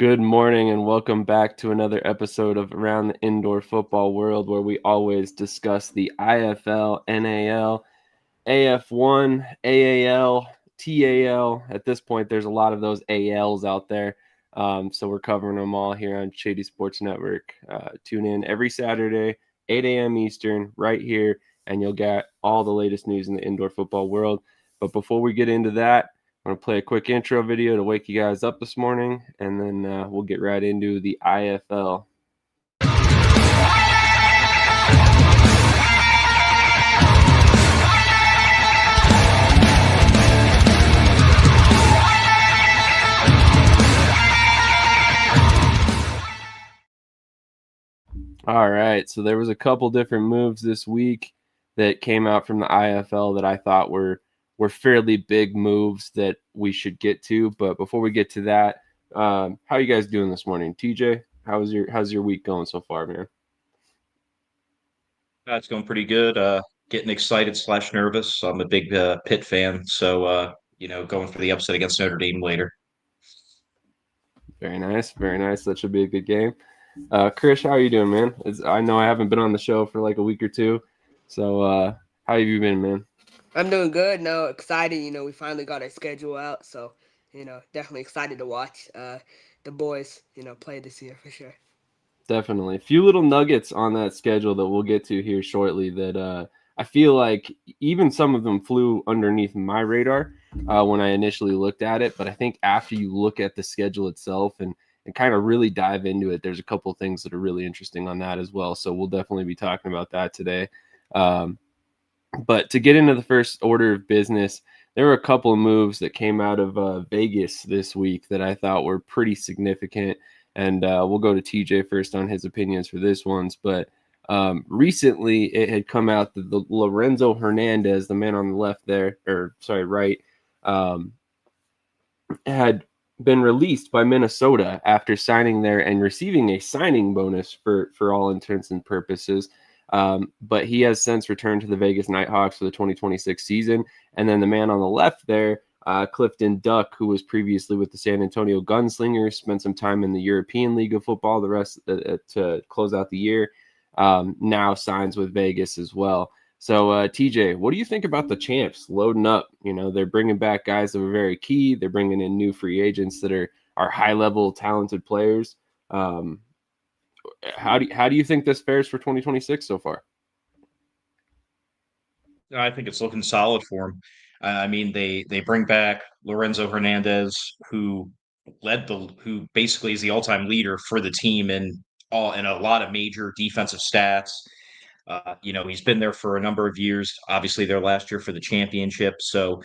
Good morning and welcome back to another episode of Around the Indoor Football World, where we always discuss the IFL, NAL, AF1, AAL, TAL. At this point, there's a lot of those ALs out there. So we're covering them all here on Shady Sports Network. Tune in every Saturday, 8 a.m. Eastern, right here, and you'll get all the latest news in the indoor football world. But before we get into that, I'm going to play a quick intro video to wake you guys up this morning, and then we'll get right into the IFL. All right, so there was a couple different moves this week that came out from the IFL that I thought were fairly big moves that we should get to. But before we get to that, how are you guys doing this morning? TJ, how's your week going so far, man? It's going pretty good. Getting excited / nervous. I'm a big Pitt fan, so going for the upset against Notre Dame later. Very nice, very nice. That should be a good game. Krish, how are you doing, man? I know I haven't been on the show for like a week or two, so how have you been, man? I'm doing good. No, excited. We finally got our schedule out, so definitely excited to watch the boys, play this year for sure. Definitely. A few little nuggets on that schedule that we'll get to here shortly that I feel like even some of them flew underneath my radar when I initially looked at it. But I think after you look at the schedule itself and kind of really dive into it, there's a couple of things that are really interesting on that as well. So we'll definitely be talking about that today. But to get into the first order of business, there were a couple of moves that came out of Vegas this week that I thought were pretty significant. And we'll go to TJ first on his opinions for this ones. But recently it had come out that the Lorenzo Hernandez, the man on the left there, or sorry, right, had been released by Minnesota after signing there and receiving a signing bonus for all intents and purposes. But he has since returned to the Vegas Nighthawks for the 2026 season. And then the man on the left there, Clifton Duck, who was previously with the San Antonio Gunslingers, spent some time in the European League of Football the rest to close out the year. Now signs with Vegas as well. So, TJ, what do you think about the Champs loading up? They're bringing back guys that were very key. They're bringing in new free agents that are high level, talented players. How do you think this fares for 2026 so far? I think it's looking solid for him. I mean, they bring back Lorenzo Hernandez, who basically is the all-time leader for the team in a lot of major defensive stats. He's been there for a number of years. Obviously, their last year for the championship. So,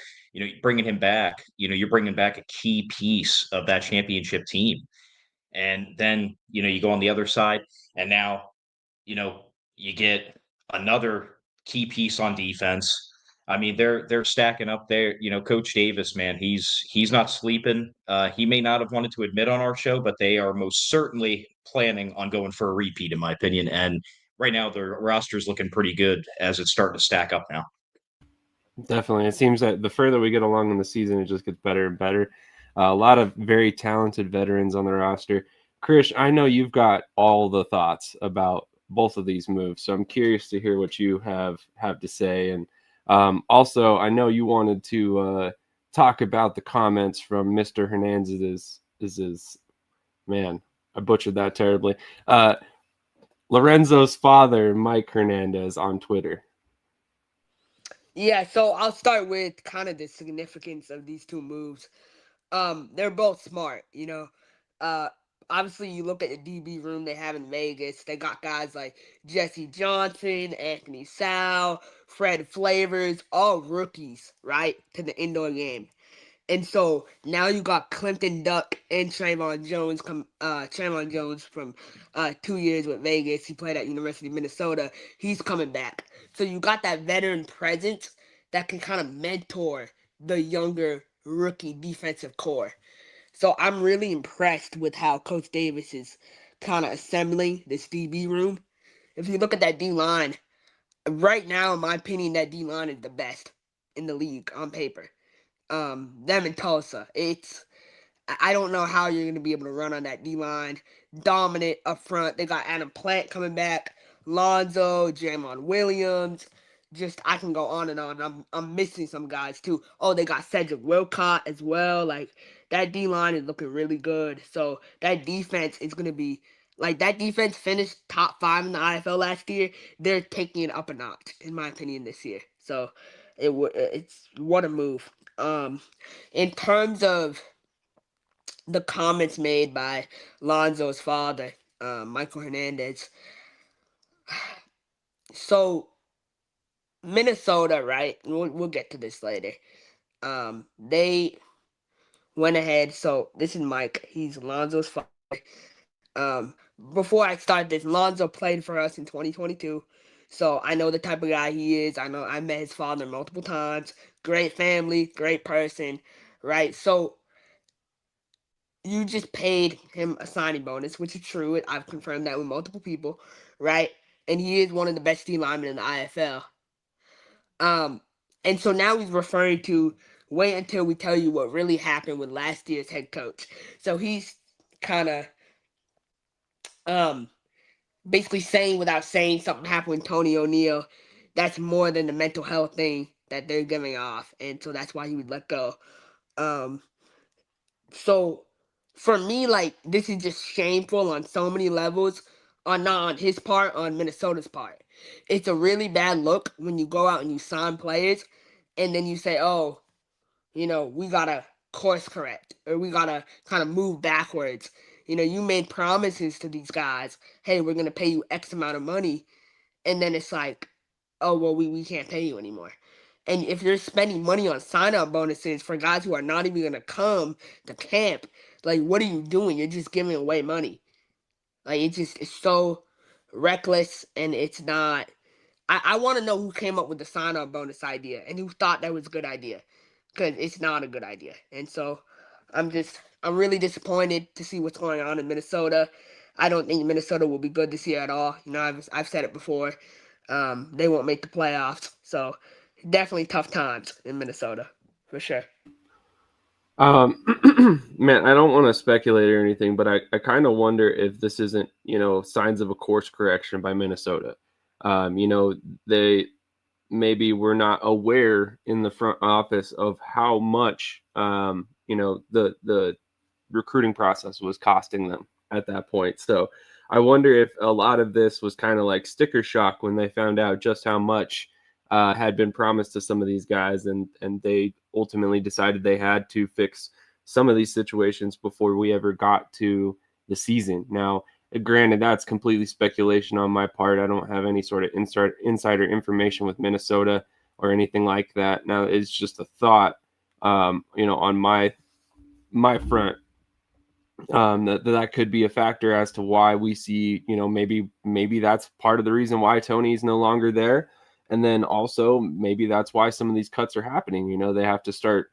bringing him back, you're bringing back a key piece of that championship team. And then, you go on the other side, and now, you get another key piece on defense. I mean, they're stacking up there. Coach Davis, man, he's not sleeping. He may not have wanted to admit on our show, but they are most certainly planning on going for a repeat, in my opinion. And right now, their roster is looking pretty good as it's starting to stack up now. Definitely. It seems that the further we get along in the season, it just gets better and better. A lot of very talented veterans on the roster. Krish, I know you've got all the thoughts about both of these moves, so I'm curious to hear what you have to say. And also, I know you wanted to talk about the comments from Mr. Hernandez's man. I butchered that terribly. Lorenzo's father, Mike Hernandez, on Twitter. Yeah, so I'll start with kind of the significance of these two moves. They're both smart. Uh, Obviously you look at the DB room they have in Vegas. They got guys like Jesse Johnson, Anthony Sal, Fred Flavors, all rookies, right, to the indoor game. And so now you got Clinton Duck and Trayvon Jones from 2 years with Vegas. He played at University of Minnesota. He's coming back. So you got that veteran presence that can kind of mentor the younger rookie defensive core. So I'm really impressed with how Coach Davis is kind of assembling this DB room. If you look at that D line, right now, in my opinion, that D line is the best in the league on paper. Them in Tulsa. It's I don't know how you're going to be able to run on that D-line. Dominant up front. They got Adam Plant coming back, Lonzo, Jamon Williams. Just I can go on and on. I'm missing some guys too. Oh, they got Cedric Wilcott as well. Like that D-line is looking really good. So that defense is going to be like that defense finished top 5 in the IFL last year. They're taking it up a notch, in my opinion, this year. So it's what a move. In terms of the comments made by Lonzo's father, Michael Hernandez. So Minnesota, right? We'll get to this later. They went ahead. So this is Mike. He's Lonzo's father. Um, Before I start this, Lonzo played for us in 2022. So I know the type of guy he is. I know I met his father multiple times. Great family, great person, right? So you just paid him a signing bonus, which is true. I've confirmed that with multiple people, right? And he is one of the best D linemen in the IFL. And so now he's referring to wait until we tell you what really happened with last year's head coach. So he's kind of basically saying without saying something happened with Tony O'Neill. That's more than the mental health thing that they're giving off, and so that's why he would let go. Um, so for me, like this is just shameful on so many levels. On not on his part, on Minnesota's part. It's a really bad look when you go out and you sign players, and then you say, "Oh, we gotta course correct or we gotta kind of move backwards." You made promises to these guys. Hey, we're gonna pay you X amount of money, and then it's like, oh well, we can't pay you anymore. And if you're spending money on sign-up bonuses for guys who are not even gonna come to camp, like what are you doing? You're just giving away money. Like it's so reckless, and it's not. I want to know who came up with the sign-up bonus idea and who thought that was a good idea, because it's not a good idea. And so I'm really disappointed to see what's going on in Minnesota. I don't think Minnesota will be good this year at all. I've said it before. They won't make the playoffs, so definitely tough times in Minnesota for sure. Man, I don't want to speculate or anything, but I kind of wonder if this isn't, signs of a course correction by Minnesota. They maybe were not aware in the front office of how much, the recruiting process was costing them at that point. So I wonder if a lot of this was kind of like sticker shock when they found out just how much had been promised to some of these guys, and they ultimately decided they had to fix some of these situations before we ever got to the season. Now, granted, that's completely speculation on my part. I don't have any sort of insider information with Minnesota or anything like that. Now, it's just a thought, on my front, that could be a factor as to why we see, maybe that's part of the reason why Tony's no longer there. And then also maybe that's why some of these cuts are happening. They have to start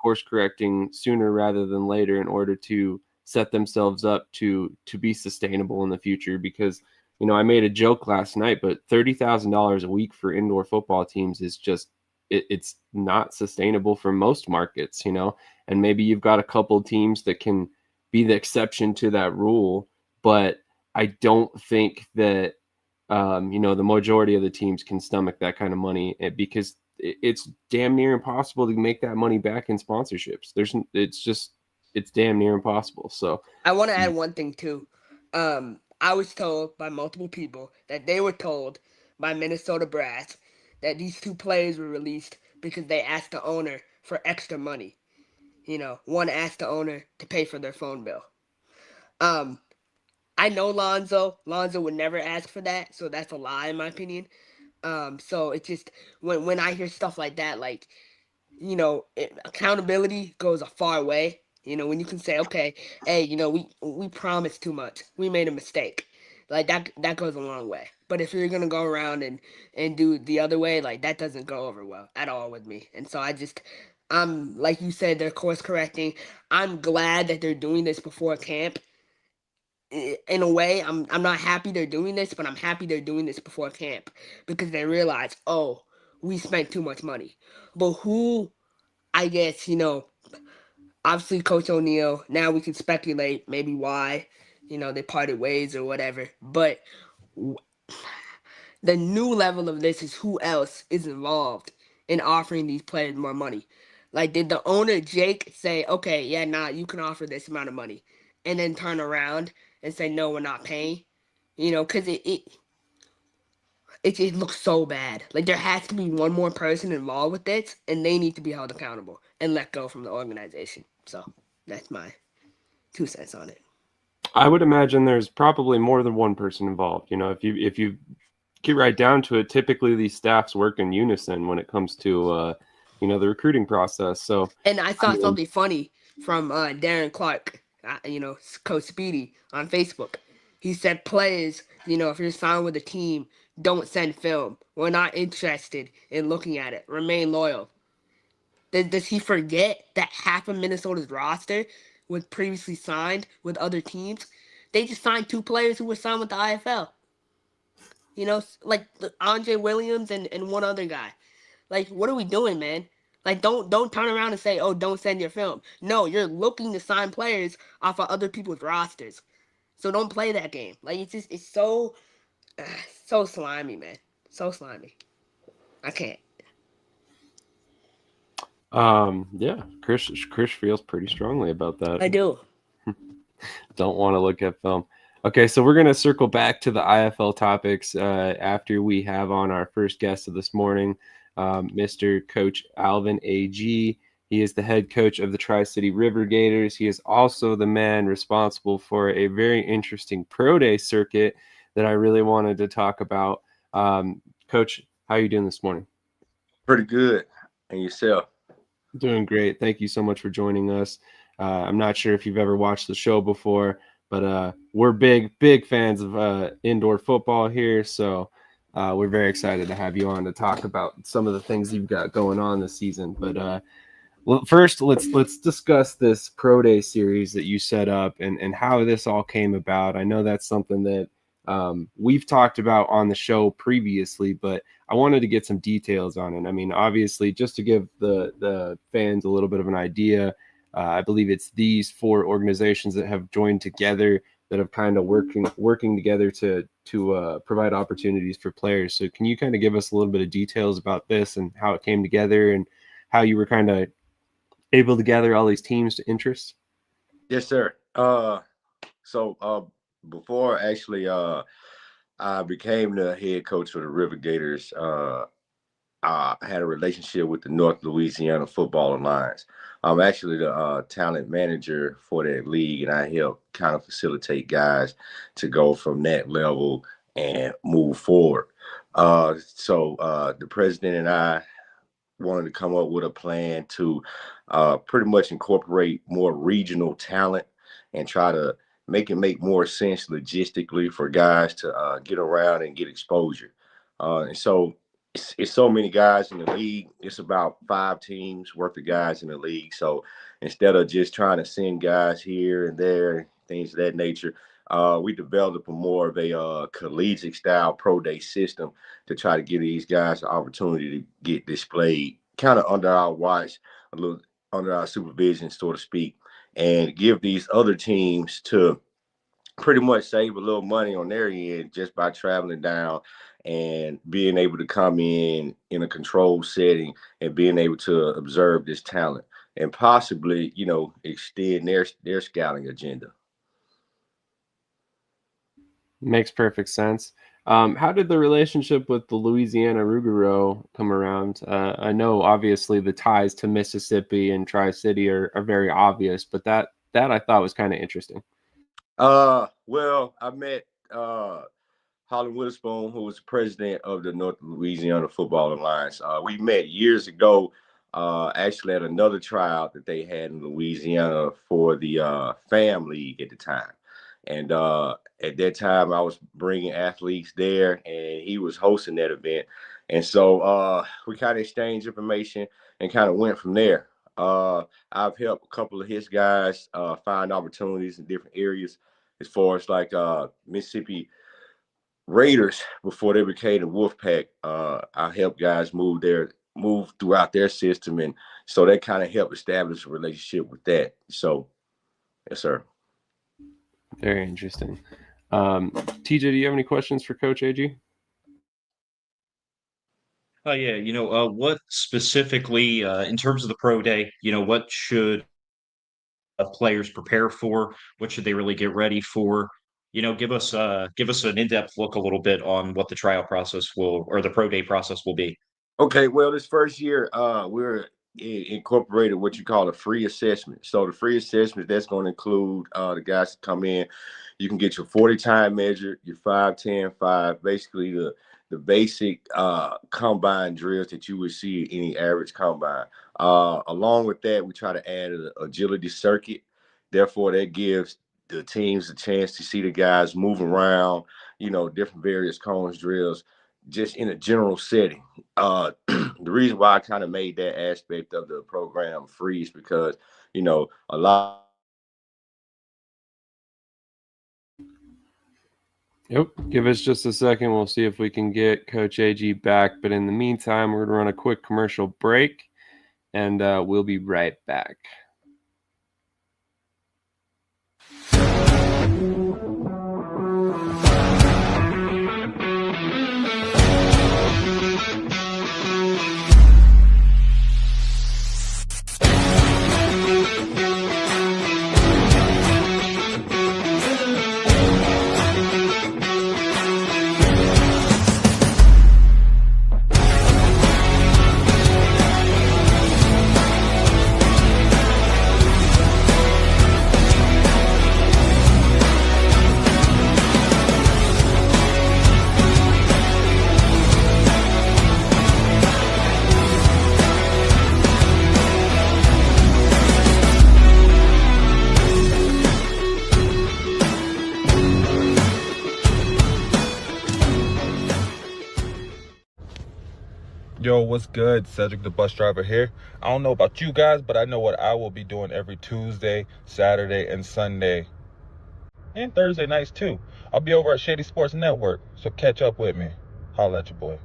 course correcting sooner rather than later in order to set themselves up to be sustainable in the future. Because, I made a joke last night, but $30,000 a week for indoor football teams is just, it's not sustainable for most markets, and maybe you've got a couple teams that can be the exception to that rule, but I don't think that the majority of the teams can stomach that kind of money, because it's damn near impossible to make that money back in sponsorships. It's damn near impossible. So I want to add one thing too. I was told by multiple people that they were told by Minnesota brass that these two players were released because they asked the owner for extra money. One asked the owner to pay for their phone bill. I know Lonzo. Lonzo would never ask for that, so that's a lie in my opinion. So it's just when I hear stuff like that, like accountability goes a far way. When you can say, okay, hey, we promised too much, we made a mistake, like that goes a long way. But if you're gonna go around and do the other way, like that doesn't go over well at all with me. And so I'm like you said, they're course correcting. I'm glad that they're doing this before camp. In a way, I'm not happy they're doing this, but I'm happy they're doing this before camp because they realize, oh, we spent too much money. But who, I guess, obviously Coach O'Neal. Now we can speculate maybe why, they parted ways or whatever. But the new level of this is who else is involved in offering these players more money. Like, did the owner Jake say, okay, yeah, nah, you can offer this amount of money, and then turn around and say, no, we're not paying? Because it looks so bad. Like, there has to be one more person involved with this, and they need to be held accountable and let go from the organization. So that's my 2 cents on it. I would imagine there's probably more than one person involved. If you get right down to it, typically these staffs work in unison when it comes to the recruiting process. So, And I saw something funny from Darren Clark, Coach Speedy on Facebook. He said, players, if you're signed with a team, don't send film. We're not interested in looking at it. Remain loyal. Does he forget that half of Minnesota's roster was previously signed with other teams? They just signed 2 players who were signed with the IFL. Like Andre Williams and one other guy. Like, what are we doing, man? Like, don't turn around and say, oh, don't send your film. No, you're looking to sign players off of other people's rosters. So don't play that game. Like, it's so so slimy, man. So slimy. I can't. Yeah, Krish feels pretty strongly about that. I do. Don't want to look at film. Okay, so we're going to circle back to the IFL topics after we have on our first guest of this morning, Mr. Coach Alvin Agee. He is the head coach of the Tri-City Rivergators. He is also the man responsible for a very interesting pro day circuit that I really wanted to talk about. Coach, how are you doing this morning? Pretty good. And yourself? Doing great. Thank you so much for joining us. I'm not sure if you've ever watched the show before, but we're big fans of indoor football here. So we're very excited to have you on to talk about some of the things you've got going on this season. But first, let's discuss this Pro Day series that you set up and how this all came about. I know that's something that we've talked about on the show previously, but I wanted to get some details on it. I mean, obviously, just to give the fans a little bit of an idea, I believe it's these 4 organizations that have joined together that have kind of working together to provide opportunities for players. So can you kind of give us a little bit of details about this and how it came together and how you were kind of able to gather all these teams to interest? Yes, sir. So before actually I became the head coach for the Rivergators, I had a relationship with the North Louisiana Football Alliance. I'm actually the talent manager for that league, and I help kind of facilitate guys to go from that level and move forward. So the president and I wanted to come up with a plan to pretty much incorporate more regional talent and try to make it make more sense logistically for guys to get around and get exposure. And so it's so many guys in the league. It's about 5 teams worth of guys in the league. So instead of just trying to send guys here and there, things of that nature, we developed a more of a collegiate style pro day system to try to give these guys the opportunity to get displayed kind of under our watch, a little under our supervision, so to speak, and give these other teams to pretty much save a little money on their end just by traveling down and being able to come in a controlled setting and being able to observe this talent and possibly, extend their scouting agenda. Makes perfect sense. How did the relationship with the Louisiana Rougarou come around? I know obviously the ties to Mississippi and Tri-City are very obvious, but that I thought was kind of interesting. Well, I met Holly Witherspoon, who was the president of the North Louisiana Football Alliance. We met years ago, actually at another tryout that they had in Louisiana for the FAM League at the time. And at that time, I was bringing athletes there, and he was hosting that event. And so we kind of exchanged information and kind of went from there. I've helped a couple of his guys find opportunities in different areas as far as like Mississippi Raiders before they became the Wolfpack. I helped guys move move throughout their system, and so that kind of helped establish a relationship with that. So, yes, sir. Very interesting. TJ, do you have any questions for Coach Agee? Yeah, what specifically, in terms of the pro day, what should players prepare for? What should they really get ready for? Give us an in-depth look a little bit on what the trial process will, or the pro day process will be. Okay, well, this first year, we're incorporated what you call a free assessment. So the free assessment, that's going to include the guys that come in. You can get your 40 time measure, your 5, 10, 5, basically the basic combine drills that you would see in any average combine. Along with that, we try to add an agility circuit. Therefore, that gives the teams a chance to see the guys move around, different various cones drills, just in a general setting. The reason why I kind of made that aspect of the program free is because, a lot. Yep. Give us just a second. We'll see if we can get Coach Agee back. But in the meantime, we're going to run a quick commercial break, and we'll be right back. Yo, what's good? Cedric the bus driver here. I don't know about you guys, but I know what I will be doing every Tuesday, Saturday, and Sunday. And Thursday nights too. I'll be over at Shady Sports Network, so catch up with me. Holla at your boy.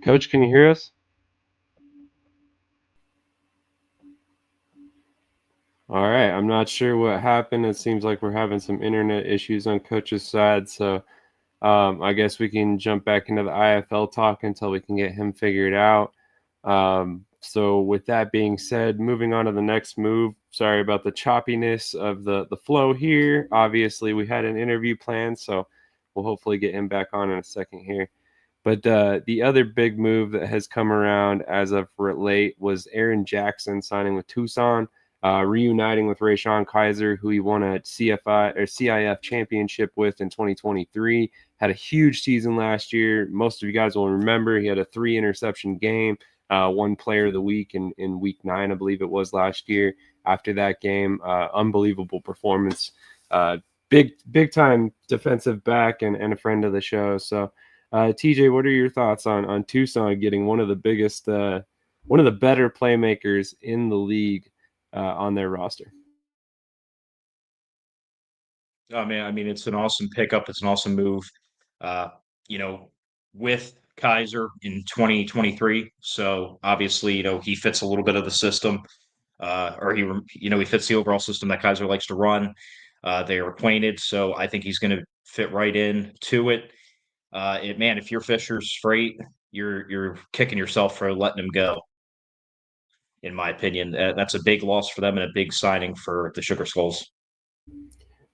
Coach, can you hear us? All right. I'm not sure what happened. It seems like we're having some internet issues on Coach's side. So I guess we can jump back into the IFL talk until we can get him figured out. So with that being said, moving on to the next move. Sorry about the choppiness of the flow here. Obviously, we had an interview planned, so we'll hopefully get him back on in a second here. But the other big move that has come around as of late was Aaron Jackson signing with Tucson, reuniting with Rayshawn Kaiser, who he won a CFI or CIF championship with in 2023. Had a huge season last year. Most of you guys will remember he had a 3 interception game, one player of the week in week 9, I believe it was last year. After that game, unbelievable performance. Big time defensive back and a friend of the show. So TJ, what are your thoughts on Tucson getting one of the biggest, one of the better playmakers in the league on their roster? Oh man, I mean, it's an awesome pickup. It's an awesome move. Uh, you know, with Kaiser in 2023. So obviously, he fits a little bit of the system, or he fits the overall system that Kaiser likes to run. They are acquainted, so I think he's going to fit right in to it. Man, if you're Fisher's freight, you're kicking yourself for letting him go. In my opinion, that's a big loss for them and a big signing for the Sugar Skulls.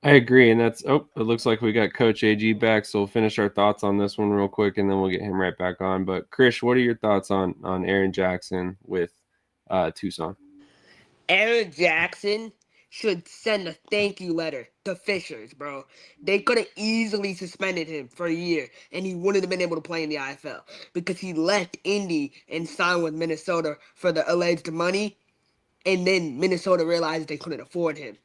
I agree, and it looks like we got Coach Agee back, so we'll finish our thoughts on this one real quick, and then we'll get him right back on. But Krish, what are your thoughts on Aaron Jackson with Tucson? Aaron Jackson should send a thank you letter to Fishers, bro. They could have easily suspended him for a year, and he wouldn't have been able to play in the IFL because he left Indy and signed with Minnesota for the alleged money, and then Minnesota realized they couldn't afford him.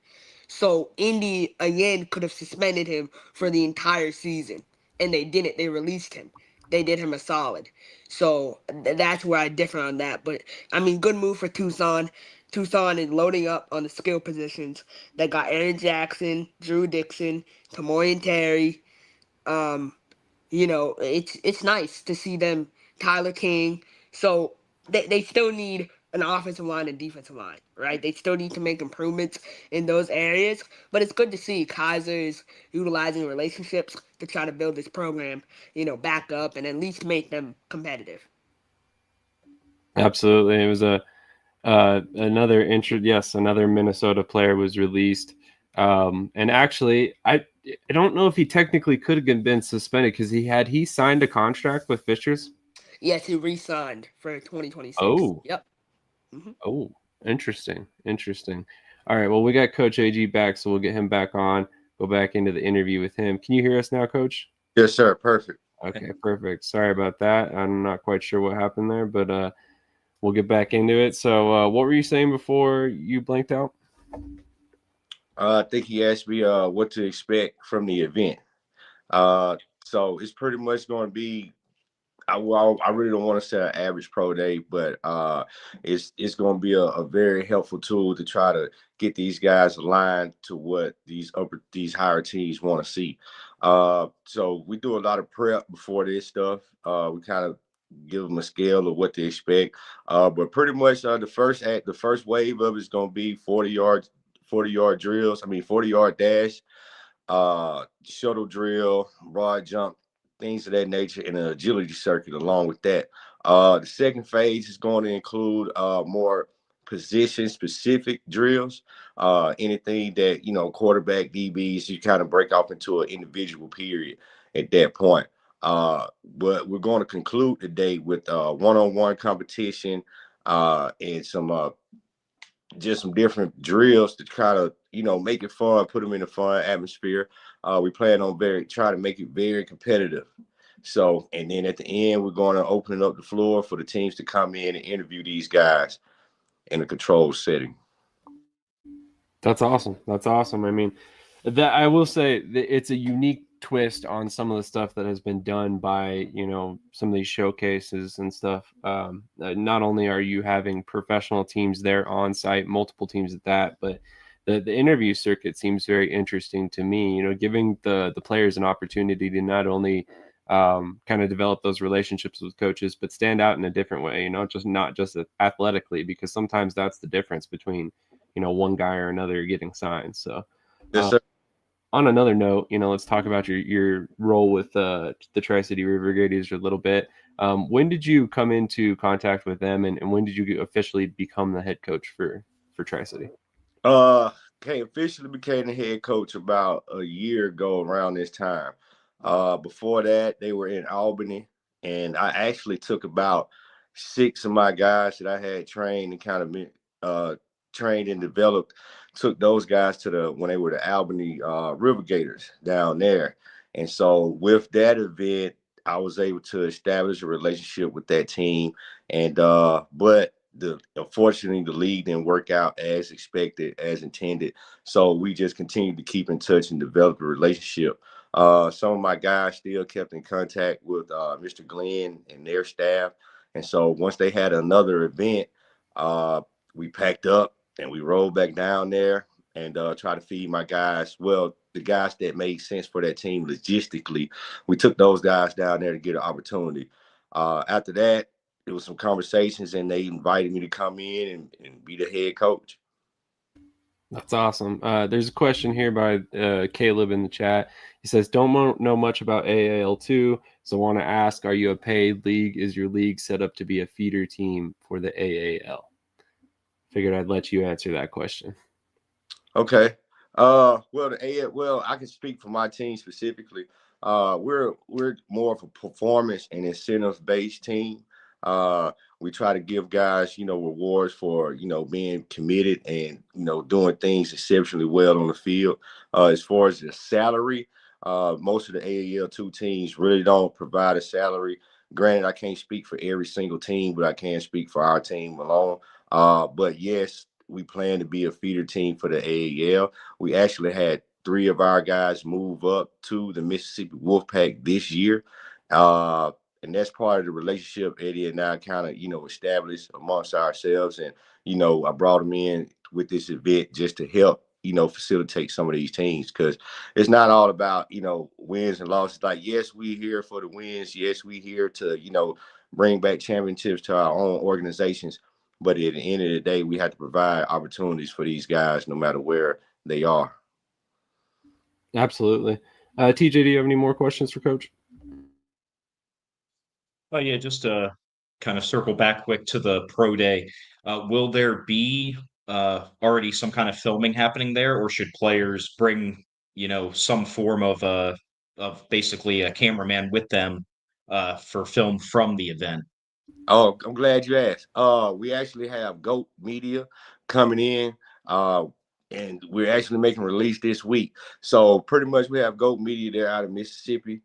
So Indy again could have suspended him for the entire season, and they didn't. They released him. They did him a solid. So that's where I differ on that. But I mean, good move for Tucson. Tucson is loading up on the skill positions. They got Aaron Jackson, Drew Dixon, Tamoy Terry. Um, it's nice to see them, Tyler King. So they still need an offensive line and defensive line, right? They still need to make improvements in those areas. But it's good to see Kaiser is utilizing relationships to try to build this program, back up and at least make them competitive. Absolutely. It was another Minnesota player was released. And actually, I don't know if he technically could have been suspended because he signed a contract with Fishers. Yes, he re-signed for 2026. Oh. Yep. Mm-hmm. Oh, interesting. All right, well, we got Coach Agee back, so we'll get him back on, go back into the interview with him. Can you hear us now, Coach? Yes, sir. Perfect. Okay, perfect. Sorry about that. I'm not quite sure what happened there, but we'll get back into it. So what were you saying before you blanked out? I think he asked me what to expect from the event. So it's pretty much going to be. I really don't want to say an average pro day, but it's going to be a very helpful tool to try to get these guys aligned to what these higher teams want to see. So we do a lot of prep before this stuff. We kind of give them a scale of what to expect. But pretty much the first wave of it is going to be 40-yard drills. 40-yard dash, shuttle drill, broad jump, things of that nature, and an agility circuit along with that. The second phase is going to include more position-specific drills. Anything that, quarterback, DBs, you kind of break off into an individual period at that point. But we're going to conclude the day with one-on-one competition and some different drills to try to, make it fun, put them in a fun atmosphere. We plan on try to make it very competitive. So, and then at the end, we're going to open up the floor for the teams to come in and interview these guys in a controlled setting. That's awesome. I mean, that I will say that it's a unique twist on some of the stuff that has been done by, some of these showcases and stuff. Not only are you having professional teams there on site, multiple teams at that, but the interview circuit seems very interesting to me, giving the players an opportunity to not only kind of develop those relationships with coaches, but stand out in a different way, not just athletically, because sometimes that's the difference between, one guy or another getting signed. So Yes, sir. on another note, let's talk about your role with the Tri-City Rivergators a little bit. When did you come into contact with them, and when did you officially become the head coach for Tri-City? Officially became the head coach about a year ago around this time. Before that, they were in Albany, and I actually took about 6 of my guys that I had trained and kind of trained and developed, took those guys when they were the Albany Rivergators down there. And so with that event, I was able to establish a relationship with that team. And but unfortunately, the league didn't work out as expected, as intended. So we just continued to keep in touch and develop a relationship. Some of my guys still kept in contact with Mr. Glenn and their staff. And so once they had another event, we packed up and we rolled back down there and try to feed my guys. Well, the guys that made sense for that team logistically, we took those guys down there to get an opportunity. After that, there was some conversations and they invited me to come in and be the head coach. That's awesome. There's a question here by Caleb in the chat. He says, don't know much about AAL2, so want to ask, are you a paid league? Is your league set up to be a feeder team for the AAL? Figured I'd let you answer that question. Okay. Well, I can speak for my team specifically. We're more of a performance and incentive based team. We try to give guys, rewards for, being committed and, doing things exceptionally well on the field. As far as the salary, most of the AAL2 teams really don't provide a salary. Granted, I can't speak for every single team, but I can speak for our team alone. But yes, we plan to be a feeder team for the AAL. We actually had 3 of our guys move up to the Mississippi Wolfpack this year. And that's part of the relationship Eddie and I kind of, established amongst ourselves. And, I brought them in with this event just to help, facilitate some of these teams, because it's not all about, wins and losses. Like, yes, we here for the wins. Yes, we here to, bring back championships to our own organizations. But at the end of the day, we have to provide opportunities for these guys no matter where they are. Absolutely. TJ, do you have any more questions for Coach? Oh yeah, just to kind of circle back quick to the pro day. Will there be already some kind of filming happening there, or should players bring, some form of basically a cameraman with them for film from the event? Oh, I'm glad you asked. We actually have GOAT Media coming in, and we're actually making a release this week. So pretty much we have GOAT Media there out of Mississippi,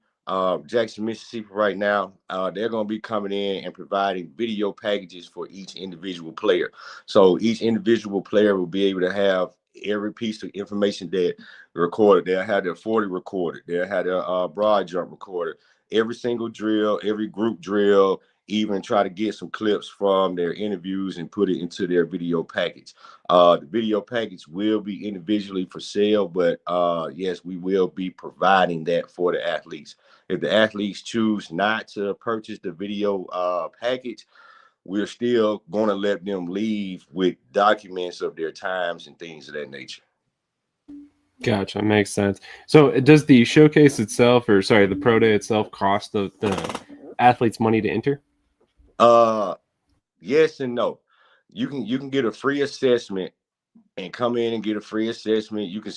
Jackson, Mississippi right now. They're going to be coming in and providing video packages for each individual player. So each individual player will be able to have every piece of information that recorded. They'll have their 40 recorded. They'll have their broad jump recorded. Every single drill, every group drill, even try to get some clips from their interviews and put it into their video package. The video package will be individually for sale, but yes, we will be providing that for the athletes. If the athletes choose not to purchase the video package, we're still going to let them leave with documents of their times and things of that nature. Gotcha. Makes sense. So does the showcase itself, or sorry, the pro day itself cost the athletes money to enter? Yes and no. You can get a free assessment and come in and get a free assessment. You can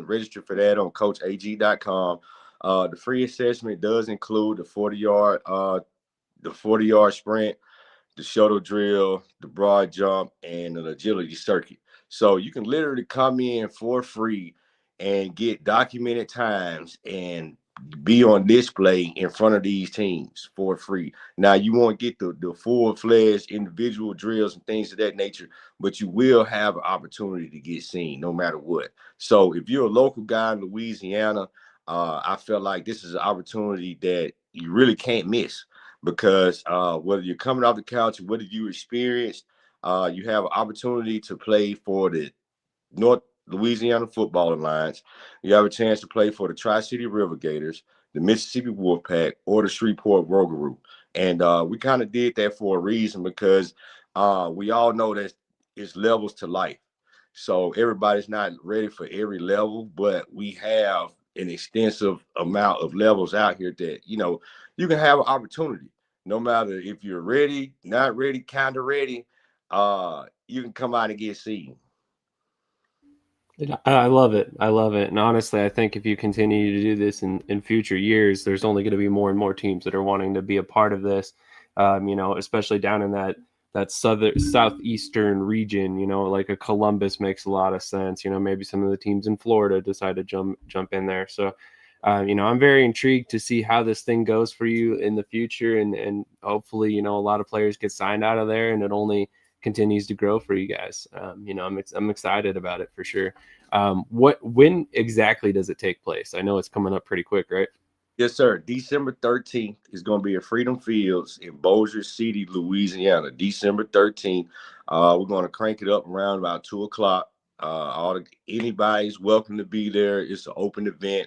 register for that on coachag.com. The free assessment does include the 40-yard sprint, the shuttle drill, the broad jump, and an agility circuit. So you can literally come in for free and get documented times and be on display in front of these teams for free. Now, you won't get the full-fledged individual drills and things of that nature, but you will have an opportunity to get seen no matter what. So if you're a local guy in Louisiana, I feel like this is an opportunity that you really can't miss, because whether you're coming off the couch or whether you experienced, you have an opportunity to play for the North Louisiana Football Alliance. You have a chance to play for the Tri-City Rivergators, the Mississippi Wolfpack, or the Shreveport Rougarou. And we kind of did that for a reason, because we all know that it's levels to life. So everybody's not ready for every level, but we have an extensive amount of levels out here that, you can have an opportunity. No matter if you're ready, not ready, kind of ready, you can come out and get seen. I love it. I love it. And honestly, I think if you continue to do this in future years, there's only going to be more and more teams that are wanting to be a part of this. Especially down in that southeastern region, like a Columbus makes a lot of sense. Maybe some of the teams in Florida decide to jump in there. So, I'm very intrigued to see how this thing goes for you in the future, and hopefully, a lot of players get signed out of there, and it only continues to grow for you guys. I'm excited about it for sure. When exactly does it take place? I know it's coming up pretty quick, right? Yes, sir. December 13th is going to be at Freedom Fields in Bossier City, Louisiana. December 13th. We're going to crank it up around about 2:00. Anybody's welcome to be there. It's an open event.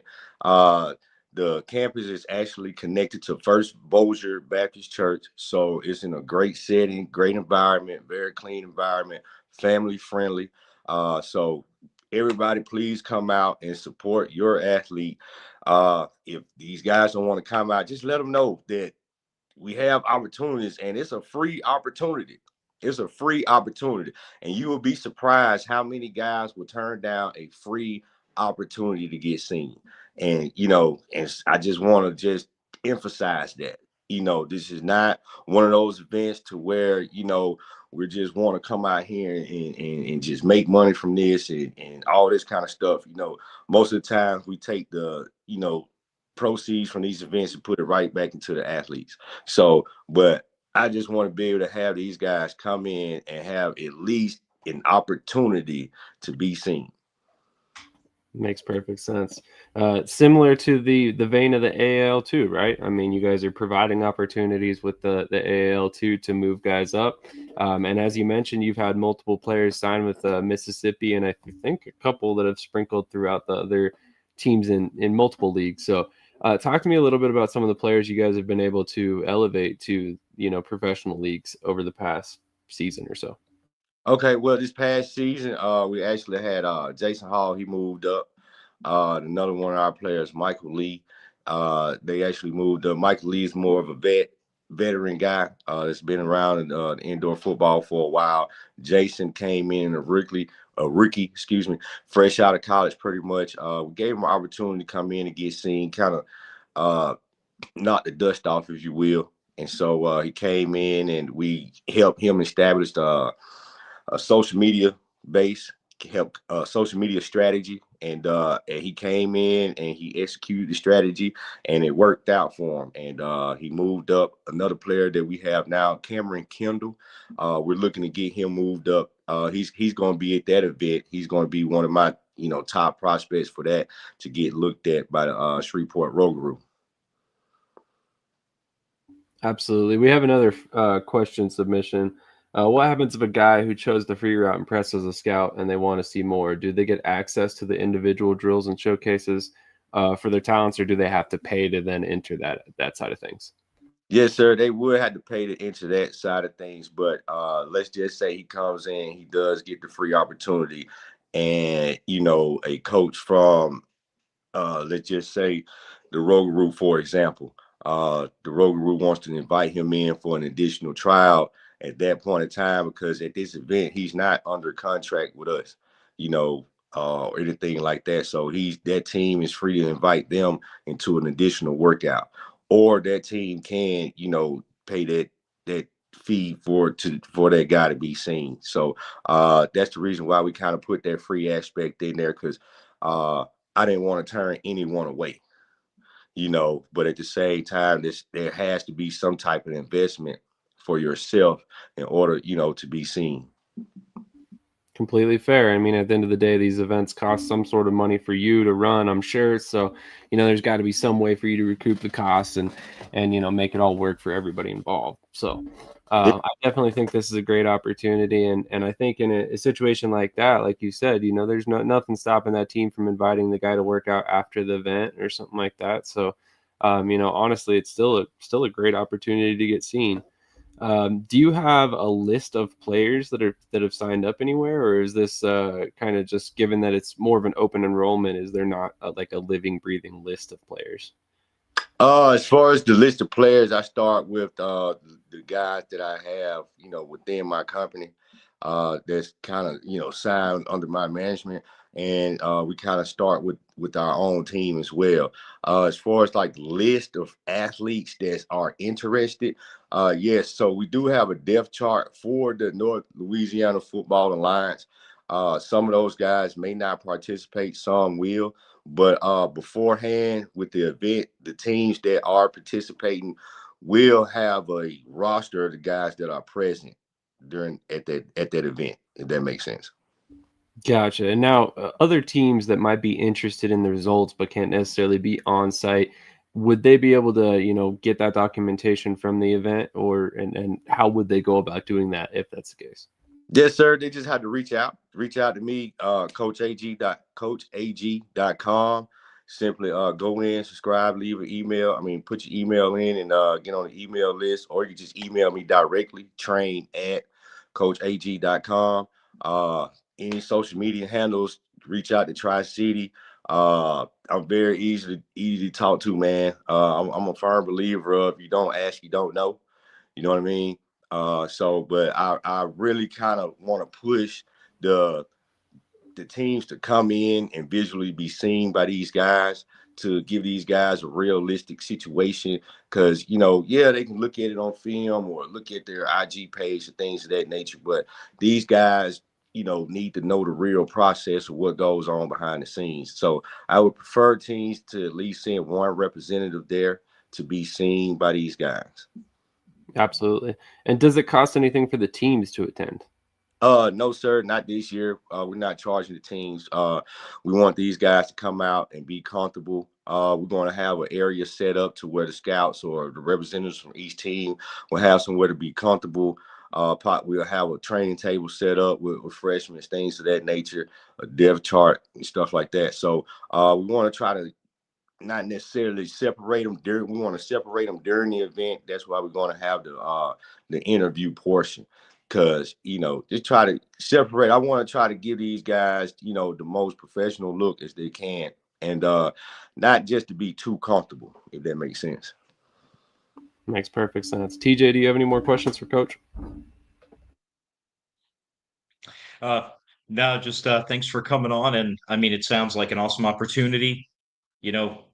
The campus is actually connected to First Bossier Baptist Church, so it's in a great setting, great environment, very clean environment, family friendly. So everybody, please come out and support your athlete. If these guys don't want to come out, just let them know that we have opportunities, and it's a free opportunity. It's a free opportunity, and you will be surprised how many guys will turn down a free opportunity to get seen. And and I just want to just emphasize that This is not one of those events to where, we just want to come out here and just make money from this and all this kind of stuff. Most of the time we take the, proceeds from these events and put it right back into the athletes. So, but I just want to be able to have these guys come in and have at least an opportunity to be seen. Makes perfect sense. Similar to the vein of the AAL too, right? I mean, you guys are providing opportunities with the AAL too to move guys up. And as you mentioned, you've had multiple players sign with Mississippi, and I think a couple that have sprinkled throughout the other teams in multiple leagues. So, talk to me a little bit about some of the players you guys have been able to elevate to professional leagues over the past season or so. Okay, well, this past season, we actually had Jason Hall. He moved up. Another one of our players, Michael Lee. They actually moved up. Michael Lee is more of a veteran guy that's been around in indoor football for a while. Jason came in a rookie, excuse me, fresh out of college, pretty much. We gave him an opportunity to come in and get seen, kind of knock the dust off, if you will. And so he came in, and we helped him establish a social media base, help social media strategy, and he came in and he executed the strategy, and it worked out for him. And he moved up. Another player that we have now, Cameron Kendall, we're looking to get him moved up. He's going to be at that event. He's going to be one of my top prospects for that to get looked at by the Shreveport Rougarou. Absolutely. We have another question submission. What happens if a guy who chose the free route impresses a scout and they want to see more? Do they get access to the individual drills and showcases for their talents, or do they have to pay to then enter that side of things? Yes, sir. They would have to pay to enter that side of things, but let's just say he comes in, he does get the free opportunity, and a coach from let's just say the Rougarou, for example. The Rougarou wants to invite him in for an additional trial at that point in time, because at this event, he's not under contract with us, or anything like that. So that team is free to invite them into an additional workout, or that team can, pay that fee for that guy to be seen. So that's the reason why we kind of put that free aspect in there, because I didn't want to turn anyone away, but at the same time, there has to be some type of investment for yourself in order, to be seen. Completely fair. I mean, at the end of the day, these events cost some sort of money for you to run, I'm sure. So, there's got to be some way for you to recoup the costs and make it all work for everybody involved. So, I definitely think this is a great opportunity. And I think in a situation like that, like you said, there's nothing stopping that team from inviting the guy to work out after the event or something like that. So, honestly, it's still a great opportunity to get seen. Do you have a list of players that have signed up anywhere, or is this kind of just, given that it's more of an open enrollment, is there not like a living, breathing list of players? As far as the list of players, I start with the guys that I have, within my company, that's kind of, signed under my management, and we kind of start with our own team as well. As far as like the list of athletes that are interested, yes, so we do have a depth chart for the North Louisiana Football Alliance. Some of those guys may not participate, some will. But beforehand with the event, the teams that are participating will have a roster of the guys that are present at that event, if that makes sense. Gotcha. And now other teams that might be interested in the results but can't necessarily be on site, would they be able to, get that documentation from the event, and how would they go about doing that if that's the case? Yes, sir. They just have to reach out to me, coachag.com. Simply go in, subscribe, leave an email. Put your email in and get on the email list, or you can just email me directly, train@coachag.com. Any social media handles, reach out to Tri-City. I'm very easy to talk to, man. I'm a firm believer of, you don't ask, you don't know. You know what I mean? But I really kind of want to push the teams to come in and visually be seen by these guys, to give these guys a realistic situation. Because, yeah, they can look at it on film or look at their IG page and things of that nature. But these guys, need to know the real process of what goes on behind the scenes. So I would prefer teams to at least send one representative there to be seen by these guys. Absolutely. And does it cost anything for the teams to attend? No, sir, not this year. We're not charging the teams. We want these guys to come out and be comfortable. We're going to have an area set up to where the scouts or the representatives from each team will have somewhere to be comfortable. We'll have a training table set up with refreshments, things of that nature, a depth chart and stuff like that. So we want to try to not necessarily separate them we want to separate them during the event. That's why we're going to have the interview portion. Because, just try to separate. I want to try to give these guys, the most professional look as they can. And not just to be too comfortable, if that makes sense. Makes perfect sense. TJ, do you have any more questions for Coach? No, just thanks for coming on. And I mean, it sounds like an awesome opportunity.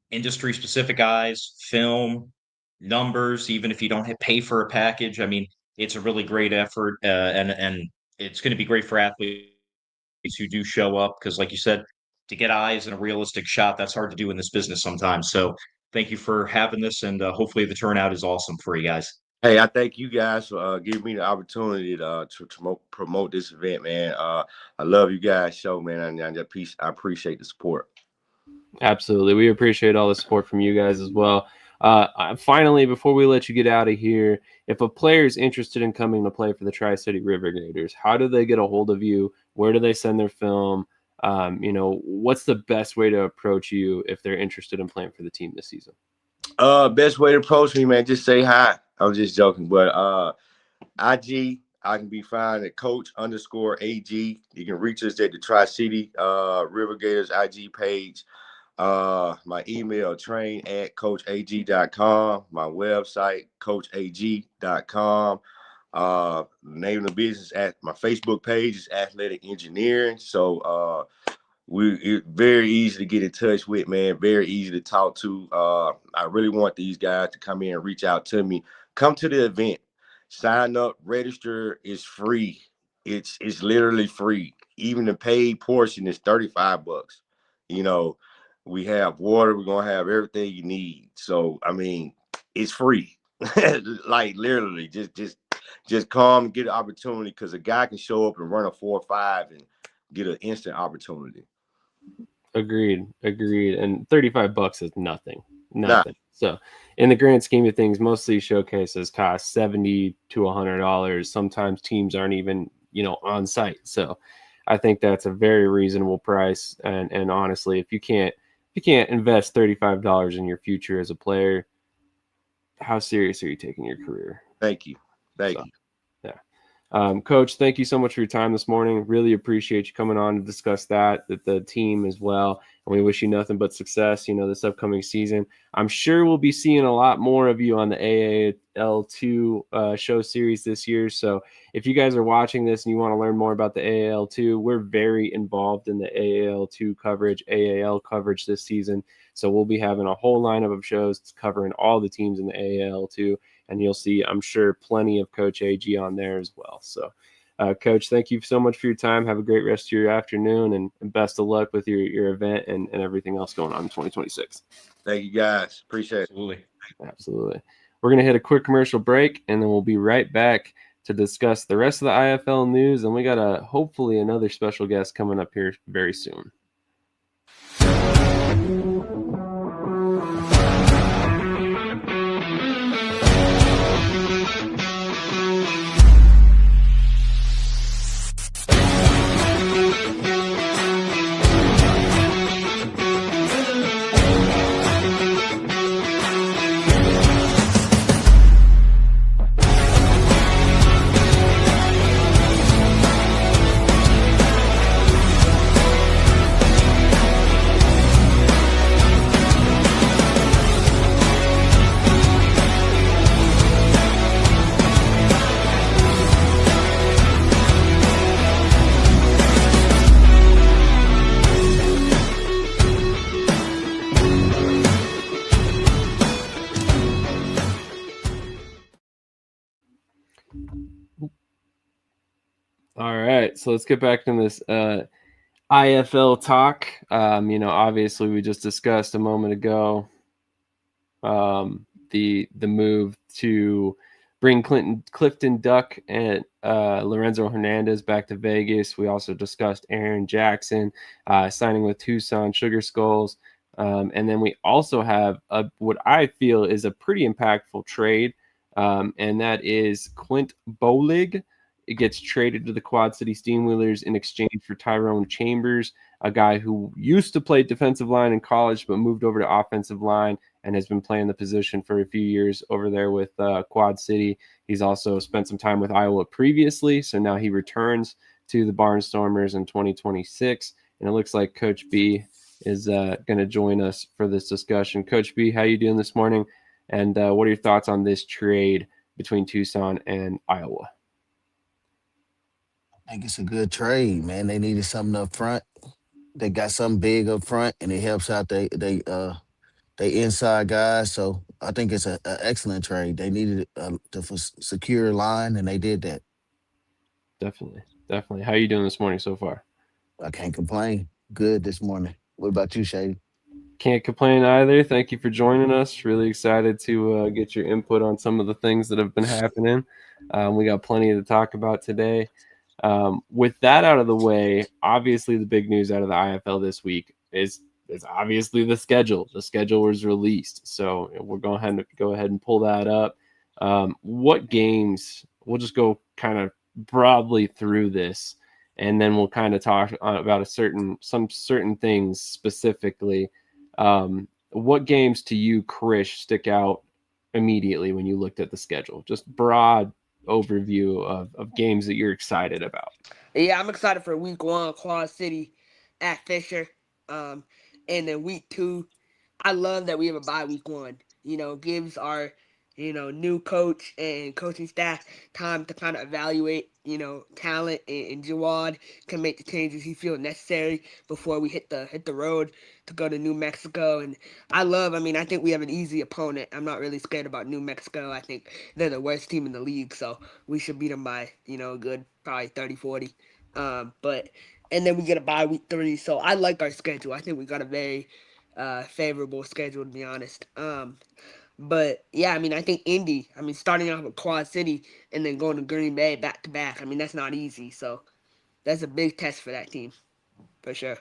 Industry specific eyes, film, numbers, even if you don't pay for a package. I mean, it's a really great effort, and it's going to be great for athletes who do show up because, like you said, to get eyes and a realistic shot, that's hard to do in this business sometimes. So thank you for having this, and hopefully the turnout is awesome for you guys. Hey, I thank you guys for giving me the opportunity to promote this event, man. I love you guys' show, man, and I appreciate the support. Absolutely. We appreciate all the support from you guys as well. Finally, before we let you get out of here, if a player is interested in coming to play for the Tri-City Rivergators, how do they get a hold of you? Where do they send their film? What's the best way to approach you if they're interested in playing for the team this season? Best way to approach me, man, just say hi. I'm just joking, but Agee, I can be found at Coach_Agee. You can reach us at the Tri-City Rivergators IG page. My email, train@coachag.com. My website, coachag.com. Name of the business at my Facebook page is Athletic Engineering. So it's very easy to get in touch with, man. Very easy to talk to. I really want these guys to come in and reach out to me. Come to the event. Sign up, register. It's free. It's literally free. Even the paid portion is $35. We have water. We're gonna have everything you need. So I mean, it's free. Like literally, just come and get an opportunity because a guy can show up and run a 4.5 and get an instant opportunity. Agreed. And $35 is nothing. Nah. So in the grand scheme of things, most of these showcases cost $70 to $100. Sometimes teams aren't even, on site. So I think that's a very reasonable price. And honestly, if you can't invest $35 in your future as a player, how serious are you taking your career? Thank you. Yeah. Coach, thank you so much for your time this morning. Really appreciate you coming on to discuss that the team as well. And we wish you nothing but success, this upcoming season. I'm sure we'll be seeing a lot more of you on the AAL2 show series this year. So if you guys are watching this and you want to learn more about the AAL2, we're very involved in the AAL2 coverage, AAL coverage this season. So we'll be having a whole lineup of shows covering all the teams in the AAL2. And you'll see, I'm sure, plenty of Coach Agee on there as well. So, Coach, thank you so much for your time. Have a great rest of your afternoon, and best of luck with your event and everything else going on in 2026. Thank you, guys. Appreciate it. Absolutely. We're going to hit a quick commercial break, and then we'll be right back to discuss the rest of the IFL news. And we got hopefully another special guest coming up here very soon. All right, so let's get back to this IFL talk. Obviously we just discussed a moment ago the move to bring Clifton Duck and Lorenzo Hernandez back to Vegas. We also discussed Aaron Jackson signing with Tucson Sugar Skulls. And then we also have what I feel is a pretty impactful trade, and that is Clint Bolig. It gets traded to the Quad City Steamwheelers in exchange for Tyrone Chambers, a guy who used to play defensive line in college but moved over to offensive line and has been playing the position for a few years over there with Quad City. He's also spent some time with Iowa previously, so now he returns to the Barnstormers in 2026, and it looks like Coach B is going to join us for this discussion. Coach B, how you doing this morning, and what are your thoughts on this trade between Tucson and Iowa? I think it's a good trade, man. They needed something up front. They got something big up front, and it helps out they inside guys. So I think it's an excellent trade. They needed to secure a line, and they did that. Definitely. How you doing this morning so far? I can't complain. Good this morning. What about you, Shady? Can't complain either. Thank you for joining us. Really excited to get your input on some of the things that have been happening. We got plenty to talk about today. With that out of the way, obviously the big news out of the IFL this week is obviously the schedule. The schedule was released, so we're going to go ahead and pull that up. What games? We'll just go kind of broadly through this, and then we'll kind of talk about some certain things specifically. What games to you, Krish, stick out immediately when you looked at the schedule? Just broad overview of games that you're excited about. Yeah, I'm excited for week 1, Quad City at Fisher. And then week 2, I love that we have a bye week 1. Gives our, new coach and coaching staff time to kind of evaluate, talent, and Jawad can make the changes he feels necessary before we hit the road to go to New Mexico. And I think we have an easy opponent. I'm not really scared about New Mexico. I think they're the worst team in the league, so we should beat them by, a good probably 30-40. And then we get a bye week 3, so I like our schedule. I think we got a very favorable schedule, to be honest. But yeah, I think Indy, starting off with Quad City and then going to Green Bay back to back, that's not easy. So that's a big test for that team, for sure.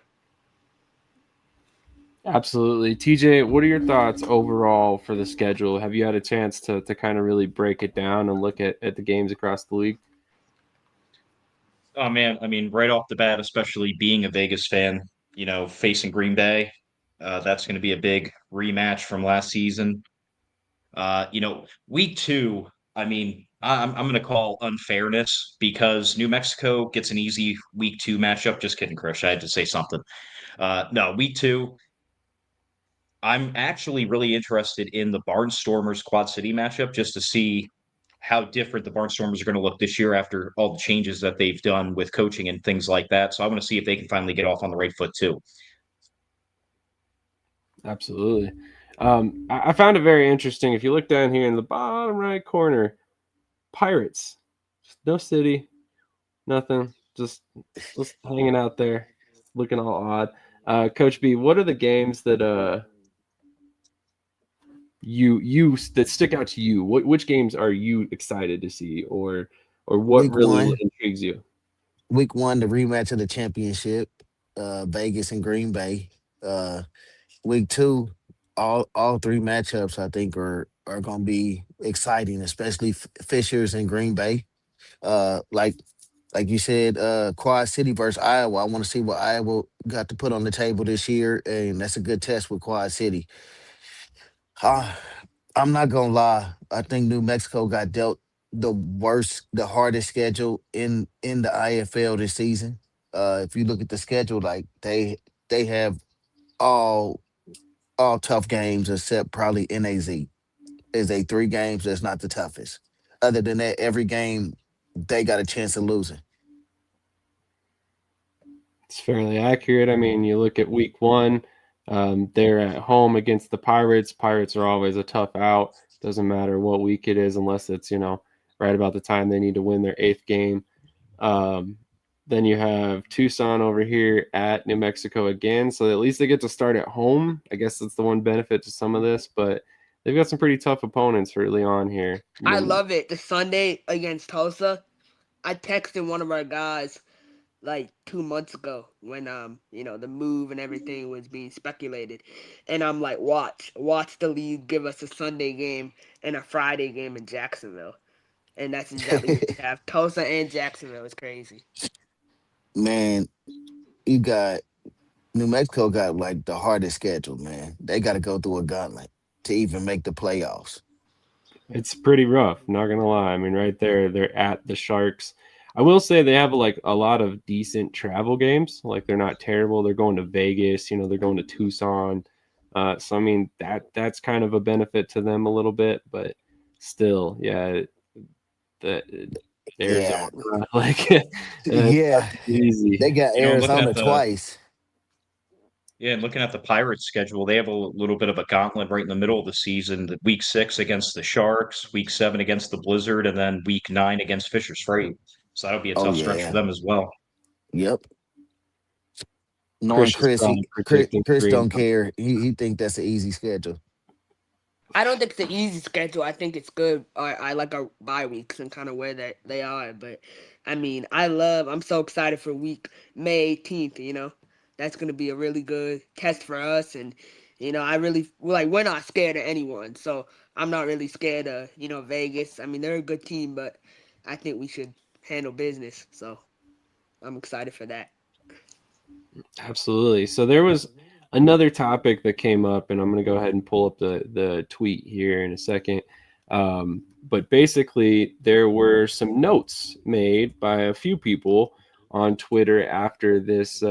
Absolutely. TJ, what are your thoughts overall for the schedule? Have you had a chance to kind of really break it down and look at the games across the league? Oh man, right off the bat, especially being a Vegas fan, facing Green Bay, that's going to be a big rematch from last season. Week 2, I'm going to call unfairness because New Mexico gets an easy week 2 matchup. Just kidding, Krish. I had to say something. No, week 2, I'm actually really interested in the Barnstormers Quad City matchup just to see how different the Barnstormers are going to look this year after all the changes that they've done with coaching and things like that. So I want to see if they can finally get off on the right foot too. Absolutely. I found it very interesting. If you look down here in the bottom right corner, Pirates, no city, nothing, just hanging out there, looking all odd. Coach B, what are the games that you that stick out to you? Which games are you excited to see, or what Week really one, intrigues you? week 1, the rematch of the championship, Vegas and Green Bay. Week 2, all 3 matchups I think are going to be exciting, especially Fishers and Green Bay. Like you said, Quad City versus Iowa. I want to see what Iowa got to put on the table this year, and that's a good test with Quad City. Uh, I'm not gonna lie. I think New Mexico got dealt the hardest schedule in the IFL this season. If you look at the schedule, like they have all all tough games except probably NAZ. Is a 3 games that's not the toughest. Other than that, every game they got a chance of losing. It's fairly accurate. You look at week 1, they're at home against the Pirates. Pirates are always a tough out. Doesn't matter what week it is, unless it's right about the time they need to win their 8th game. Then you have Tucson over here at New Mexico again. So at least they get to start at home. I guess that's the one benefit to some of this, but they've got some pretty tough opponents early on here. I love it. The Sunday against Tulsa, I texted one of our guys like 2 months ago when the move and everything was being speculated, and I'm like, watch the league give us a Sunday game and a Friday game in Jacksonville, and that's exactly what we have. Tulsa and Jacksonville is crazy. Man, you got New Mexico got like the hardest schedule, man. They got to go through a gauntlet to even make the playoffs. It's pretty rough, not gonna lie. I mean, right there, they're at the Sharks. I will say they have like a lot of decent travel games. Like they're not terrible. They're going to Vegas, they're going to Tucson. So I mean that's kind of a benefit to them a little bit, but still, yeah, the Yeah, Arizona, like it's yeah. easy. They got Looking Arizona at the twice. and looking at the Pirates schedule, they have a little bit of a gauntlet right in the middle of the season. Week 6 against the Sharks, week 7 against the Blizzard, and then week 9 against Fisher Strait. So that'll be a Oh tough stretch for yeah. them as well. Yep. Knowing Chris is Chris, probably predicting Chris green. don't care. He think that's an easy schedule. I don't think it's an easy schedule. I think it's good. I like our bye weeks and kind of where that they are. But I mean, I'm so excited for May 18th. That's gonna be a really good test for us, and we're not scared of anyone. So I'm not really scared of Vegas. I mean, they're a good team, but I think we should handle business. So I'm excited for that. Absolutely. So there was another topic that came up, and I'm going to go ahead and pull up the tweet here in a second. But basically, there were some notes made by a few people on Twitter after this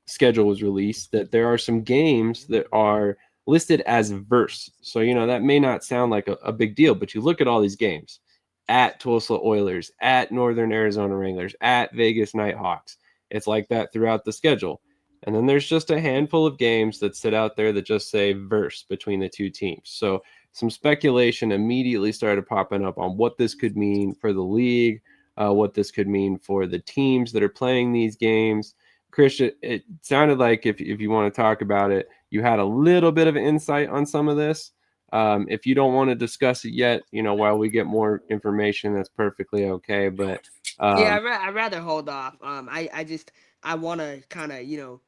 schedule was released that there are some games that are listed as verse. So, that may not sound like a big deal, but you look at all these games at Tulsa Oilers, at Northern Arizona Wranglers, at Vegas Nighthawks. It's like that throughout the schedule. And then there's just a handful of games that sit out there that just say verse between the two teams. So some speculation immediately started popping up on what this could mean for the league, what this could mean for the teams that are playing these games. Krish, it sounded like if you want to talk about it, you had a little bit of insight on some of this. If you don't want to discuss it yet, while we get more information, that's perfectly okay. But yeah, I'd rather hold off. I want to kind of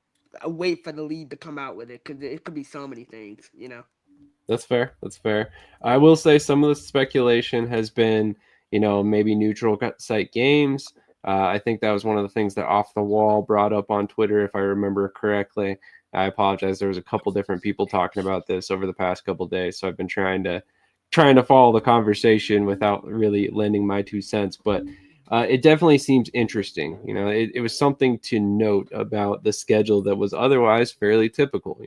wait for the lead to come out with it because it could be so many things. That's fair. That's fair. I will say some of the speculation has been, maybe neutral site games. I think that was one of the things that Off the Wall brought up on Twitter, if I remember correctly. I apologize. There was a couple different people talking about this over the past couple of days, so I've been trying to follow the conversation without really lending my 2 cents. But it definitely seems interesting. It was something to note about the schedule that was otherwise fairly typical,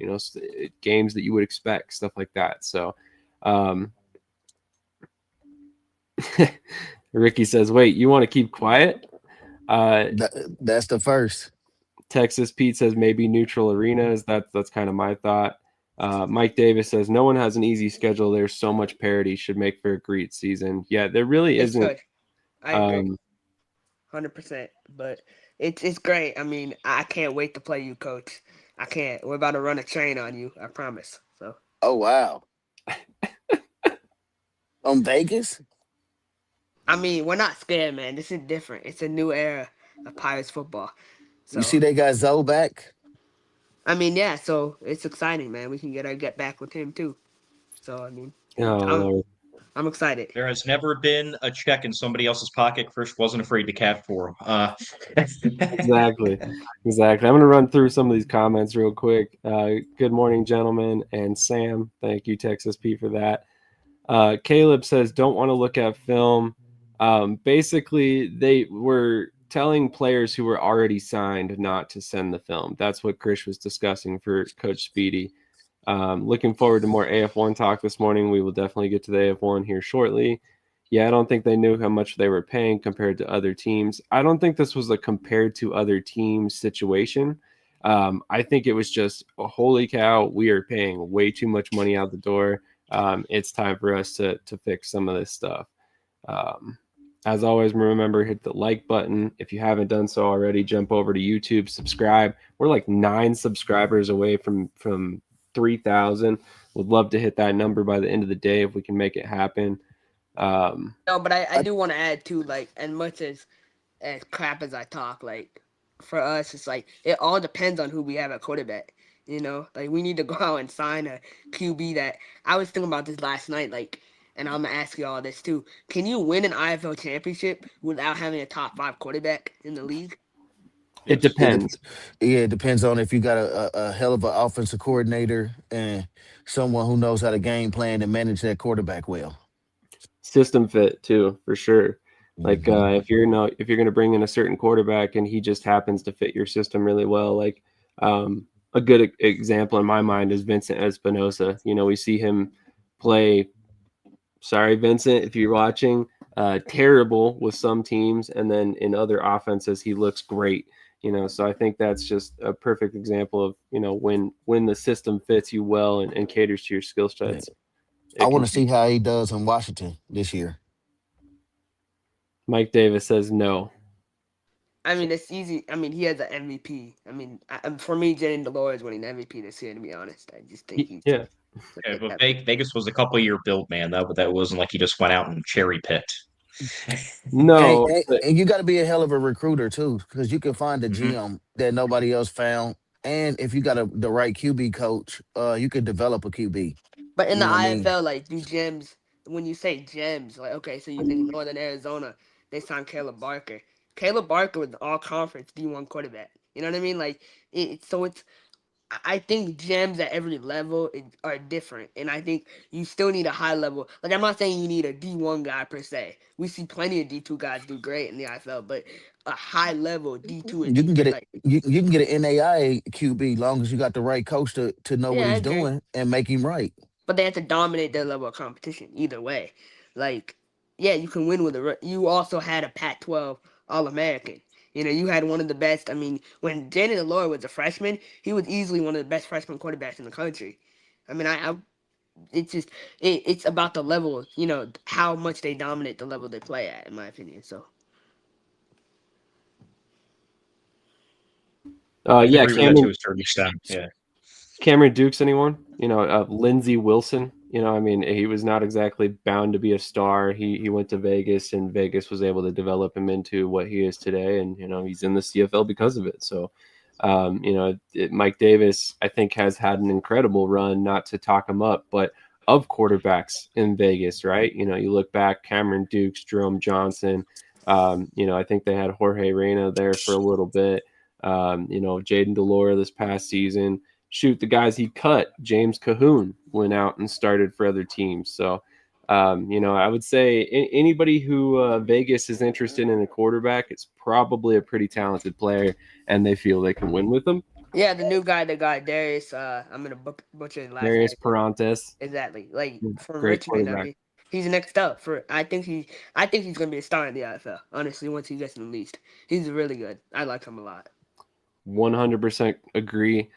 games that you would expect, stuff like that. So Ricky says, wait, you want to keep quiet? That's the first. Texas Pete says maybe neutral arenas. That's kind of my thought. Mike Davis says no one has an easy schedule. There's so much parity, should make for a great season. Yeah, there really isn't. Good. I agree. 100%. But it's great. I mean, I can't wait to play you, Coach. I can't. We're about to run a train on you. I promise. So. Oh wow. On Vegas? I mean, we're not scared, man. This is different. It's a new era of Pirates football. So, You see they got Zoe back? I mean, yeah. So it's exciting, man. We can get back with him too. So I mean, I'm excited. There has never been a check in somebody else's pocket Krish wasn't afraid to cash for. Exactly. I'm going to run through some of these comments real quick. Good morning, gentlemen, and Sam. Thank you, Texas P, for that. Caleb says, don't want to look at film. Basically, they were telling players who were already signed not to send the film. That's what Krish was discussing for Coach Speedy. Looking forward to more AF1 talk this morning. We will definitely get to the AF1 here shortly. Yeah, I don't think they knew how much they were paying compared to other teams. I don't think this was a compared to other teams situation. I think it was just, holy cow, we are paying way too much money out the door. It's time for us to fix some of this stuff. As always, remember, hit the like button. If you haven't done so already, jump over to YouTube, subscribe. We're like 9 subscribers away from 3,000. Would love to hit that number by the end of the day if we can make it happen. No, but I I, do want to add too, like, as much as crap as I talk, like, for us, it's like it all depends on who we have at quarterback. You know, like we need to go out and sign a QB that I was thinking about this last night, like, and I'm gonna ask you all this too. Can you win an IFL championship without having a top 5 quarterback in the league? it Yes. it, dep- depends. yeah, it depends on if you got a hell of an offensive coordinator and someone who knows how to game plan and manage that quarterback well. System fit too, for sure. Like Hmm. if you're going to bring in a certain quarterback and he just happens to fit your system really well, like a good example in my mind is Vincent Espinosa. We see him play. Sorry, Vincent, if you're watching, terrible with some teams, and then in other offenses he looks great. So I think that's just a perfect example of when the system fits you well and caters to your skill Yeah. sets. I It want can. to see how he does in Washington this year. Mike Davis says no. I mean, it's easy. I mean, he has an MVP. I mean, for me, Jaden Delore is winning MVP this year. To be honest, I just think he's. Yeah. Yeah, but Vegas was a couple year build, man. That wasn't like he just went out and cherry picked. And, No, and, but and you got to be a hell of a recruiter too, because you can find a Hmm. GM that nobody else found. And if you got the right QB coach, you could develop a QB. But in You the know what I mean? IFL, like, do gems, when you say gems, like, okay, so you think Northern Arizona, they signed Caleb Barker. Caleb Barker was all conference D1 quarterback. You know what I mean? Like, so it's, I think gems at every level are different. And I think you still need a high level. Like, I'm not saying you need a D1 guy per se. We see plenty of D2 guys do great in the IFL, but a high level D2 or You can get D3, it. like, You can get an NAIA QB long as you got the right coach to know what yeah, I he's agree. doing and make him right. But they have to dominate their level of competition either way. Like, yeah, you can win with you also had a Pac-12 All-American. You know, you had one of the best. I mean, when Jaden Delore was a freshman, he was easily one of the best freshman quarterbacks in the country. I mean, it's just it's about the level. You know, how much they dominate the level they play at, in my opinion. So I'd yeah, agree with that to a certain extent. Yeah. Cameron Dukes, anyone? Lindsey Wilson. I mean, he was not exactly bound to be a star. He went to Vegas, and Vegas was able to develop him into what he is today, and he's in the CFL because of it. So, Mike Davis, I think, has had an incredible run. Not to talk him up, but of quarterbacks in Vegas, right? You look back, Cameron Dukes, Jerome Johnson. I think they had Jorge Reyna there for a little bit. Jaden Delore this past season. Shoot, the guys he cut, James Cahoon, went out and started for other teams. So, I would say anybody who Vegas is interested in a quarterback, it's probably a pretty talented player, and they feel they can win with them. yeah, the new guy that got Darius, I'm gonna butcher his last Darius name. Parantes, Exactly. Like from great Richmond, I quarterback. mean, he's next up for. I think he's gonna be a star in the IFL. Honestly, once he gets released, he's really good. I like him a lot. 100% agree.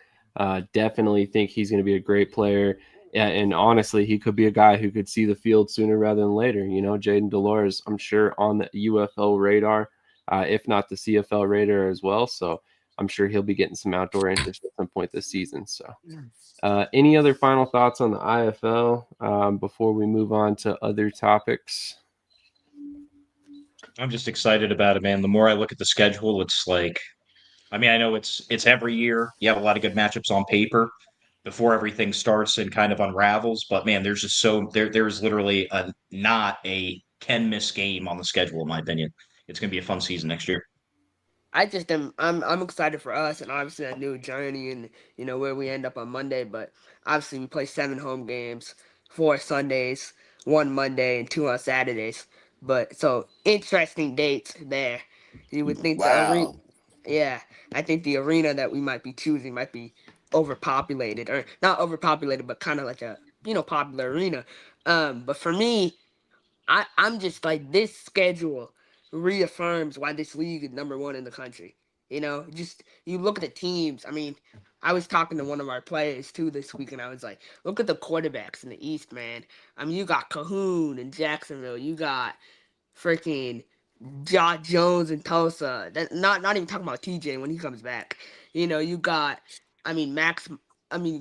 Definitely think he's going to be a great player. Yeah, and honestly, he could be a guy who could see the field sooner rather than later. Jaden Delores, I'm sure, on the UFL radar, if not the CFL radar as well. So I'm sure he'll be getting some outdoor interest at some point this season. So, any other final thoughts on the IFL before we move on to other topics? I'm just excited about it, man. The more I look at the schedule, it's like, I mean, I know it's every year. You have a lot of good matchups on paper before everything starts and kind of unravels. But man, there's just there's literally not a can miss game on the schedule, in my opinion. It's gonna be a fun season next year. I just am. I'm excited for us, and obviously a new journey, and where we end up on Monday. But obviously we play 7 home games, 4 Sundays, 1 Monday, and 2 on Saturdays. But so interesting dates there. You would think the arena. Wow. Yeah, I think the arena that we might be choosing might be overpopulated, or not overpopulated, but kind of like a popular arena. But for me, I'm just like, this schedule reaffirms why this league is number one in the country. Just you look at the teams. I mean, I was talking to one of our players too this week, and I was like, look at the quarterbacks in the East, man. I mean, you got Cahoon in Jacksonville. You got freaking Josh Jones and Tulsa. Not even talking about TJ when he comes back. You got, Max.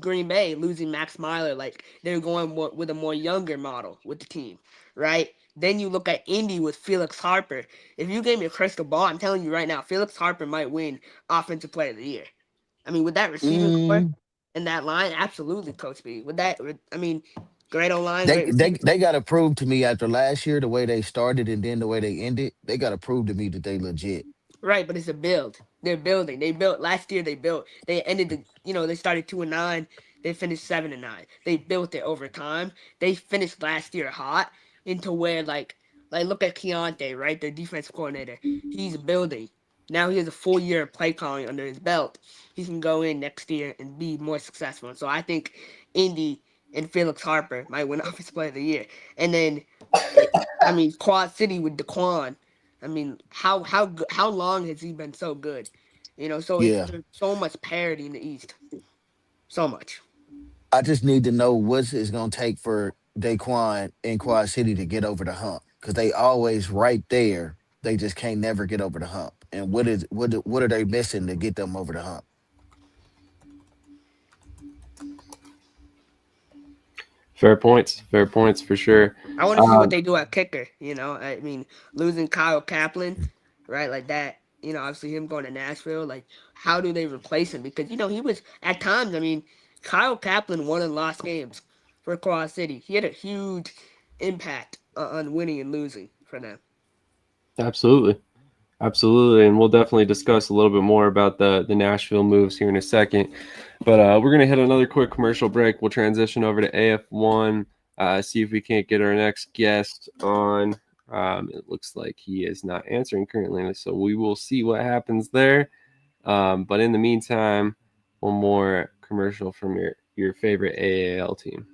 Green Bay losing Max Myler. Like they're going with a more younger model with the team, right? Then you look at Indy with Felix Harper. If you gave me a crystal ball, I'm telling you right now, Felix Harper might win Offensive Player of the Year. With that receiving core Mm, and that line, absolutely, Coach B. With that, great O line, they great they receiving. they got to prove to me after last year the way they started and then the way they ended. They got to prove to me that they legit. Right, but it's a build. They're building. They built last year. They built. They ended they started 2-9. They finished 7-9. They built it over time. They finished last year hot into where look at Keontae, right? Their defense coordinator. He's building. Now he has a full year of play calling under his belt. He can go in next year and be more successful. And so I think Indy and Felix Harper might win Offensive Player of the Year. And then, Quad City with Daquan. How long has he been so good? So Yeah. there's so much parity in the East, so much. I just need to know what it's gonna take for Daquan and Quad City to get over the hump because they always right there. They just can't never get over the hump. And what are they missing to get them over the hump? Fair points for sure. I want to see what Um, they do at kicker. Losing Kyle Kaplan, right, like that. Obviously him going to Nashville. Like, how do they replace him? Because he was at times. Kyle Kaplan won and lost games for Quad City. He had a huge impact on winning and losing for them. Absolutely. Absolutely, and we'll definitely discuss a little bit more about the Nashville moves here in a second. But we're going to hit another quick commercial break. We'll transition over to AF1, see if we can't get our next guest on. It looks like he is not answering currently, so we will see what happens there. But in the meantime, one more commercial from your favorite AAL team.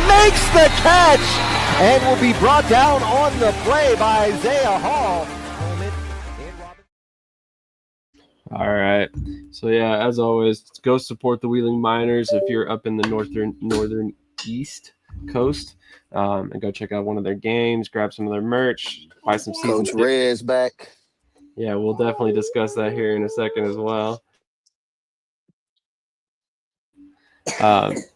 Makes the catch and will be brought down on the play by Isaiah Hall. All right. So yeah, as always, go support the Wheeling Miners if you're up in the northern east coast, and go check out one of their games, grab some of their merch, buy some season Coach tickets. Red's back. Yeah, we'll definitely discuss that here in a second as well.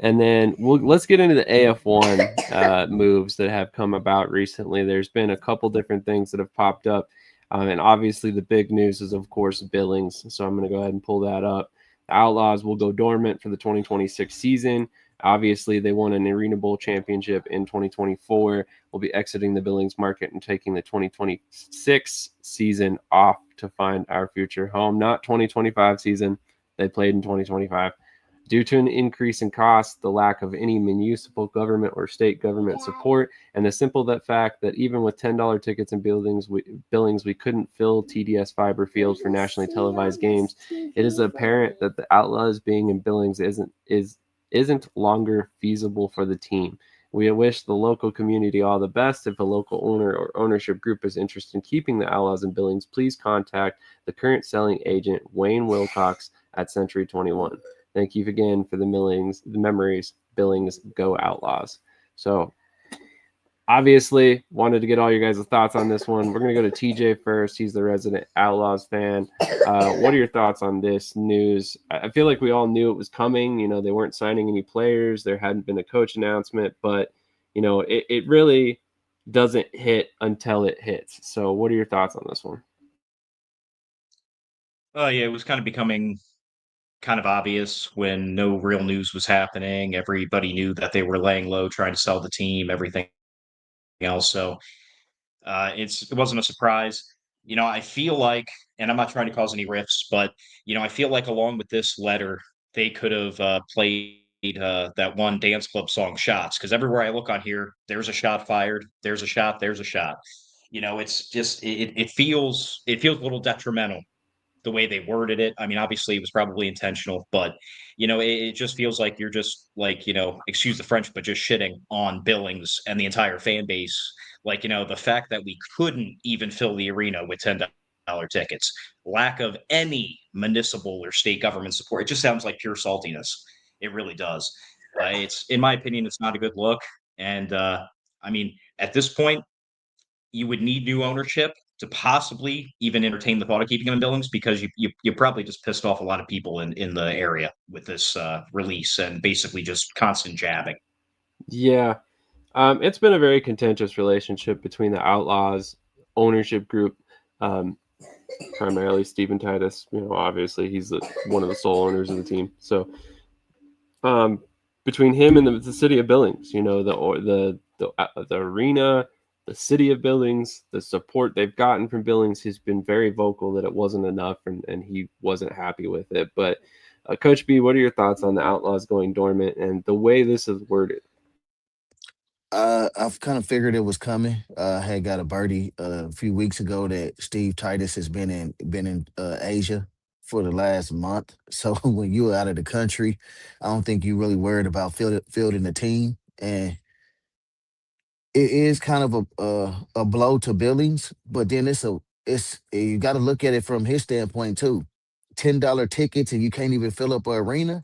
And then let's get into the AF1 moves that have come about recently. There's been a couple different things that have popped up. And obviously the big news is, of course, Billings. So I'm going to go ahead and pull that up. The Outlaws will go dormant for the 2026 season. Obviously, they won an Arena Bowl championship in 2024. We'll be exiting the Billings market and taking the 2026 season off to find our future home. Not 2025 season. They played in 2025. Due to an increase in costs, the lack of any municipal government or state government support, and the simple fact that even with $10 tickets in Billings, we couldn't fill TDS fiber fields for nationally televised games, it is apparent that the Outlaws being in Billings isn't longer feasible for the team. We wish the local community all the best. If a local owner or ownership group is interested in keeping the Outlaws in Billings, please contact the current selling agent, Wayne Wilcox, at Century 21. Thank you again for the memories. Billings, go Outlaws. So obviously wanted to get all your guys' thoughts on this one. We're going to go to TJ first. He's the resident Outlaws fan. What are your thoughts on this news? I feel like we all knew it was coming. They weren't signing any players. There hadn't been a coach announcement, but it really doesn't hit until it hits. So what are your thoughts on this one? Yeah, it was kind of becoming kind of obvious when no real news was happening. Everybody knew that they were laying low, trying to sell the team, everything else. So it wasn't a surprise. I feel like, and I'm not trying to cause any rifts, but I feel like along with this letter, they could have played that one dance club song "Shots" because everywhere I look on here, there's a shot fired, there's a shot, there's a shot. It's just it feels a little detrimental the way they worded it. I mean, obviously it was probably intentional, but it just feels like you're just like, excuse the French, but just shitting on Billings and the entire fan base. Like, the fact that we couldn't even fill the arena with $10 tickets, lack of any municipal or state government support. It just sounds like pure saltiness. It really does. It's, in my opinion, it's not a good look. And I mean, at this point, you would need new ownership to possibly even entertain the thought of keeping him in Billings because you probably just pissed off a lot of people in the area with this release and basically just constant jabbing. Yeah, it's been a very contentious relationship between the Outlaws ownership group, um, primarily Stephen Titus. Obviously he's one of the sole owners of the team. So um, between him and the city of Billings, the arena, the city of Billings, the support they've gotten from Billings has been very vocal that it wasn't enough, and he wasn't happy with it. But Coach B, what are your thoughts on the Outlaws going dormant and the way this is worded? I've kind of figured it was coming. I had got a birdie a few weeks ago that Steve Titus has been in Asia for the last month. So when you're out of the country, I don't think you really worried about fielding the team, and it is kind of a blow to Billings. But then it's you got to look at it from his standpoint too. $10 tickets and you can't even fill up an arena.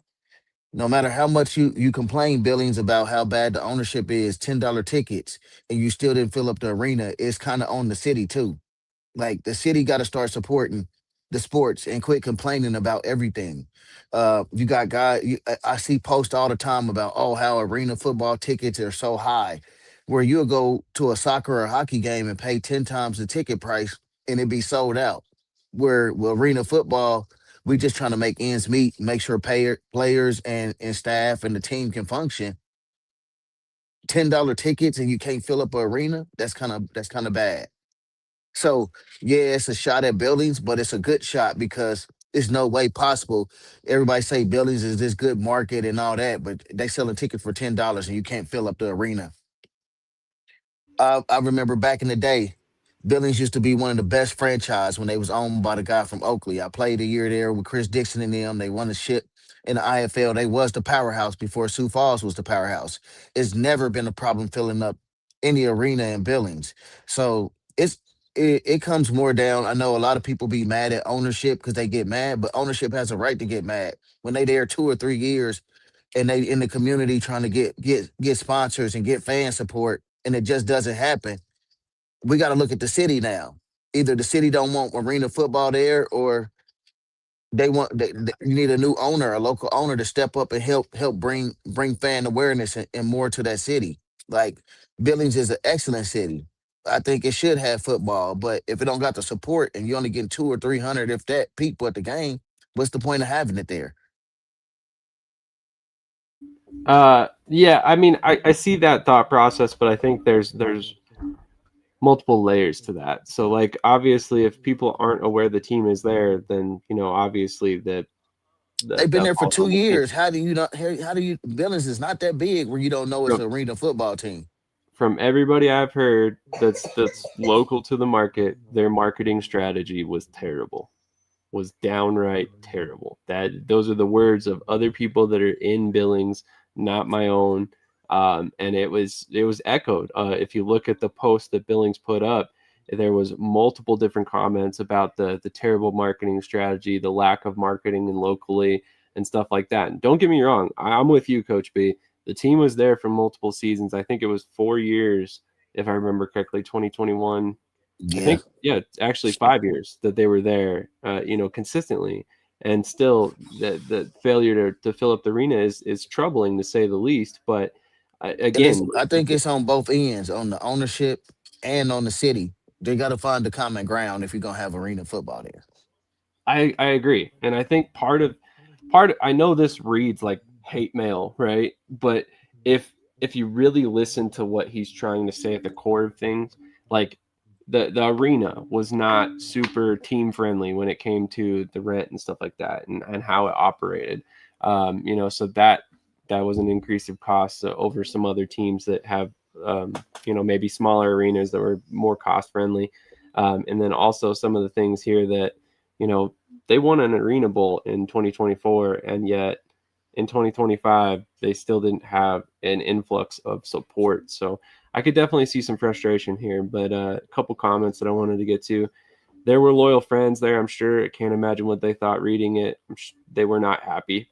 No matter how much you complain, Billings, about how bad the ownership is, $10 tickets, and you still didn't fill up the arena, it's kind of on the city too. Like the city got to start supporting the sports and quit complaining about everything. You got guys. I see posts all the time about how arena football tickets are so high, where you'll go to a soccer or hockey game and pay 10 times the ticket price and it be sold out. Where with arena football, we just trying to make ends meet, make sure players and staff and the team can function. $10 tickets and you can't fill up an arena. That's kind of bad. So yeah, it's a shot at Billings, but it's a good shot because there's no way possible. Everybody say Billings is this good market and all that, but they selling tickets for $10 and you can't fill up the arena. I remember back in the day, Billings used to be one of the best franchise when they was owned by the guy from Oakley. I played a year there with Chris Dixon and them. They won the shit in the IFL. They was the powerhouse before Sioux Falls was the powerhouse. It's never been a problem filling up any arena in Billings. So it comes more down. I know a lot of people be mad at ownership because they get mad, but ownership has a right to get mad when they there 2 or 3 years and they in the community trying to get sponsors and get fan support, and it just doesn't happen. We got to look at the city now. Either the city don't want arena football there, or you need a new owner, a local owner, to step up and help bring fan awareness and more to that city. Like Billings is an excellent city. I think it should have football, but if it don't got the support and you only get 200 or 300, if that, people at the game, what's the point of having it there? Yeah, I mean, I see that thought process, but I think there's multiple layers to that. So like obviously if people aren't aware the team is there, then obviously They've been that there for falls two on the team. years. How do you not? How do you? Billings is not that big where you don't know it's From an arena football team. from everybody I've heard that's local to the market, their marketing strategy was terrible. Was downright terrible. Those are the words of other people that are in Billings, not my own. And it was echoed. If you look at the post that Billings put up, there was multiple different comments about the terrible marketing strategy, the lack of marketing and locally and stuff like that. And don't get me wrong, I'm with you, Coach B. The team was there for multiple seasons. I think it was 4 years, if I remember correctly, 2021. I Yeah, think, yeah, it's actually 5 years that they were there, consistently, and still the failure to fill up the arena is troubling to say the least. But and it's. again, I think it's on both ends, on the ownership and on the city. They got to find the common ground if you're gonna have arena football there. I agree, and I think I know this reads like hate mail, right? But if you really listen to what he's trying to say at the core of things, like the arena was not super team friendly when it came to the rent and stuff like that, and how it operated. So that was an increase of costs over some other teams that have maybe smaller arenas that were more cost friendly. And then also some of the things here that they won an Arena Bowl in 2024, and yet in 2025 they still didn't have an influx of support. So I could definitely see some frustration here. But a couple comments that I wanted to get to. There were loyal friends there, I'm sure. I can't imagine what they thought reading it. They were not happy.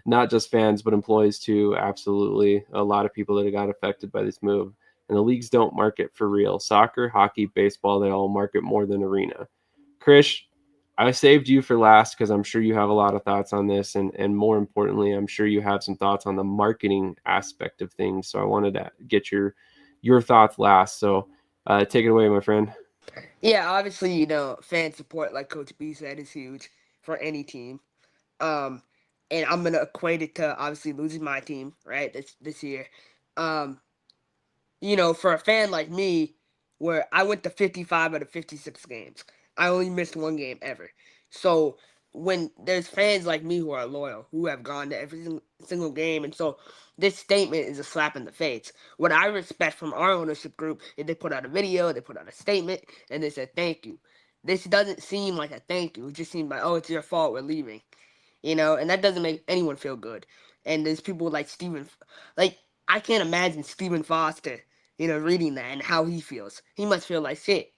Not just fans, but employees too. Absolutely. A lot of people that got affected by this move. And the leagues don't market for real. Soccer, hockey, baseball, they all market more than arena. Krish, I saved you for last because I'm sure you have a lot of thoughts on this. And more importantly, I'm sure you have some thoughts on the marketing aspect of things. So I wanted to get your thoughts last. So take it away, my friend. Yeah, obviously, fan support, like Coach B said, is huge for any team. Um, and I'm gonna equate it to obviously losing my team, right, this year. Um, for a fan like me, where I went to 55 out of 56 games, I only missed one game ever. So when there's fans like me who are loyal, who have gone to every single game, and so this statement is a slap in the face. What I respect from our ownership group is they put out a video, they put out a statement, and they said thank you. This doesn't seem like a thank you. It just seems like, oh, it's your fault, we're leaving. And that doesn't make anyone feel good. And there's people like like, I can't imagine Stephen Foster, reading that and how he feels. He must feel like shit.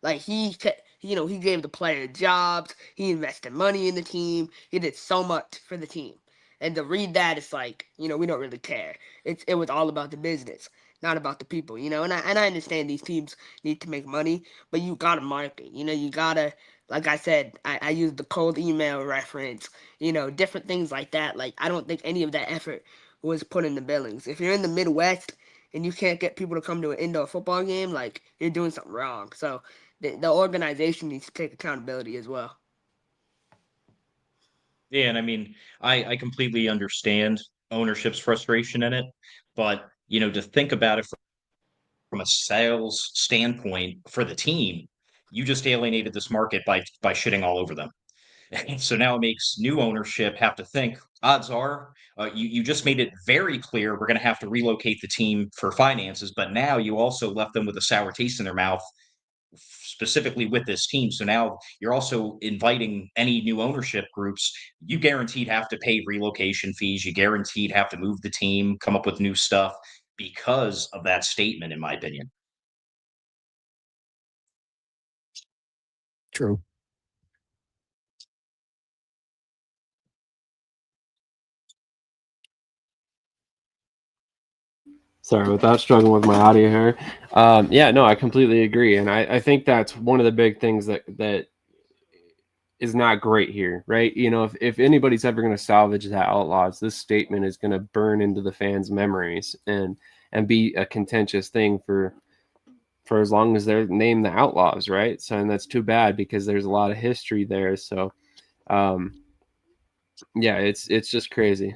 Like he gave the player jobs, he invested money in the team, he did so much for the team. And to read that, it's like, we don't really care. It was all about the business, not about the people, And I understand these teams need to make money, but you gotta market, you gotta, like I said, I used the cold email reference, different things like that. Like, I don't think any of that effort was put into Billings. If you're in the Midwest and you can't get people to come to an indoor football game, like, you're doing something wrong. So the organization needs to take accountability as well. Yeah, and I mean, I completely understand ownership's frustration in it, but to think about it from a sales standpoint for the team, you just alienated this market by shitting all over them. So now it makes new ownership have to think. Odds are, you just made it very clear we're going to have to relocate the team for finances, but now you also left them with a sour taste in their mouth, specifically with this team. So now you're also inviting any new ownership groups. You guaranteed have to pay relocation fees. You guaranteed have to move the team, come up with new stuff because of that statement, in my opinion. True. Sorry about that. Struggling with my audio here. Yeah, no, I completely agree, and I think that's one of the big things that is not great here, right? If anybody's ever going to salvage that Outlaws, this statement is going to burn into the fans' memories and be a contentious thing for as long as they're named the Outlaws, right? So, and that's too bad because there's a lot of history there. So, yeah, it's just crazy.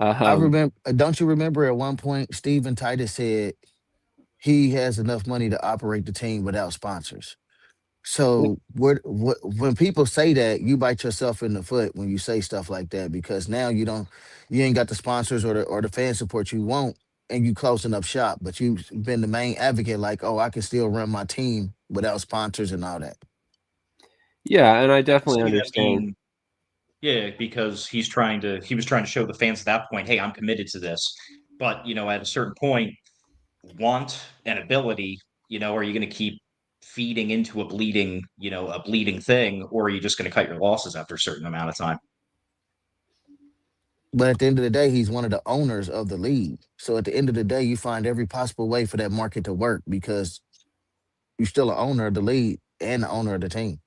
I remember. Don't you remember at one point Steven Titus said he has enough money to operate the team without sponsors. So when people say that, you bite yourself in the foot when you say stuff like that because now you ain't got the sponsors or the fan support you want, and you closing up shop. But you've been the main advocate, like, oh, I can still run my team without sponsors and all that. Yeah, and I I can definitely see that understand. being, yeah, because he was trying to show the fans at that point, hey, I'm committed to this. But, at a certain point, want and ability, are you going to keep feeding into a bleeding thing, or are you just going to cut your losses after a certain amount of time? But at the end of the day, he's one of the owners of the league. So at the end of the day, you find every possible way for that market to work because you're still an owner of the league and the owner of the team.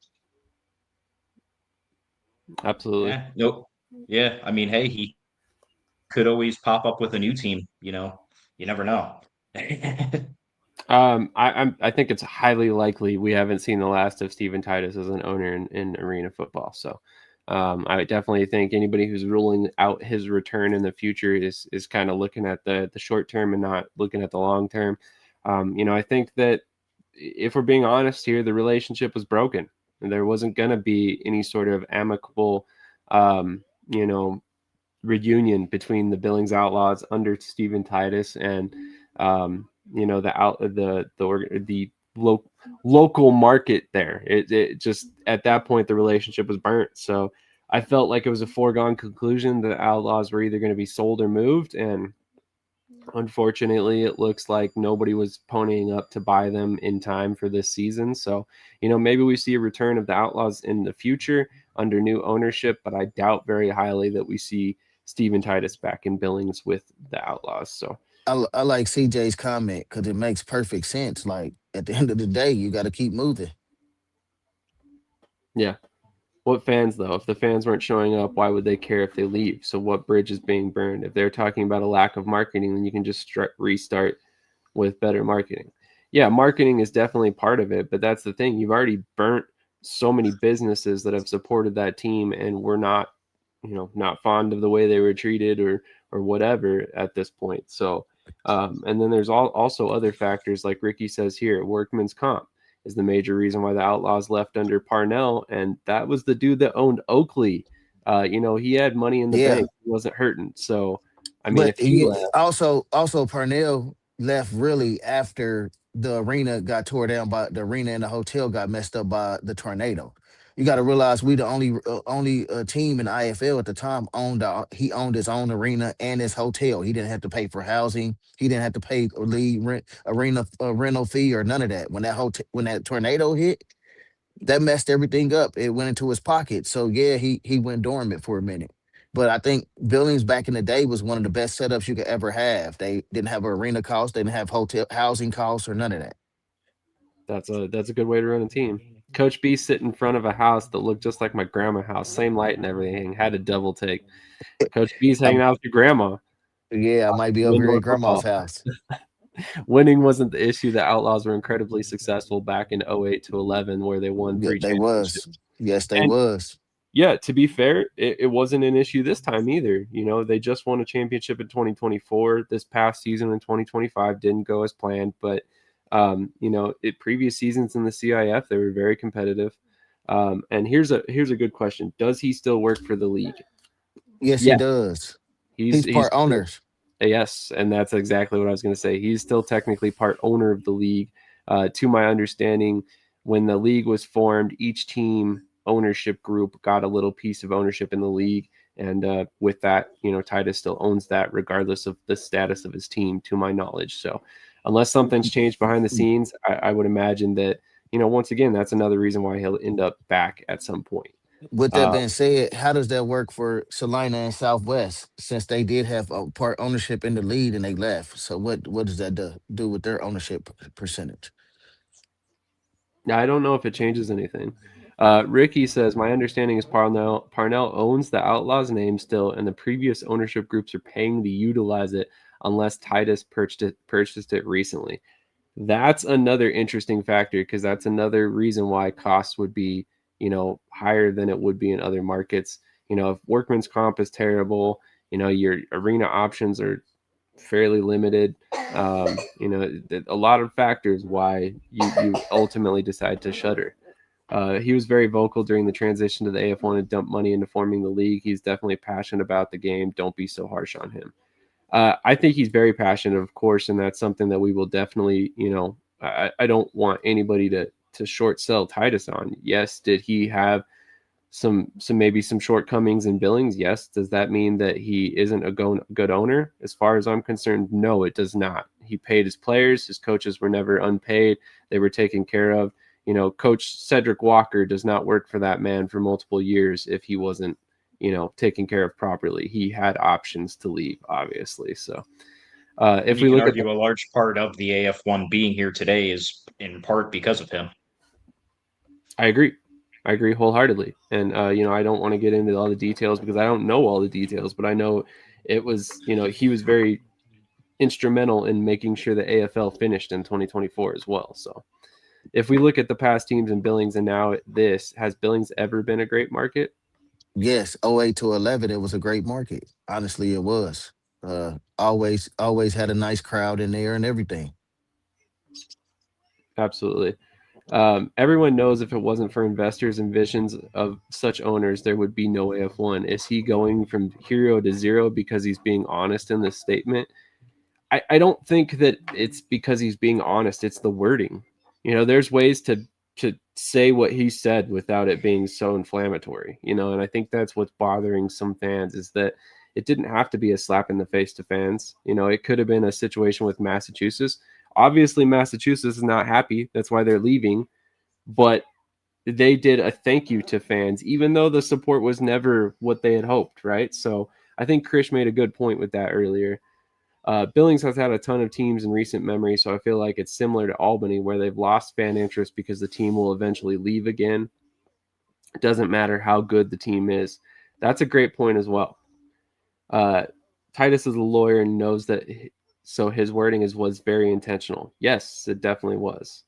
Absolutely. Yeah, nope. Yeah, I mean, hey, he could always pop up with a new team, you never know. I think it's highly likely we haven't seen the last of Steven Titus as an owner in arena football. So, I definitely think anybody who's ruling out his return in the future is kind of looking at the short term and not looking at the long term. I think that if we're being honest here, the relationship was broken, and there wasn't going to be any sort of amicable, um, you know, reunion between the Billings Outlaws under Steven Titus and the local market there. It just at that point the relationship was burnt. So I felt like it was a foregone conclusion that the Outlaws were either going to be sold or moved, and unfortunately, it looks like nobody was ponying up to buy them in time for this season. So, maybe we see a return of the Outlaws in the future under new ownership, but I doubt very highly that we see Steven Titus back in Billings with the Outlaws. So, I like CJ's comment because it makes perfect sense. Like at the end of the day, you got to keep moving. yeah. What fans, though? If the fans weren't showing up, why would they care if they leave? So, what bridge is being burned? If they're talking about a lack of marketing, then you can just restart with better marketing. Yeah, marketing is definitely part of it, but that's the thing. You've already burnt so many businesses that have supported that team and were not, not fond of the way they were treated or whatever at this point. So, and then there's also other factors like Ricky says here, workman's comp is the major reason why the Outlaws left under Parnell, and that was the dude that owned Oakley. He had money in the Yeah, bank. He wasn't hurting. So, I mean, but if he left, also Parnell left really after the arena got tore down by the arena and the hotel got messed up by the tornado. You got to realize we the only team in the IFL at the time he owned his own arena and his hotel. He didn't have to pay for housing. He didn't have to pay or leave rent arena rental fee or none of that. When that tornado hit, that messed everything up. It went into his pocket. So yeah, he went dormant for a minute. But I think Billings back in the day was one of the best setups you could ever have. They didn't have an arena cost, they didn't have hotel housing costs or none of that. that's a good way to run a team. Coach B sit in front of a house that looked just like my grandma's house, same light and everything. Had a double take. Coach B's hanging Um, out with your grandma. yeah, I might be over here Window at grandma's football. house. Winning wasn't the issue. The Outlaws were incredibly successful back in 08 to 11, where they won Yeah, 3 they was. championships. Yes, they And was. yeah, to be fair, it wasn't an issue this time either. They just won a championship in 2024. This past season in 2025 didn't go as planned, but previous seasons in the CIF they were very competitive. And here's a good question: does he still work for the league? Yes, he Yeah, does. he's He's he's part owners. yes, and that's exactly what I was going to say. He's still technically part owner of the league. To my understanding, when the league was formed, each team ownership group got a little piece of ownership in the league. And with that, Titus still owns that regardless of the status of his team, to my knowledge. So unless something's changed behind the scenes, I would imagine that, once again, that's another reason why he'll end up back at some point. With that Uh, being said, how does that work for Salina and Southwest since they did have a part ownership in the lead and they left? So what does that do with their ownership percentage? I don't know if it changes anything. Ricky says, my understanding is Parnell owns the Outlaws name still, and the previous ownership groups are paying to utilize it unless Titus purchased it recently. That's another interesting factor because that's another reason why costs would be, higher than it would be in other markets. If workman's comp is terrible, your arena options are fairly limited. A lot of factors why you ultimately decide to shutter. He was very vocal during the transition to the AF1 and dumped money into forming the league. He's definitely passionate about the game. Don't be so harsh on him. I think he's very passionate, of course, and that's something that we will definitely, I don't want anybody to short sell Titus on. Yes, did he have maybe some shortcomings in Billings? Yes. Does that mean that he isn't a good owner? As far as I'm concerned, no, it does not. He paid his players. His coaches were never unpaid. They were taken care of. Coach Cedric Walker does not work for that man for multiple years if he wasn't, taken care of properly. He had options to leave, obviously. So And if you we can look at argue a large part of the AF1 being here today is in part because of him. I agree. I agree wholeheartedly. And, I don't want to get into all the details because I don't know all the details, but I know it was, he was very instrumental in making sure the AFL finished in 2024 as well. So if we look at the past teams in Billings and now this, has Billings ever been a great market? Yes, '08 to 11, it was a great market. Honestly, it was. Always had a nice crowd in there and everything. Absolutely. Everyone knows if it wasn't for investors and visions of such owners, there would be no AF1. Is he going from hero to zero because he's being honest in this statement? I don't think that it's because he's being honest. It's the wording. There's ways to say what he said without it being so inflammatory. And I think that's what's bothering some fans is that it didn't have to be a slap in the face to fans. It could have been a situation with Massachusetts. Obviously, Massachusetts is not happy. That's why they're leaving. But they did a thank you to fans, even though the support was never what they had hoped, right? So I think Krish made a good point with that earlier. Billings has had a ton of teams in recent memory, so I feel like it's similar to Albany, where they've lost fan interest because the team will eventually leave again. It doesn't matter how good the team is. That's a great point as well. Titus is a lawyer and knows that, so his wording was very intentional. Yes, it definitely was.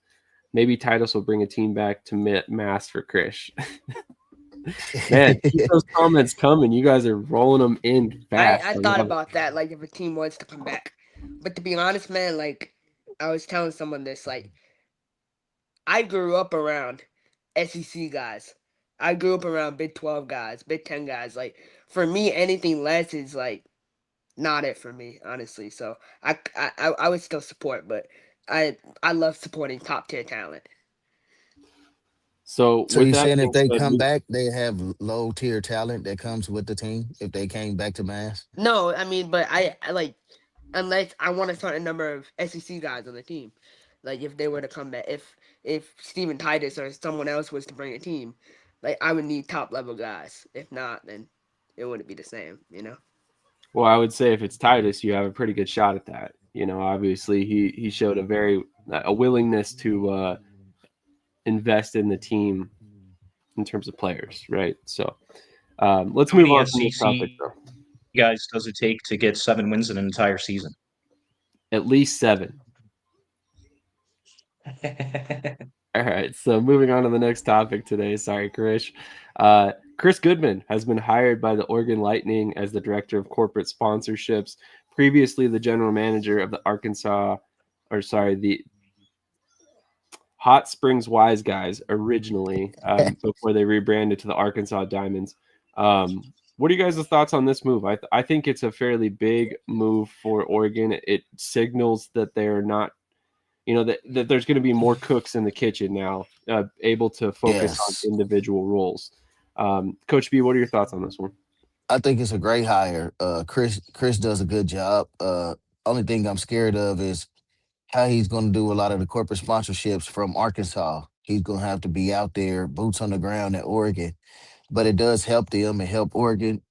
Maybe Titus will bring a team back to Mass for Krish. Man, keep those comments coming. You guys are rolling them in fast. I thought about that, like if a team wants to come back. But to be honest, man, like I was telling someone this, like I grew up around SEC guys. I grew up around Big 12 guys, Big 10 guys. Like for me, anything less is like not it for me, honestly. So I would still support, but I love supporting top tier talent. So So with you that saying if being they said, come back, they have low tier talent that comes with the team if they came back to Mass? No, I mean, but I like unless I want a certain number of SEC guys on the team. Like if they were to come back, if Steven Titus or someone else was to bring a team, like I would need top level guys. If not, then it wouldn't be the same, you know. well, I would say if it's Titus, you have a pretty good shot at that. Obviously he showed a willingness to invest in the team in terms of players, right? So let's How move many on from this topic, SEC though. guys does it take to get 7 wins in an entire season? At least 7. All right, so moving on to the next topic today. Sorry, Krish. Chris Goodman has been hired by the Oregon Lightning as the director of corporate sponsorships. Previously, the general manager of the Hot Springs Wise Guys originally, before they rebranded to the Arkansas Diamonds. What are you guys' thoughts on this move? I think it's a fairly big move for Oregon. It signals that they're not, that there's going to be more cooks in the kitchen now, able to focus on Yes. individual roles. Coach B, what are your thoughts on this one? I think it's a great hire. Chris does a good job. Only thing I'm scared of is how he's going to do a lot of the corporate sponsorships from Arkansas. He's going to have to be out there, boots on the ground at Oregon. But it does help them and help Oregon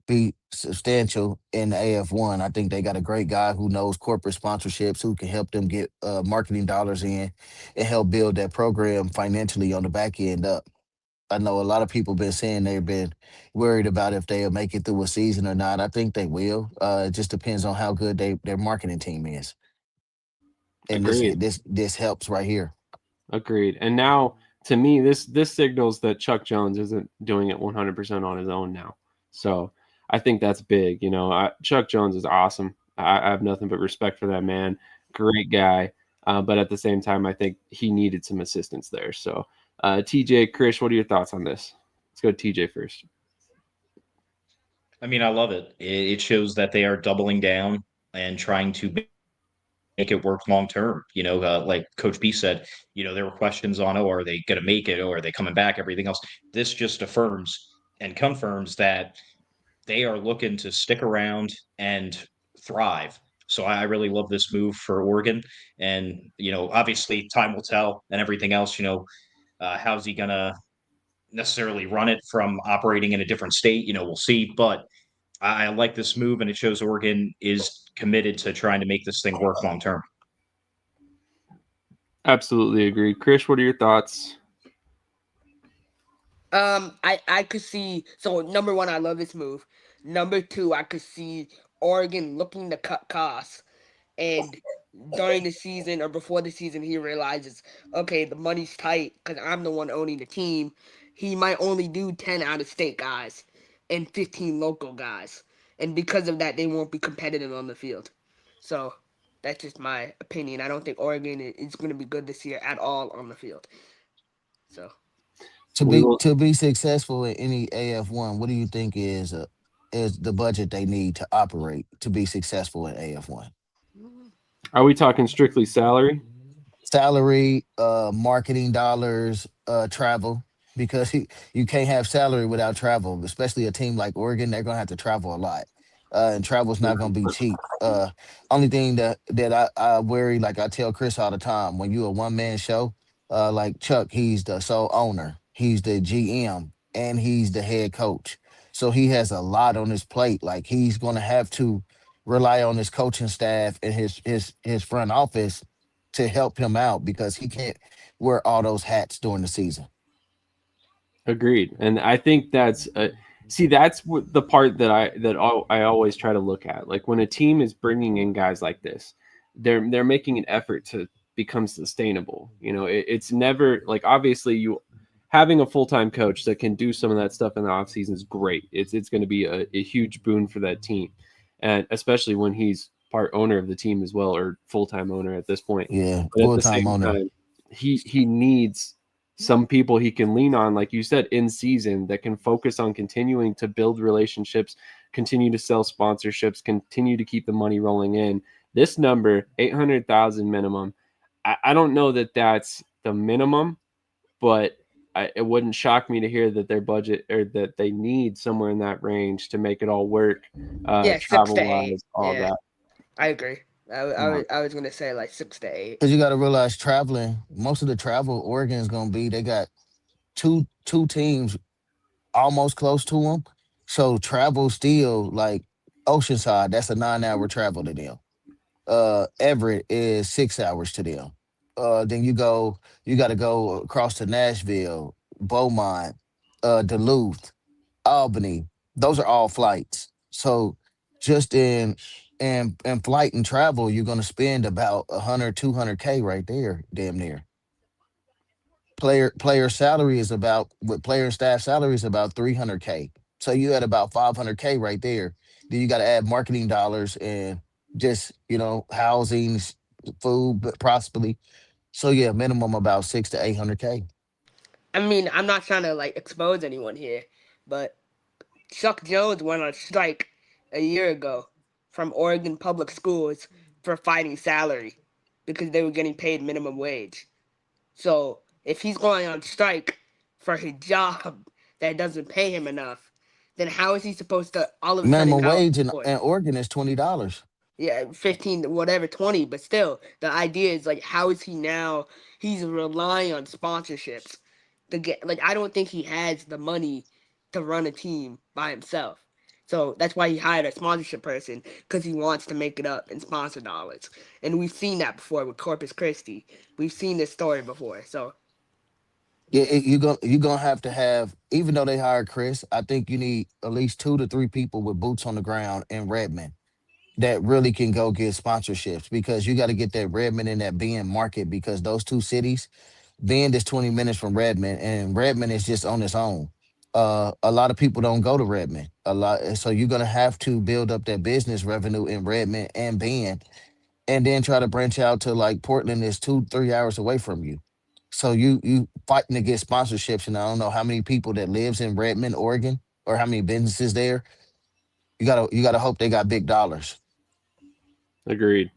be substantial in the AF1. I think they got a great guy who knows corporate sponsorships who can help them get marketing dollars in and help build that program financially on the back end up. I know a lot of people been saying they've been worried about if they'll make it through a season or not. I think they will. It just depends on how good their marketing team is, and Agreed. this helps right here. Agreed. And now, to me, this signals that Chuck Jones isn't doing it 100% on his own now. So I think that's big. Chuck Jones is awesome. I have nothing but respect for that man. Great guy. But at the same time, I think he needed some assistance there. So, TJ, Krish, what are your thoughts on this? Let's go TJ first. I mean, I love it. It shows that they are doubling down and trying to make it work long term. Like Coach B said, there were questions on, oh, are they going to make it? Or are they coming back? Everything else. This just affirms and confirms that they are looking to stick around and thrive. So I really love this move for Oregon. And, obviously time will tell and everything else, how's he going to necessarily run it from operating in a different state? We'll see. But I like this move, and it shows Oregon is committed to trying to make this thing work long term. Absolutely agree. Krish, what are your thoughts? I could see. So number one, I love this move. Number two, I could see Oregon looking to cut costs, and during the season or before the season, he realizes, okay, the money's tight because I'm the one owning the team, he might only do 10 out-of-state guys and 15 local guys. And because of that, they won't be competitive on the field. So that's just my opinion. I don't think Oregon is going to be good this year at all on the field. So We will. to be successful in any AF1, what do you think is the budget they need to operate to be successful in AF1? Are we talking strictly salary? Salary, marketing dollars, travel, because you can't have salary without travel, especially a team like Oregon. They're gonna have to travel a lot, and travel's not gonna be cheap. Only thing that I worry, like I tell Chris all the time, when you a one man show, like Chuck, he's the sole owner, he's the GM, and he's the head coach, so he has a lot on his plate. Like he's gonna have to rely on his coaching staff and his front office to help him out because he can't wear all those hats during the season. Agreed, and I think that's that's what the part that I always try to look at. Like when a team is bringing in guys like this, they're making an effort to become sustainable. It's never like obviously you having a full time coach that can do some of that stuff in the off season is great. It's going to be a huge boon for that team, and especially when he's part owner of the team as well or full time owner at this point. Yeah, But at full the time same owner. time, he needs some people he can lean on, like you said, in season that can focus on continuing to build relationships, continue to sell sponsorships, continue to keep the money rolling in. This number, 800,000 minimum. I don't know that that's the minimum, but it wouldn't shock me to hear that their budget or that they need somewhere in that range to make it all work. yeah, 6 to Travel 8. wise, all Yeah, that. I agree. I was going to say like 6 to 8. Because you got to realize traveling, most of the travel Oregon is going to be, they got two teams almost close to them. So travel still like Oceanside, that's a 9 hour travel to them. Everett is 6 hours to them. Then you got to go across to Nashville, Beaumont, Duluth, Albany. Those are all flights. So just in flight and travel, you're gonna spend about 100, 200K right there, damn near. Player salary is about with player and staff salary is about 300K. So you had about 500K right there. Then you got to add marketing dollars and just housing, food, but possibly. So yeah, minimum about 6 to 800K. I mean, I'm not trying to like expose anyone here, but Chuck Jones went on strike a year ago from Oregon public schools for fighting salary because they were getting paid minimum wage. So if he's going on strike for his job that doesn't pay him enough, then how is he supposed to all of a sudden Minimum now wage afford? in Oregon is $20. Yeah, 15, whatever, 20, but still, the idea is like, how is he now? He's relying on sponsorships to get, like, I don't think he has the money to run a team by himself. So that's why he hired a sponsorship person because he wants to make it up in sponsor dollars. And we've seen that before with Corpus Christi. We've seen this story before. So, Yeah, you're gonna have to have, even though they hired Chris, I think you need at least 2 to 3 people with boots on the ground in Redmond that really can go get sponsorships because you got to get that Redmond and that Bend market because those two cities, Bend is 20 minutes from Redmond and Redmond is just on its own. A lot of people don't go to Redmond a lot, so you're gonna have to build up that business revenue in Redmond and Bend, and then try to branch out to like Portland is 2 3 hours away from you. So you fighting to get sponsorships, and I don't know how many people that lives in Redmond, Oregon, or how many businesses there. You gotta hope they got big dollars. Agreed.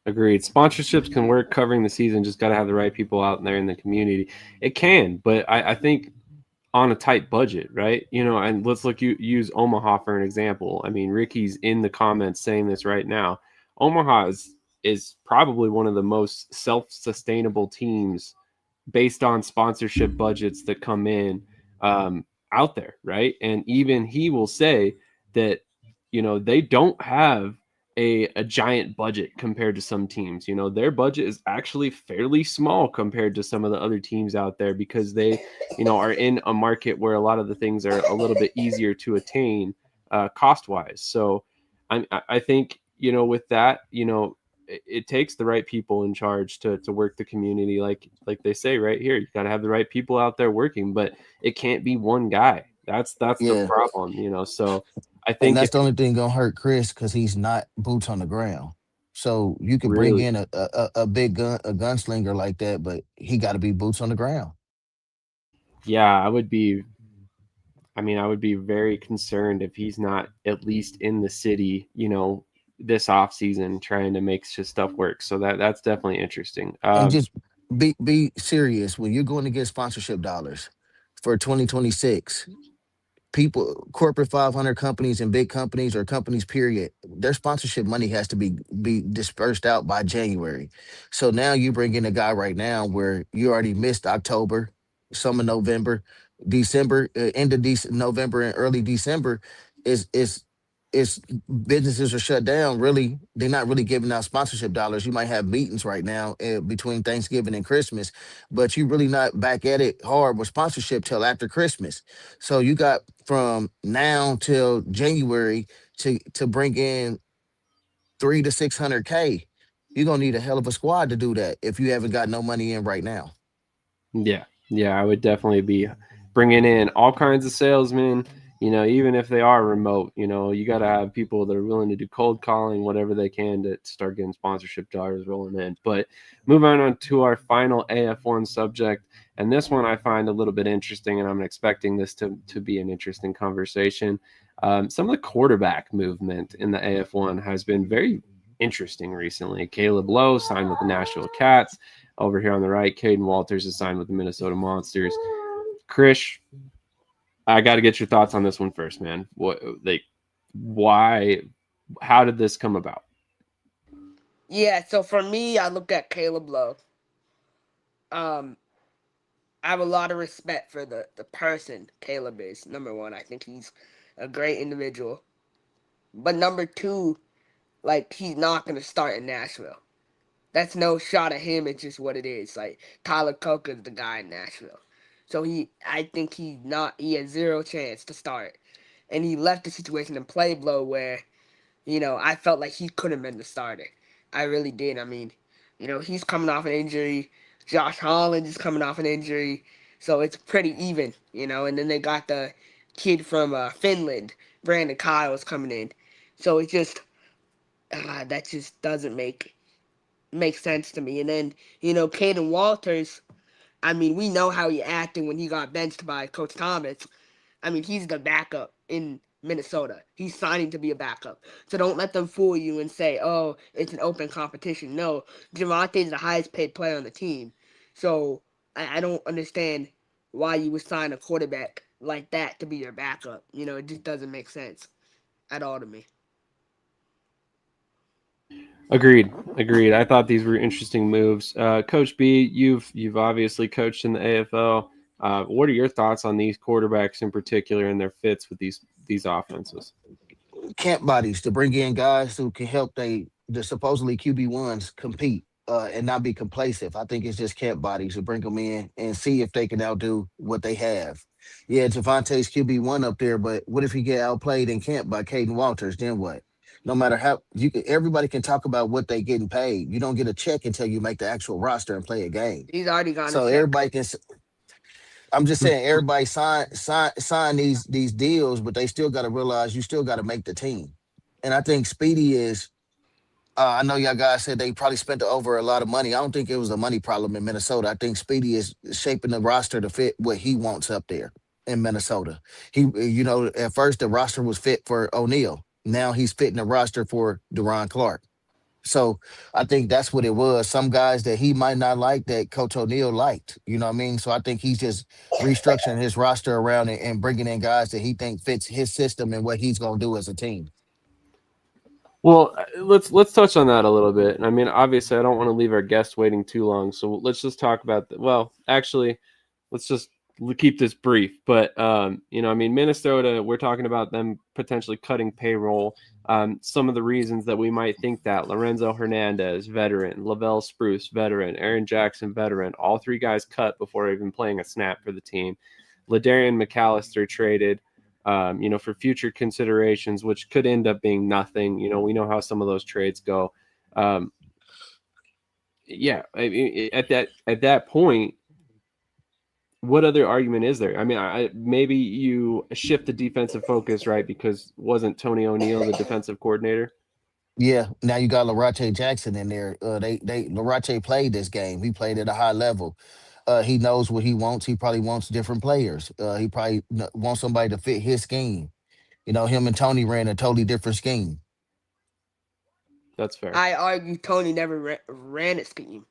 Agreed. Sponsorships can work covering the season. Just got to have the right people out there in the community. It can, but I think on a tight budget, right? And let's use Omaha for an example. I mean, Ricky's in the comments saying this right now. Omaha is probably one of the most self-sustainable teams based on sponsorship budgets that come in out there, right? And even he will say that they don't have a giant budget compared to some teams. Their budget is actually fairly small compared to some of the other teams out there because they are in a market where a lot of the things are a little bit easier to attain cost wise. So I think with that it takes the right people in charge to work the community, like they say right here. You got to have the right people out there working, but it can't be one guy. That's the Yeah. problem, you know. So I And think that's if the only thing gonna hurt Chris because he's not boots on the ground. So you could bring really, in a big a gunslinger like that, but he got to be boots on the ground. yeah, I would be very concerned if he's not at least in the city, you know, this off season trying to make just stuff work. So that's definitely interesting. And just be serious when you're going to get sponsorship dollars for 2026. People, corporate 500 companies and big companies or companies period, their sponsorship money has to be dispersed out by January. So now you bring in a guy right now where you already missed October, some of November, December, end of November and early December is businesses are shut down. Really, they're not really giving out sponsorship dollars. You might have meetings right now between Thanksgiving and Christmas, but you really not back at it hard with sponsorship till after Christmas. So you got from now till January to bring in 300 to 600K. You're gonna need a hell of a squad to do that if you haven't got no money in right now. Yeah, yeah, I would definitely be bringing in all kinds of salesmen. You know, even if they are remote, you know, you got to have people that are willing to do cold calling, whatever they can to start getting sponsorship dollars rolling in. But moving on to our final AF1 subject, and this one I find a little bit interesting, and I'm expecting this to be an interesting conversation. Some of the quarterback movement in the AF1 has been very interesting recently. Caleb Lowe signed with the Nashville Cats. Over here on the right, Caden Walters is signed with the Minnesota Monsters. Krish, I got to get your thoughts on this one first, man. Why? How did this come about? Yeah, so for me, I look at Caleb Lowe. Um, I have a lot of respect for the person Caleb is. Number one, I think he's a great individual. But number two, like, he's not gonna start in Nashville. That's no shot at him. It's just what it is. Like, Tyler Coker's the guy in Nashville. So I think he has zero chance to start. And he left the situation in Pueblo where, I felt like he could have been the starter. I really did. I mean, he's coming off an injury. Josh Holland is coming off an injury. So it's pretty even, And then they got the kid from Finland, Brandon Kyle's coming in. So it's just, that just doesn't make sense to me. And then, Caden Walters, I mean, we know how he acted when he got benched by Coach Thomas. I mean, he's the backup in Minnesota. He's signing to be a backup. So don't let them fool you and say, oh, it's an open competition. No, Jamonte's the highest paid player on the team. So I don't understand why you would sign a quarterback like that to be your backup. It just doesn't make sense at all to me. Agreed. I thought these were interesting moves. Coach B, you've obviously coached in the AFL. What are your thoughts on these quarterbacks in particular and their fits with these offenses? Camp bodies to bring in guys who can help the supposedly QB1s compete and not be complacent. I think it's just camp bodies to bring them in and see if they can outdo what they have. Yeah, Javante's QB1 up there, but what if he get outplayed in camp by Caden Walters? Then what? No matter how everybody can talk about what they getting paid. You don't get a check until you make the actual roster and play a game. He's already gotten a So check. everybody can. I'm just saying everybody sign these deals, but they still got to realize you still got to make the team. And I think Speedy is. I know y'all guys said they probably spent over a lot of money. I don't think it was a money problem in Minnesota. I think Speedy is shaping the roster to fit what he wants up there in Minnesota. At first the roster was fit for O'Neal. Now he's fitting the roster for Duron Clark. So I think that's what it was. Some guys that he might not like that Coach O'Neal liked. You know what I mean? So I think he's just restructuring his roster around it and bringing in guys that he think fits his system and what he's going to do as a team. Well, let's touch on that a little bit. I mean, obviously, I don't want to leave our guests waiting too long, so let's just talk about that. Well, actually, let's just keep this brief. But I mean, Minnesota, we're talking about them potentially cutting payroll. Some of the reasons that we might think that: Lorenzo Hernandez, veteran; Lavelle Spruce, veteran; Aaron Jackson, veteran. All three guys cut before even playing a snap for the team. LaDarian McAllister traded. For future considerations, which could end up being nothing. We know how some of those trades go. yeah, I mean, at that point, what other argument is there? I mean, maybe you shift the defensive focus, right? Because wasn't Tony O'Neill the defensive coordinator? Yeah, now you got Larache Jackson in there. They Larache played this game. He played at a high level. He knows what he wants. He probably wants different players. He probably wants somebody to fit his scheme. Him and Tony ran a totally different scheme. That's fair. I argue Tony never ran a scheme.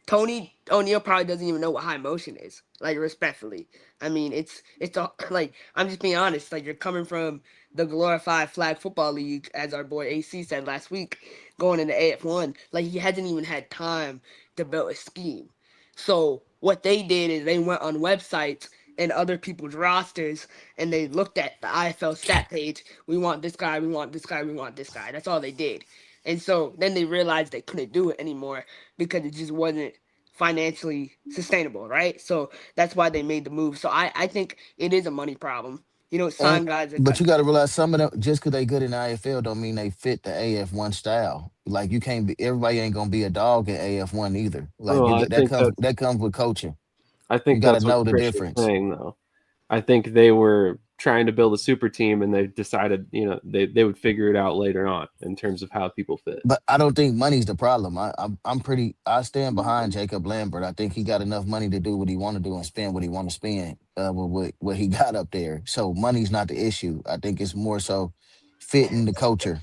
Tony O'Neill probably doesn't even know what high motion is. Like, respectfully, I mean, it's a, like, I'm just being honest. Like, you're coming from the glorified flag football league, as our boy AC said last week, going into AF1. Like, he hasn't even had time to build a scheme. So what they did is they went on websites and other people's rosters and they looked at the IFL stat page. We want this guy. We want this guy. We want this guy. That's all they did. And so then they realized they couldn't do it anymore because it just wasn't financially sustainable, right? So that's why they made the move. So I think it is a money problem. And Sign guys that but got you got to realize some of them just because they good in the IFL don't mean they fit the AF1 style. Like you can't be everybody ain't gonna be a dog in AF1 either. Like Oh, that comes with coaching. I You think got to that's what know the Krish is difference. saying, though. I think they were trying to build a super team, and they decided, they would figure it out later on in terms of how people fit. But I don't think money's the problem. I stand behind Jacob Lambert. I think he got enough money to do what he want to do and spend what he want to spend with what he got up there. So money's not the issue. I think it's more so fitting the culture.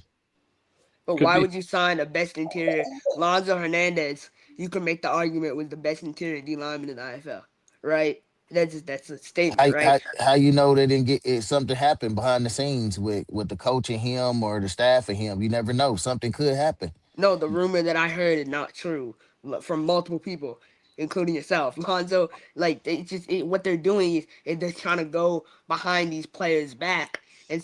But Could why be. would you sign a best interior? Lonzo Hernandez, you can make the argument was the best interior D lineman in the IFL, right? That's a statement, right? How you know they didn't get something happened behind the scenes with the coach and him or the staff and him? You never know. Something could happen. No, the rumor that I heard is not true from multiple people, including yourself, Lonzo. Like, what they're doing is they're trying to go behind these players' back, and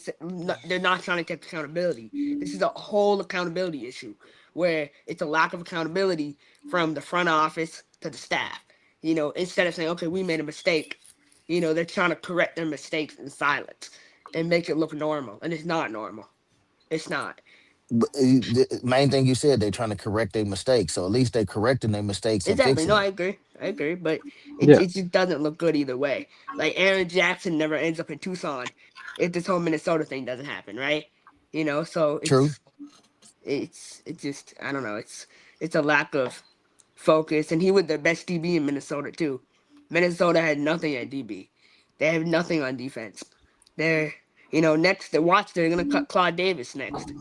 they're not trying to take accountability. This is a whole accountability issue where it's a lack of accountability from the front office to the staff. Instead of saying, "Okay, we made a mistake," they're trying to correct their mistakes in silence and make it look normal, and it's not normal. It's not. But the main thing you said, they're trying to correct their mistakes. So at least they correcting their mistakes and Exactly. No, fixing I it. agree. I agree. But Yeah, it just doesn't look good either way. Like, Aaron Jackson never ends up in Tucson if this whole Minnesota thing doesn't happen, right? So True. it's just, I don't know. It's a lack of focus, and he was the best DB in Minnesota too. Minnesota had nothing at DB. They have nothing on defense. They're next to watch. They're gonna cut Claude Davis next.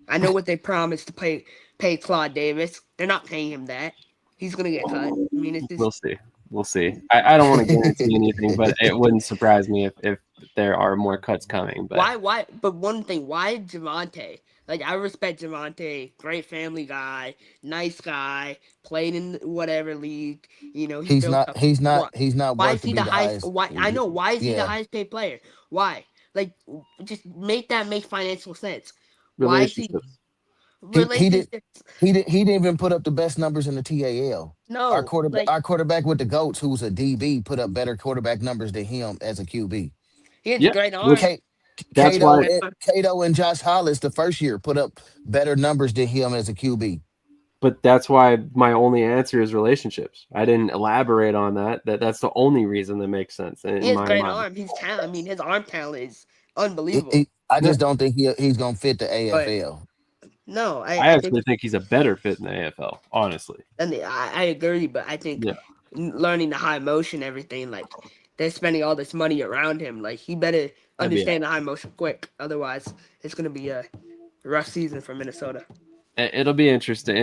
I know what they promised to pay Claude Davis. They're not paying him that. He's gonna get cut. I mean, it's just we'll see. We'll see. I don't want to guarantee anything, but it wouldn't surprise me if there are more cuts coming. But why. But one thing, why Javante? Like, I respect Javante, great family guy, nice guy, played in whatever league. He he's built not. up. He's not. What? He's not Why worth is to he be the the highest? highest. Why I know why is he the Yeah. highest paid player? Why? Like, just make financial sense. Why is he relationships. He did. relationships? He didn't even put up the best numbers in the TAL. No, like, Our quarterback with the goats, who's a DB, put up better quarterback numbers than him as a QB. he has a Yeah, great arm. which K, that's He has a why great arm. Cato and Josh Hollis the first year put up better numbers than him as a QB. but that's why my only answer is relationships. I didn't elaborate on that. That's the only reason that makes sense He in has my great mind. arm. He's talent. I mean, his arm talent is unbelievable. I Yeah, just don't think he's gonna fit the But AFL. no, I I think actually think he's a better fit in the AFL. Honestly, I agree. But I think yeah, learning the high motion, everything, like, they're spending all this money around him. Like, he better that'd be understand the high motion quick. Otherwise, it's gonna be a rough season for Minnesota. it'll be an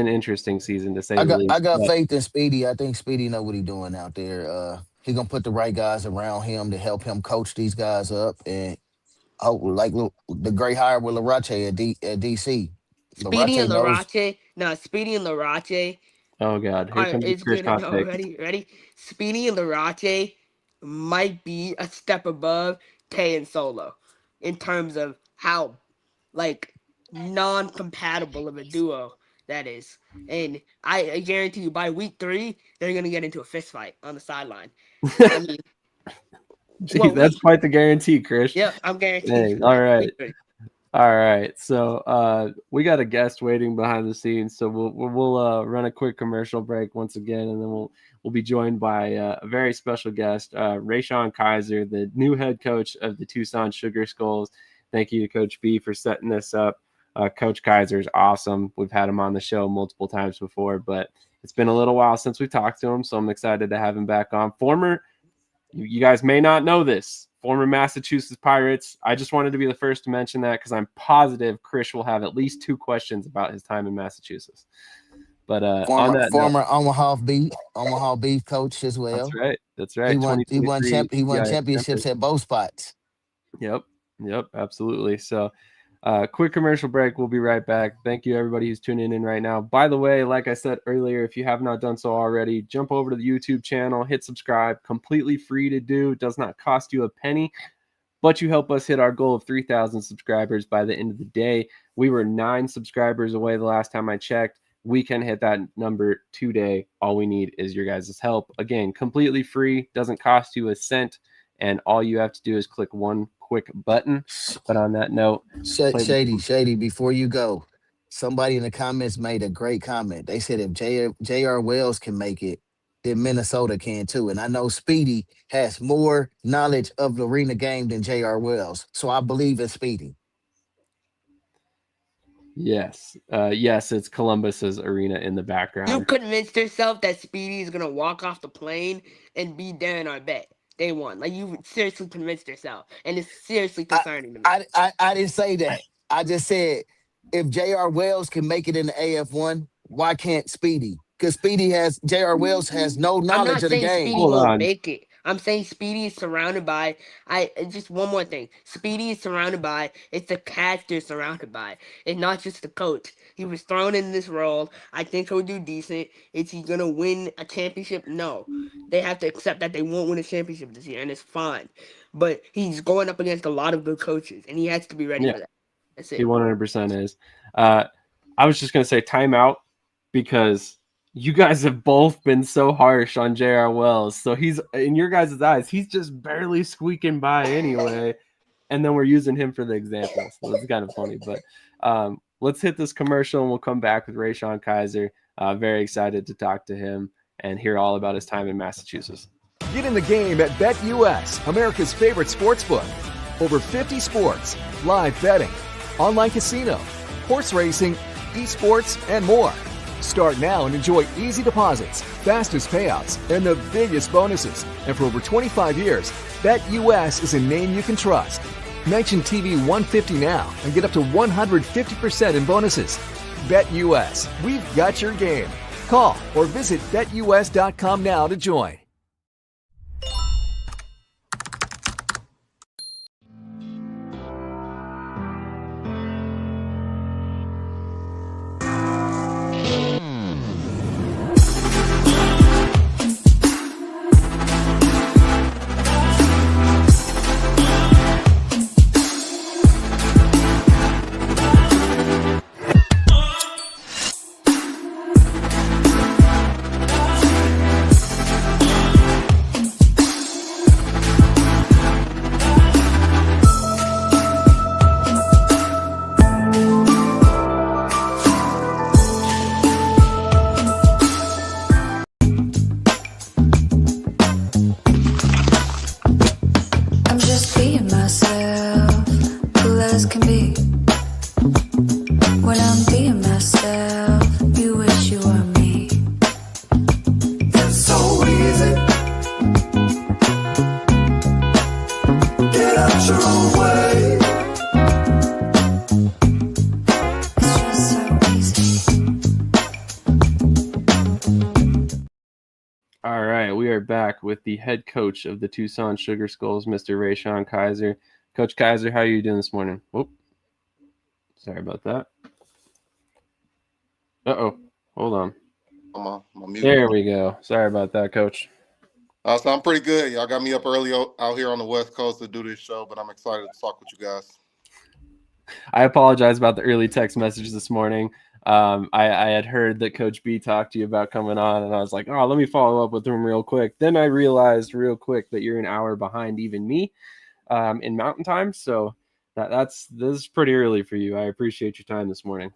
interesting season to say the I least. got But faith in Speedy. I think Speedy know what he's doing out there. He gonna put the right guys around him to help him coach these guys up. And like the great hire with Larache at DC. Speedy Larache and knows Larache. No, Speedy and Larache oh god, here are comes the is Krish gonna hot no take. ready. Speedy and Larache might be a step above Tay and Solo in terms of how, like, non-compatible of a duo that is. And I guarantee you by week 3 they're gonna get into a fist fight on the sideline. I mean, Gee, well, that's quite the guarantee, Krish. yeah, I'm guaranteeing Dang, you all that right. week 3. All right, so we got a guest waiting behind the scenes, so we'll run a quick commercial break once again, and then we'll be joined by a very special guest, Rayshawn Kaiser, the new head coach of the Tucson Sugar Skulls. Thank you to Coach B for setting this up. Coach Kaiser is awesome. We've had him on the show multiple times before, but it's been a little while since we talked to him, so I'm excited to have him back on. You guys may not know this, former Massachusetts Pirates. I just wanted to be the first to mention that because I'm positive Krish will have at least 2 questions about his time in Massachusetts. But on that note, Former Omaha Beef coach as well. That's right. He won CIF championships at both spots. Yep, absolutely. So quick commercial break. We'll be right back. Thank you, everybody who's tuning in right now. By the way, like I said earlier, if you have not done so already, jump over to the YouTube channel, hit subscribe. Completely free to do. It does not cost you a penny, but you help us hit our goal of 3,000 subscribers by the end of the day. We were 9 subscribers away the last time I checked. We can hit that number today. All we need is your guys' help. Again, completely free, doesn't cost you a cent, and all you have to do is click one quick button. But on that note, Shady, before you go, somebody in the comments made a great comment. They said if J.R. Wells can make it, then Minnesota can too. And I know Speedy has more knowledge of the arena game than J.R. Wells. So I believe in Speedy. Yes, it's Columbus's arena in the background. You convinced yourself that Speedy is gonna walk off the plane and be there in our bet. Day one. Like, you seriously convinced yourself. And it's seriously concerning to me. I didn't say that. I just said if J.R. Wells can make it in the AF1, why can't Speedy? Because J.R. Wells has no knowledge of the game. Speedy won't make it. I'm saying Speedy is surrounded by just one more thing. Speedy is surrounded by, it's the cast they're surrounded by. It's not just the coach. He was thrown in this role. I think he'll do decent. Is he gonna win a championship? No. They have to accept that they won't win a championship this year, and it's fine. But he's going up against a lot of good coaches, and he has to be ready for that. That's it. He 100% is. I was just gonna say timeout because you guys have both been so harsh on J.R. Wells. So he's, in your guys' eyes, he's just barely squeaking by anyway. And then we're using him for the example. So it's kind of funny. But let's hit this commercial and we'll come back with Rayshawn Kaiser. Very excited to talk to him and hear all about his time in Massachusetts. Get in the game at BetUS, America's favorite sports book. Over 50 sports, live betting, online casino, horse racing, esports, and more. Start now and enjoy easy deposits, fastest payouts, and the biggest bonuses. And for over 25 years, BetUS is a name you can trust. Mention TV 150 now and get up to 150% in bonuses. BetUS, we've got your game. Call or visit betus.com now to join. With the head coach of the Tucson Sugar Skulls, Mr. Rayshawn Kaiser. Coach Kaiser, how are you doing this morning? Whoop. Sorry about that. Uh-oh. Hold on. I'm there we go. Sorry about that, Coach. So I'm pretty good. Y'all got me up early out here on the West Coast to do this show, but I'm excited to talk with you guys. I apologize about the early text message this morning. I had heard that Coach B talked to you about coming on, and I was like, oh, let me follow up with him real quick. Then I realized real quick that you're an hour behind even me in Mountain Time. So This is pretty early for you. I appreciate your time this morning.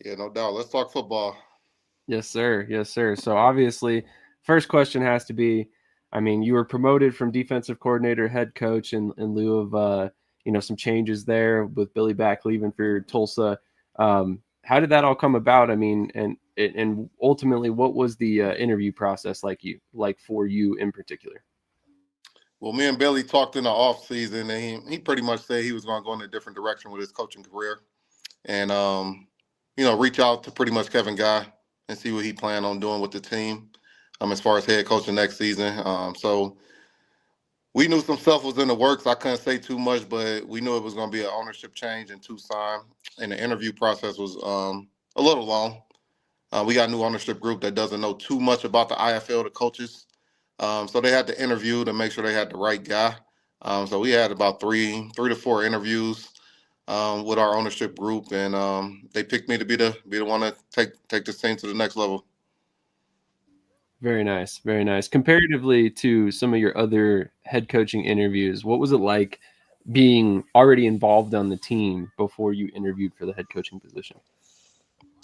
Yeah, no doubt. Let's talk football. Yes, sir. Yes, sir. So obviously, first question has to be, I mean, you were promoted from defensive coordinator, head coach in lieu of some changes there with Billy Back leaving for Tulsa. How did that all come about? I mean, and ultimately, what was the interview process like for you in particular? Well, me and Billy talked in the off season, and he pretty much said he was going to go in a different direction with his coaching career, and reach out to pretty much Kevin Guy and see what he planned on doing with the team, as far as head coaching next season. So we knew some stuff was in the works. I couldn't say too much, but we knew it was going to be an ownership change in Tucson, and the interview process was a little long. We got a new ownership group that doesn't know too much about the IFL, the coaches. So they had to interview to make sure they had the right guy. So we had about three to four interviews with our ownership group, and they picked me to be the one to take this team to the next level. Very nice, very nice. Comparatively to some of your other head coaching interviews, what was it like being already involved on the team before you interviewed for the head coaching position?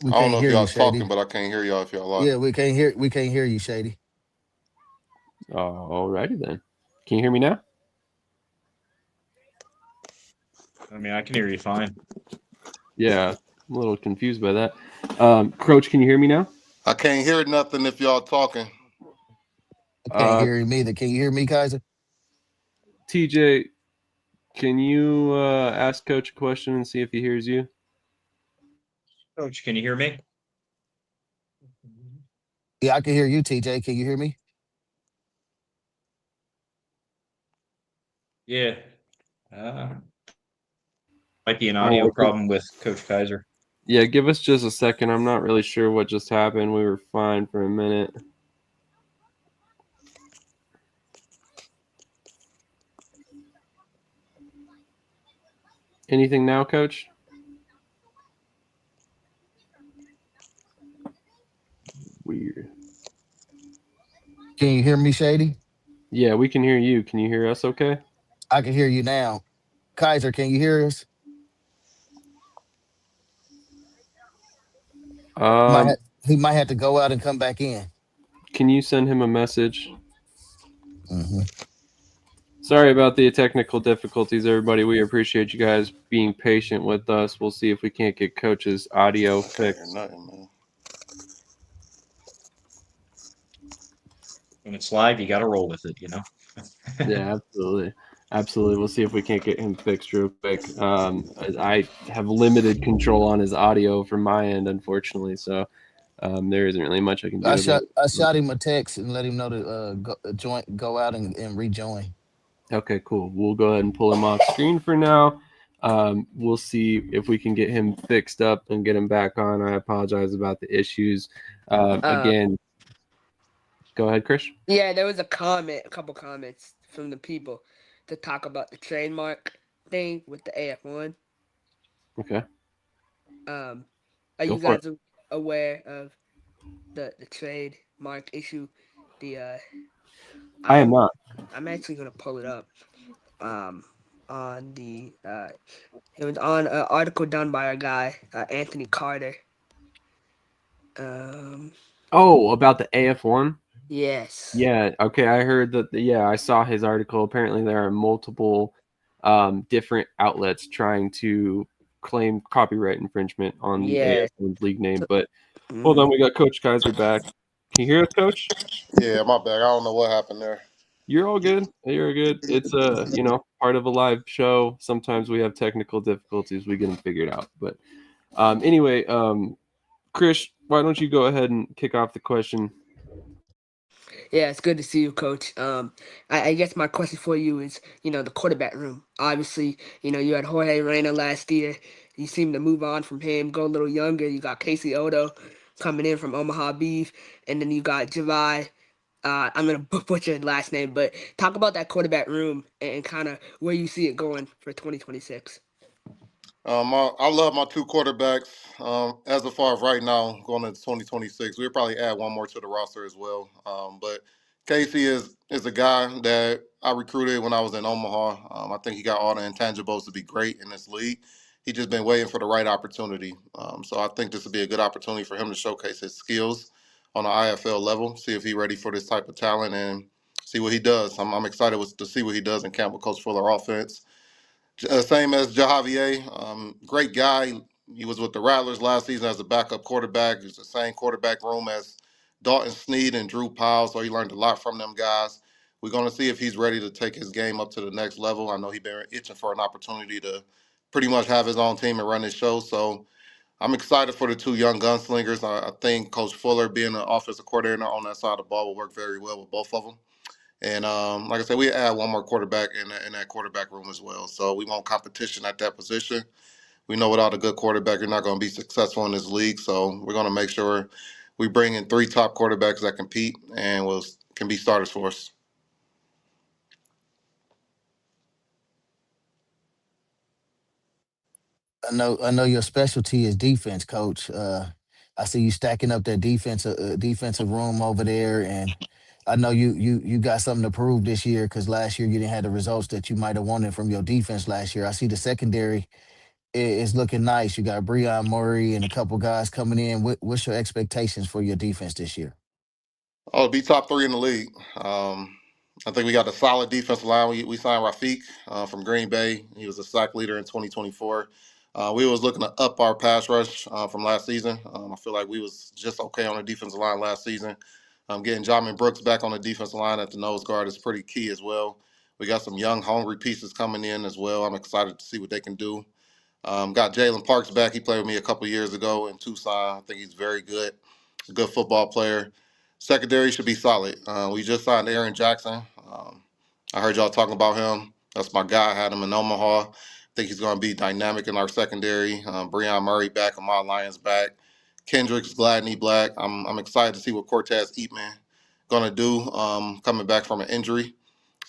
We I don't can't know if hear y'all you, Shady. talking, but I can't hear y'all if y'all are. Yeah, we can't hear you, Shady. Alrighty then. Can you hear me now? I mean, I can hear you fine. Yeah, I'm a little confused by that. Croach, can you hear me now? I can't hear nothing if y'all talking. I can't hear him either. Can you hear me, Kaiser? TJ, can you ask Coach a question and see if he hears you? Coach, can you hear me? Yeah, I can hear you, TJ. Can you hear me? Yeah. Might be an All audio right. problem with Coach Kaiser. Yeah, give us just a second. I'm not really sure what just happened. We were fine for a minute. Anything now, Coach? Weird. Can you hear me, Shady? Yeah, we can hear you. Can you hear us okay? I can hear you now. Kaiser, can you hear us? He might have to go out and come back in. Can you send him a message? Mm-hmm. Sorry about the technical difficulties, everybody. We appreciate you guys being patient with us. We'll see if we can't get Coach's audio fixed. Nothing, man. When it's live, you got to roll with it, Yeah, absolutely. Absolutely. We'll see if we can't get him fixed real quick. I have limited control on his audio from my end, unfortunately. So there isn't really much I can do I about it. shot him a text and let him know to go out and rejoin. Okay, cool. We'll go ahead and pull him off screen for now. We'll see if we can get him fixed up and get him back on. I apologize about the issues. Again, go ahead, Krish. Yeah, there was a couple comments from the people to talk about the trademark thing with the AF1. Okay. Are Go you for guys aware of the trademark issue? I am not. I'm actually gonna pull it up. On the it was on an article done by a guy, Anthony Carter. About the AF1? Yes. Yeah, okay. I heard that. Yeah, I saw his article. Apparently, there are multiple different outlets trying to claim copyright infringement on the AF1's league name. But hold on, we got Coach Kaiser back. Can you hear us, Coach? Yeah, my bad. I don't know what happened there. You're all good. You're good. It's part of a live show. Sometimes we have technical difficulties. We get them figured out. But anyway, Krish, why don't you go ahead and kick off the question? Yeah, it's good to see you, Coach. I guess my question for you is, the quarterback room. Obviously, you had Jorge Reyna last year. You seem to move on from him, go a little younger. You got Casey Odo coming in from Omaha Beef, and then you got Javi. I'm gonna butcher his last name, but talk about that quarterback room and kind of where you see it going for 2026. I love my two quarterbacks. As far as right now, going into 2026, we'll probably add one more to the roster as well. But Casey is a guy that I recruited when I was in Omaha. I think he got all the intangibles to be great in this league. He just been waiting for the right opportunity. So I think this would be a good opportunity for him to showcase his skills on the IFL level, see if he's ready for this type of talent, and see what he does. I'm excited to see what he does in camp with Coach Fuller offense. Same as Javier, great guy. He was with the Rattlers last season as a backup quarterback. He's the same quarterback room as Dalton Sneed and Drew Powell, so he learned a lot from them guys. We're going to see if he's ready to take his game up to the next level. I know he's been itching for an opportunity to pretty much have his own team and run his show. So I'm excited for the two young gunslingers. I think Coach Fuller, being an offensive coordinator on that side of the ball, will work very well with both of them. And like I said, we add one more quarterback in that quarterback room as well. So we want competition at that position. We know without a good quarterback, you're not going to be successful in this league. So we're going to make sure we bring in three top quarterbacks that compete and can be starters for us. I know your specialty is defense, coach. I see you stacking up that defensive room over there, and I know you got something to prove this year because last year you didn't have the results that you might have wanted from your defense last year. I see the secondary is looking nice. You got Breon Murray and a couple guys coming in. What's your expectations for your defense this year? Oh, be top three in the league. I think we got a solid defensive line. We signed Rafiq from Green Bay. He was a sack leader in 2024. We was looking to up our pass rush from last season. I feel like we was just okay on the defensive line last season. Getting Jamin Brooks back on the defensive line at the nose guard is pretty key as well. We got some young, hungry pieces coming in as well. I'm excited to see what they can do. Got Jalen Parks back. He played with me a couple years ago in Tucson. I think he's very good. A good football player. Secondary should be solid. We just signed Aaron Jackson. I heard y'all talking about him. That's my guy. I had him in Omaha. I think he's going to be dynamic in our secondary. Breon Murray back, Ahmad Lyons back. Kendricks, Gladney Black. I'm excited to see what Cortez Eatman going to do coming back from an injury.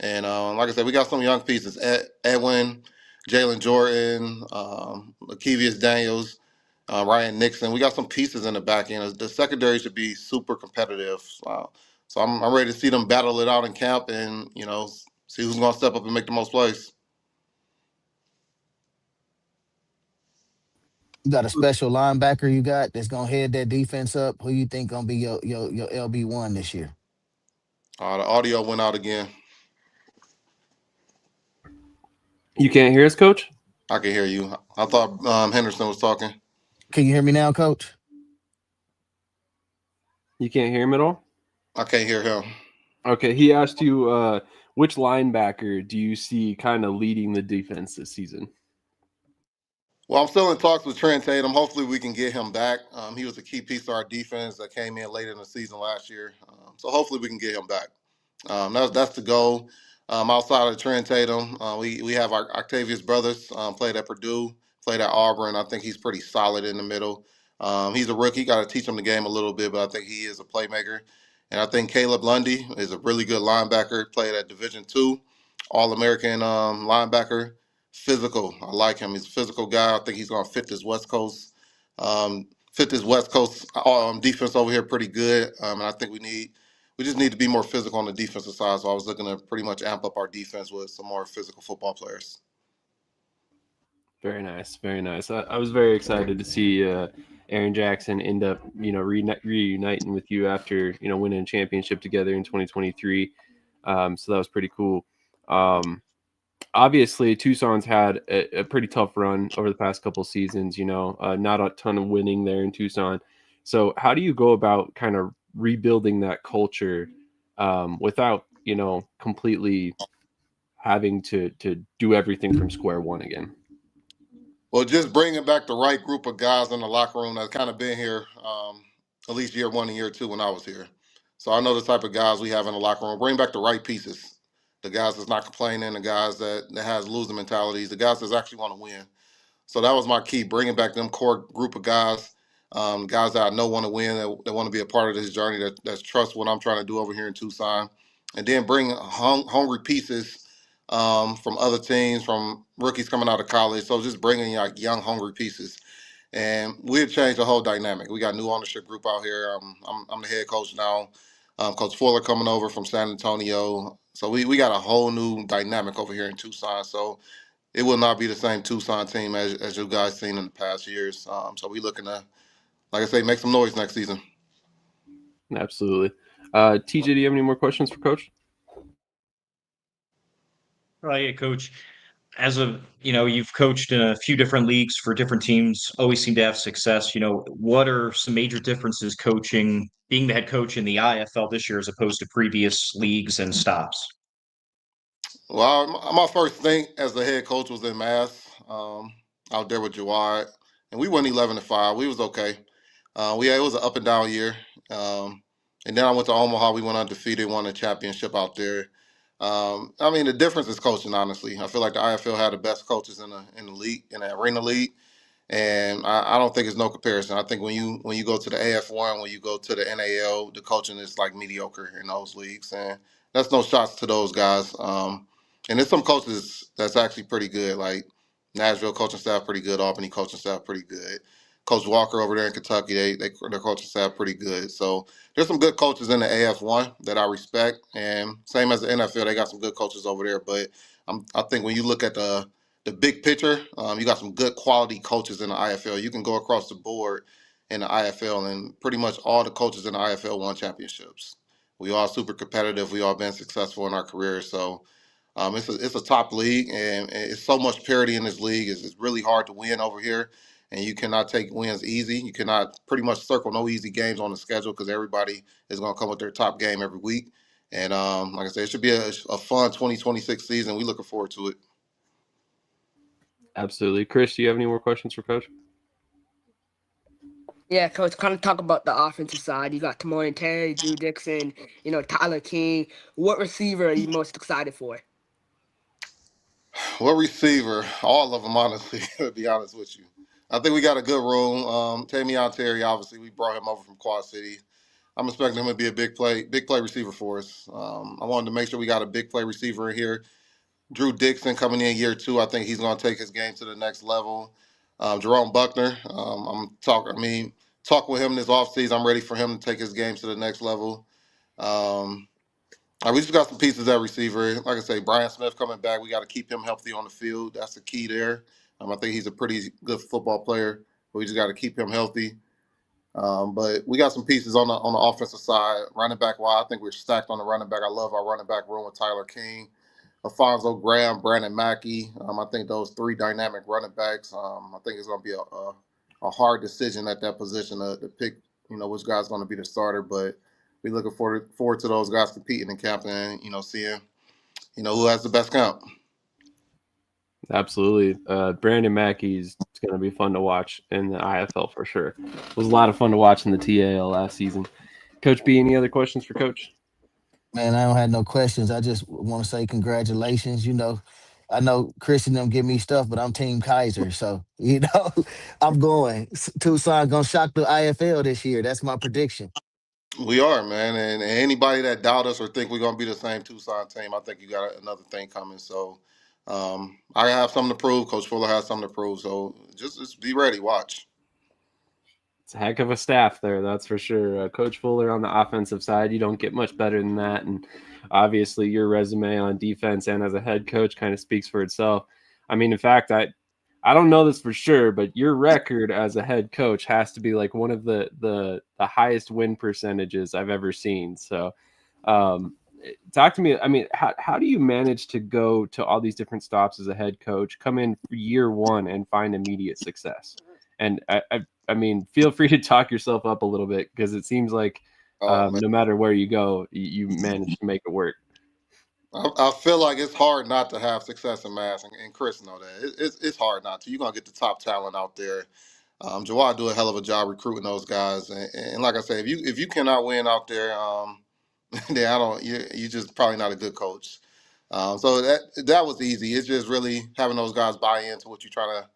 And like I said, we got some young pieces. Edwin, Jalen Jordan, Lakevius Daniels, Ryan Nixon. We got some pieces in the back end. The secondary should be super competitive. So I'm ready to see them battle it out in camp and, see who's going to step up and make the most plays. You got a special linebacker you got that's gonna head that defense up. Who you think gonna be your LB1 this year? The audio went out again. You can't hear us, Coach? I can hear you. I thought Henderson was talking. Can you hear me now, coach? You can't hear him at all? I can't hear him. Okay, he asked you which linebacker do you see kind of leading the defense this season? Well, I'm still in talks with Trent Tatum. Hopefully we can get him back. He was a key piece of our defense that came in late in the season last year. So hopefully we can get him back. That's the goal. Outside of Trent Tatum, we have our Octavius Brothers played at Purdue, played at Auburn. I think he's pretty solid in the middle. He's a rookie. Got to teach him the game a little bit, but I think he is a playmaker. And I think Caleb Lundy is a really good linebacker. Played at Division II, All-American linebacker. Physical. I like him. He's a physical guy. I think he's going to fit this West Coast defense over here pretty good. And I think we just need to be more physical on the defensive side. So I was looking to pretty much amp up our defense with some more physical football players. Very nice, very nice. I was very excited to see Aaron Jackson end up, reuniting with you after winning a championship together in 2023. So that was pretty cool. Obviously, Tucson's had a pretty tough run over the past couple seasons. Not a ton of winning there in Tucson. So how do you go about kind of rebuilding that culture without completely having to do everything from square one again? Well, just bringing back the right group of guys in the locker room that's kind of been here at least year one and year two when I was here. So I know the type of guys we have in the locker room. Bring back the right pieces. The guys that's not complaining, the guys that has losing mentalities, the guys that actually want to win. So that was my key, bringing back them core group of guys, guys that I know want to win, that want to be a part of this journey, that trust what I'm trying to do over here in Tucson. And then bring hungry pieces from other teams, from rookies coming out of college. So just bringing young, hungry pieces. And we've changed the whole dynamic. We got a new ownership group out here. I'm the head coach now. Coach Fuller coming over from San Antonio. So we got a whole new dynamic over here in Tucson. So it will not be the same Tucson team as you guys seen in the past years. So we looking to, like I say, make some noise next season. Absolutely. TJ, do you have any more questions for Coach? Yeah, Coach. As you've coached in a few different leagues for different teams, always seem to have success. What are some major differences being the head coach in the IFL this year as opposed to previous leagues and stops? Well, my first thing as the head coach was in Mass, out there with Jawad, and we went 11-5. We was okay. It was an up and down year. And then I went to Omaha. We went undefeated, won a championship out there. The difference is coaching. Honestly, I feel like the IFL had the best coaches in the league, in the arena league. And I don't think it's no comparison. I think when you go to the AF1, when you go to the NAL, the coaching is like mediocre in those leagues, and that's no shots to those guys. And there's some coaches that's actually pretty good, like Nashville coaching staff pretty good, Albany coaching staff pretty good. Coach Walker over there in Kentucky, their coaching staff pretty good. So there's some good coaches in the AF1 that I respect, and same as the NFL, they got some good coaches over there. But I think when you look at the big picture, you got some good quality coaches in the IFL. You can go across the board in the IFL, and pretty much all the coaches in the IFL won championships. We all super competitive. We all been successful in our careers. So it's a top league, and it's so much parity in this league. It's really hard to win over here, and you cannot take wins easy. You cannot pretty much circle no easy games on the schedule because everybody is going to come with their top game every week. And like I said, it should be a fun 2026 season. We looking forward to it. Absolutely. Krish, do you have any more questions for Coach? Yeah, Coach, kind of talk about the offensive side. You got Tamori Terry, Drew Dixon, Tyler King. What receiver are you most excited for? What receiver? All of them, honestly, to be honest with you. I think we got a good room. Tamion Terry, obviously, we brought him over from Quad City. I'm expecting him to be a big play receiver for us. I wanted to make sure we got a big play receiver in here. Drew Dixon coming in year 2. I think he's going to take his game to the next level. Jerome Buckner, talk with him this offseason. I'm ready for him to take his game to the next level. We just got some pieces at receiver. Like I say, Brian Smith coming back. We got to keep him healthy on the field. That's the key there. I think he's a pretty good football player, but we just got to keep him healthy. But we got some pieces on the offensive side. Running back, I think we're stacked on the running back. I love our running back room with Tyler King, Alfonso Graham, Brandon Mackey. I think those 3 dynamic running backs. I think it's going to be a hard decision at that position to pick, which guy's going to be the starter. But we're looking forward to those guys competing in camp and, seeing, who has the best camp. Absolutely. Brandon Mackey's going to be fun to watch in the IFL for sure. It was a lot of fun to watch in the TAL last season. Coach B, any other questions for Coach? Man, I don't have no questions. I just want to say congratulations. I know Chris and them give me stuff, but I'm Team Kaiser. So, I'm going. Tucson going to shock the IFL this year. That's my prediction. We are, man. And anybody that doubt us or think we're going to be the same Tucson team, I think you got another thing coming. So I have something to prove. Coach Fuller has something to prove. So just be ready. Watch. It's a heck of a staff there, that's for sure. Coach Fuller on the offensive side, you don't get much better than that. And obviously your resume on defense and as a head coach kind of speaks for itself. In fact, I don't know this for sure, but your record as a head coach has to be like one of the highest win percentages I've ever seen. So talk to me. How do you manage to go to all these different stops as a head coach, come in for year 1 and find immediate success? And feel free to talk yourself up a little bit because it seems like no matter where you go, you manage to make it work. I feel like it's hard not to have success in Mass, and Chris know that. It's hard not to. You're going to get the top talent out there. Jawad do a hell of a job recruiting those guys. And like I say, if you cannot win out there, then you're just probably not a good coach. So that was easy. It's just really having those guys buy into what you're trying to,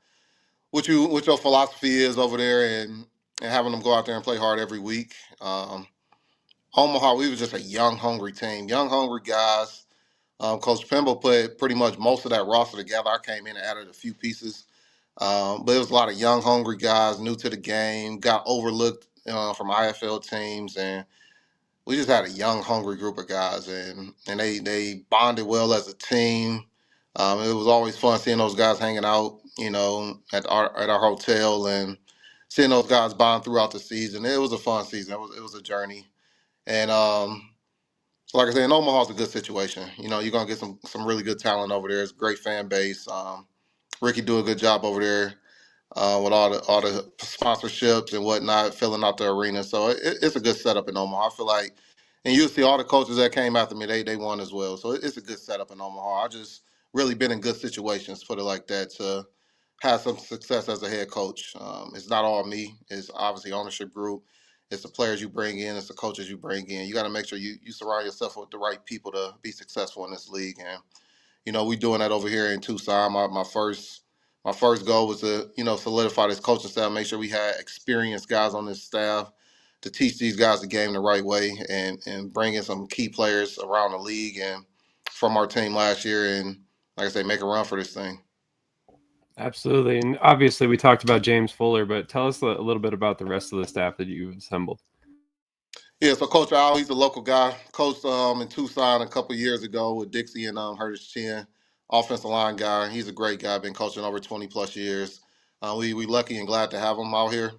what your philosophy is over there, and having them go out there and play hard every week. Omaha, we was just a young, hungry team, young, hungry guys. Coach Pimble put pretty much most of that roster together. I came in and added a few pieces. But it was a lot of young, hungry guys, new to the game, got overlooked from IFL teams. And we just had a young, hungry group of guys, and they bonded well as a team. It was always fun seeing those guys hanging out, at our hotel and seeing those guys bond throughout the season. It was a fun season. It was a journey, and so like I said, in Omaha's a good situation. You're gonna get some really good talent over there. It's a great fan base. Ricky do a good job over there with all the sponsorships and whatnot, filling out the arena. So it's a good setup in Omaha. I feel like, and you'll see all the coaches that came after me, they won as well. So it's a good setup in Omaha. I just really been in good situations, put it like that, to have some success as a head coach. It's not all me. It's obviously ownership group. It's the players you bring in. It's the coaches you bring in. You got to make sure you surround yourself with the right people to be successful in this league. And we doing that over here in Tucson. My first goal was to, solidify this coaching staff, make sure we had experienced guys on this staff to teach these guys the game the right way and bring in some key players around the league and from our team last year and, like I say, make a run for this thing. Absolutely. And obviously we talked about James Fuller, but tell us a little bit about the rest of the staff that you've assembled. Yeah, so Coach Al, he's a local guy. Coached in Tucson a couple years ago with Dixie and hurt his chin. Offensive line guy. He's a great guy. Been coaching over 20 plus years. We lucky and glad to have him out here.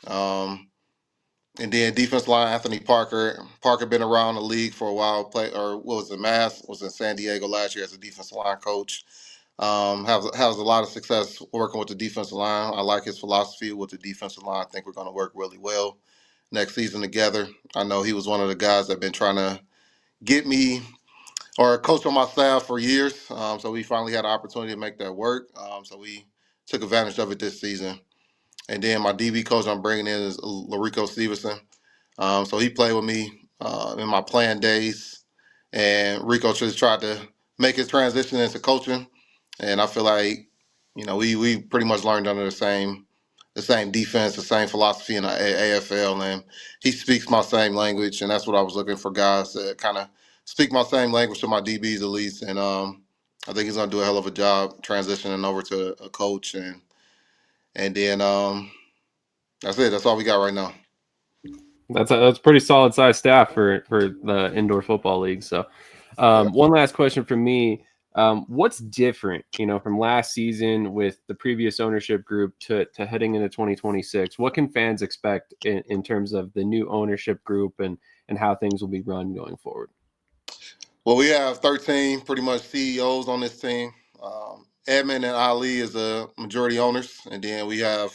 And then defense line Anthony Parker. Parker been around the league for a while. Was in San Diego last year as a defensive line coach. Has a lot of success working with the defensive line. I like his philosophy with the defensive line. I think we're going to work really well next season together. I know he was one of the guys that been trying to get me or coach on my staff for years. So we finally had an opportunity to make that work. So we took advantage of it this season. And then my DB coach I'm bringing in is Larico Stevenson. So he played with me in my playing days. And Rico just tried to make his transition into coaching. And I feel like, we pretty much learned under the same defense, the same philosophy in the AFL, and he speaks my same language, and that's what I was looking for, guys that kind of speak my same language to my DBs at least, and I think he's going to do a hell of a job transitioning over to a coach, and then that's it. That's all we got right now. That's pretty solid size staff for the indoor football league. So, one last question from me. What's different, from last season with the previous ownership group to heading into 2026? What can fans expect in terms of the new ownership group and how things will be run going forward? Well, we have 13 pretty much CEOs on this team. Edmund and Ali is the majority owners, and then we have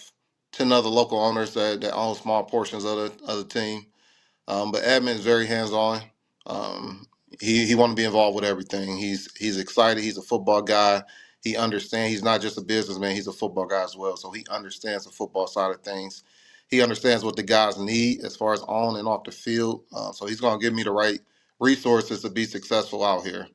10 other local owners that own small portions of the team. But Edmund is very hands-on. He want to be involved with everything. He's excited. He's a football guy. He understands. He's not just a businessman. He's a football guy as well. So he understands the football side of things. He understands what the guys need as far as on and off the field. So he's going to give me the right resources to be successful out here.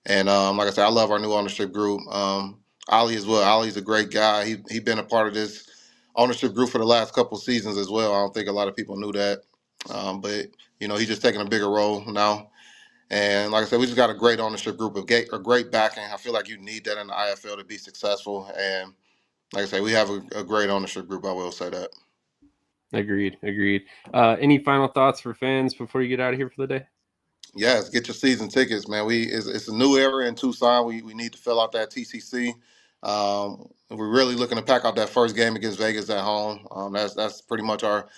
And like I said, I love our new ownership group. Ali as well. Ali's a great guy. He been a part of this ownership group for the last couple of seasons as well. I don't think a lot of people knew that. But he's just taking a bigger role now. And like I said, we just got a great ownership group, a great backing. I feel like you need that in the IFL to be successful. And like I say, we have a great ownership group. I will say that. Agreed. Any final thoughts for fans before you get out of here for the day? Yes, get your season tickets, man. It's a new era in Tucson. We need to fill out that TCC. We're really looking to pack out that first game against Vegas at home. That's pretty much our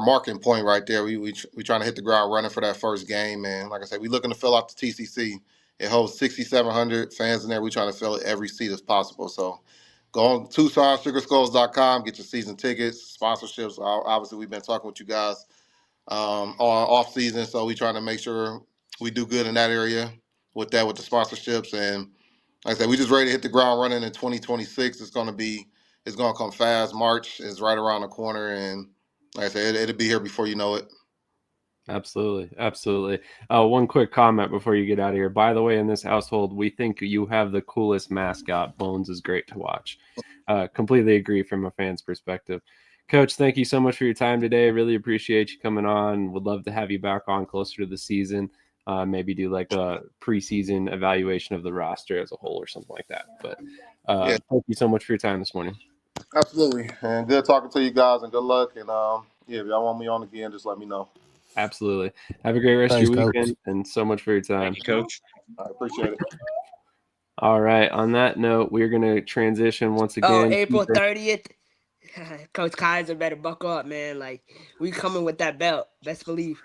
marking point right there. We trying to hit the ground running for that first game, and like I said, we looking to fill out the TCC. It holds 6,700 fans in there. We trying to fill every seat as possible. So go on TucsonSugarSkulls.com, get your season tickets, sponsorships. Obviously, we've been talking with you guys on off season, so we trying to make sure we do good in that area with the sponsorships. And like I said, we just ready to hit the ground running in 2026. It's going to come fast. March is right around the corner, and like I said, it'll be here before you know it. Absolutely. One quick comment before you get out of here. By the way, in this household, we think you have the coolest mascot. Bones is great to watch. Completely agree from a fan's perspective. Coach, thank you so much for your time today. Really appreciate you coming on. Would love to have you back on closer to the season. Maybe do like a preseason evaluation of the roster as a whole or something like that. But Thank you so much for your time this morning. Absolutely. And good talking to you guys, and good luck. And if y'all want me on again, just let me know. Absolutely. Have a great rest Thanks, of your Coach. weekend, and so much for your time. Thank you, Coach. I appreciate it. All right. On that note, we're going to transition once Oh, again. April 30th. Coach Kaiser better buckle up, man. Like, we coming with that belt. Best believe.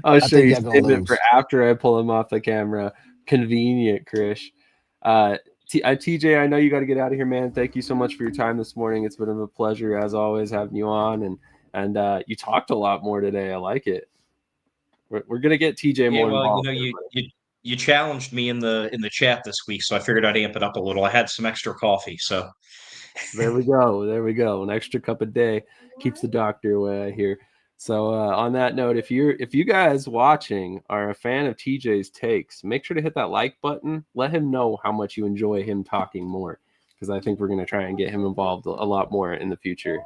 I'll I show think you y'all gonna saving it for lose. after I pull him off the camera. Convenient, Krish. TJ, I know you got to get out of here, man. Thank you so much for your time this morning. It's been a pleasure as always having you on, and you talked a lot more today. I like it. We're gonna get TJ Yeah, more well, involved. you challenged me in the chat this week, so I figured I'd amp it up a little. I had some extra coffee, so There we go. There we go. An extra cup a day keeps the doctor away, I hear. So on that note, if you guys watching are a fan of TJ's takes, make sure to hit that like button. Let him know how much you enjoy him talking more, because I think we're going to try and get him involved a lot more in the future.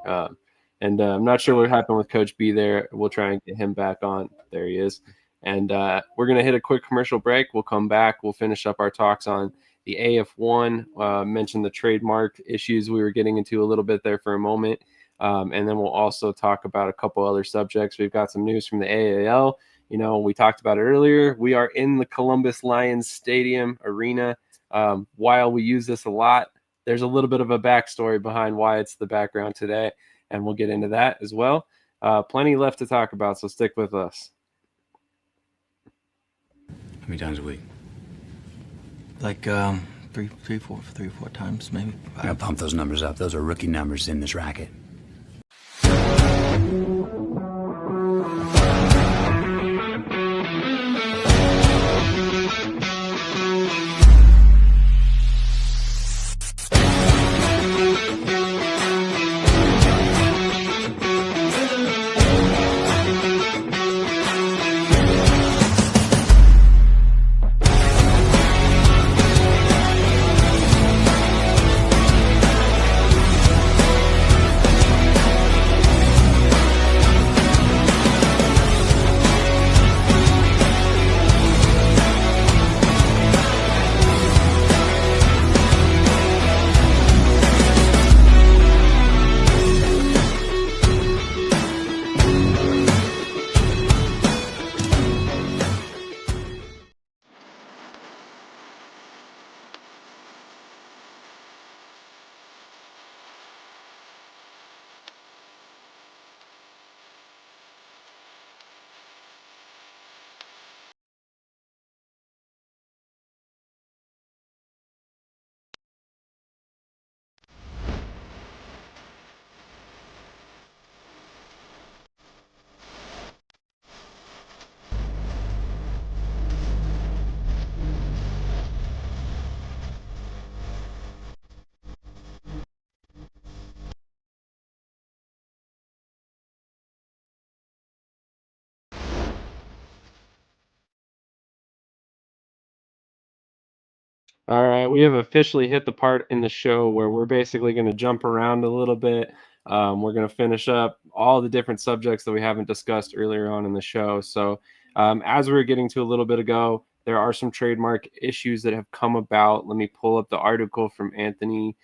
And I'm not sure what happened with Coach B there. We'll try and get him back on. There he is. And we're going to hit a quick commercial break. We'll come back. We'll finish up our talks on the AF1, mentioned the trademark issues we were getting into a little bit there for a moment. And then we'll also talk about a couple other subjects. We've got some news from the AAL. You know, we talked about it earlier. We are in the Columbus Lions Stadium arena. While we use this a lot, there's a little bit of a backstory behind why it's the background today, and we'll get into that as well. Plenty left to talk about, so stick with us. How many times a week? Like three, four times maybe. I gotta pump those numbers up. Those are rookie numbers in this racket. All right, we have officially hit the part in the show where we're basically going to jump around a little bit. We're going to finish up all the different subjects that we haven't discussed earlier on in the show. So, as we were getting to a little bit ago, there are some trademark issues that have come about. Let me pull up the article from Anthony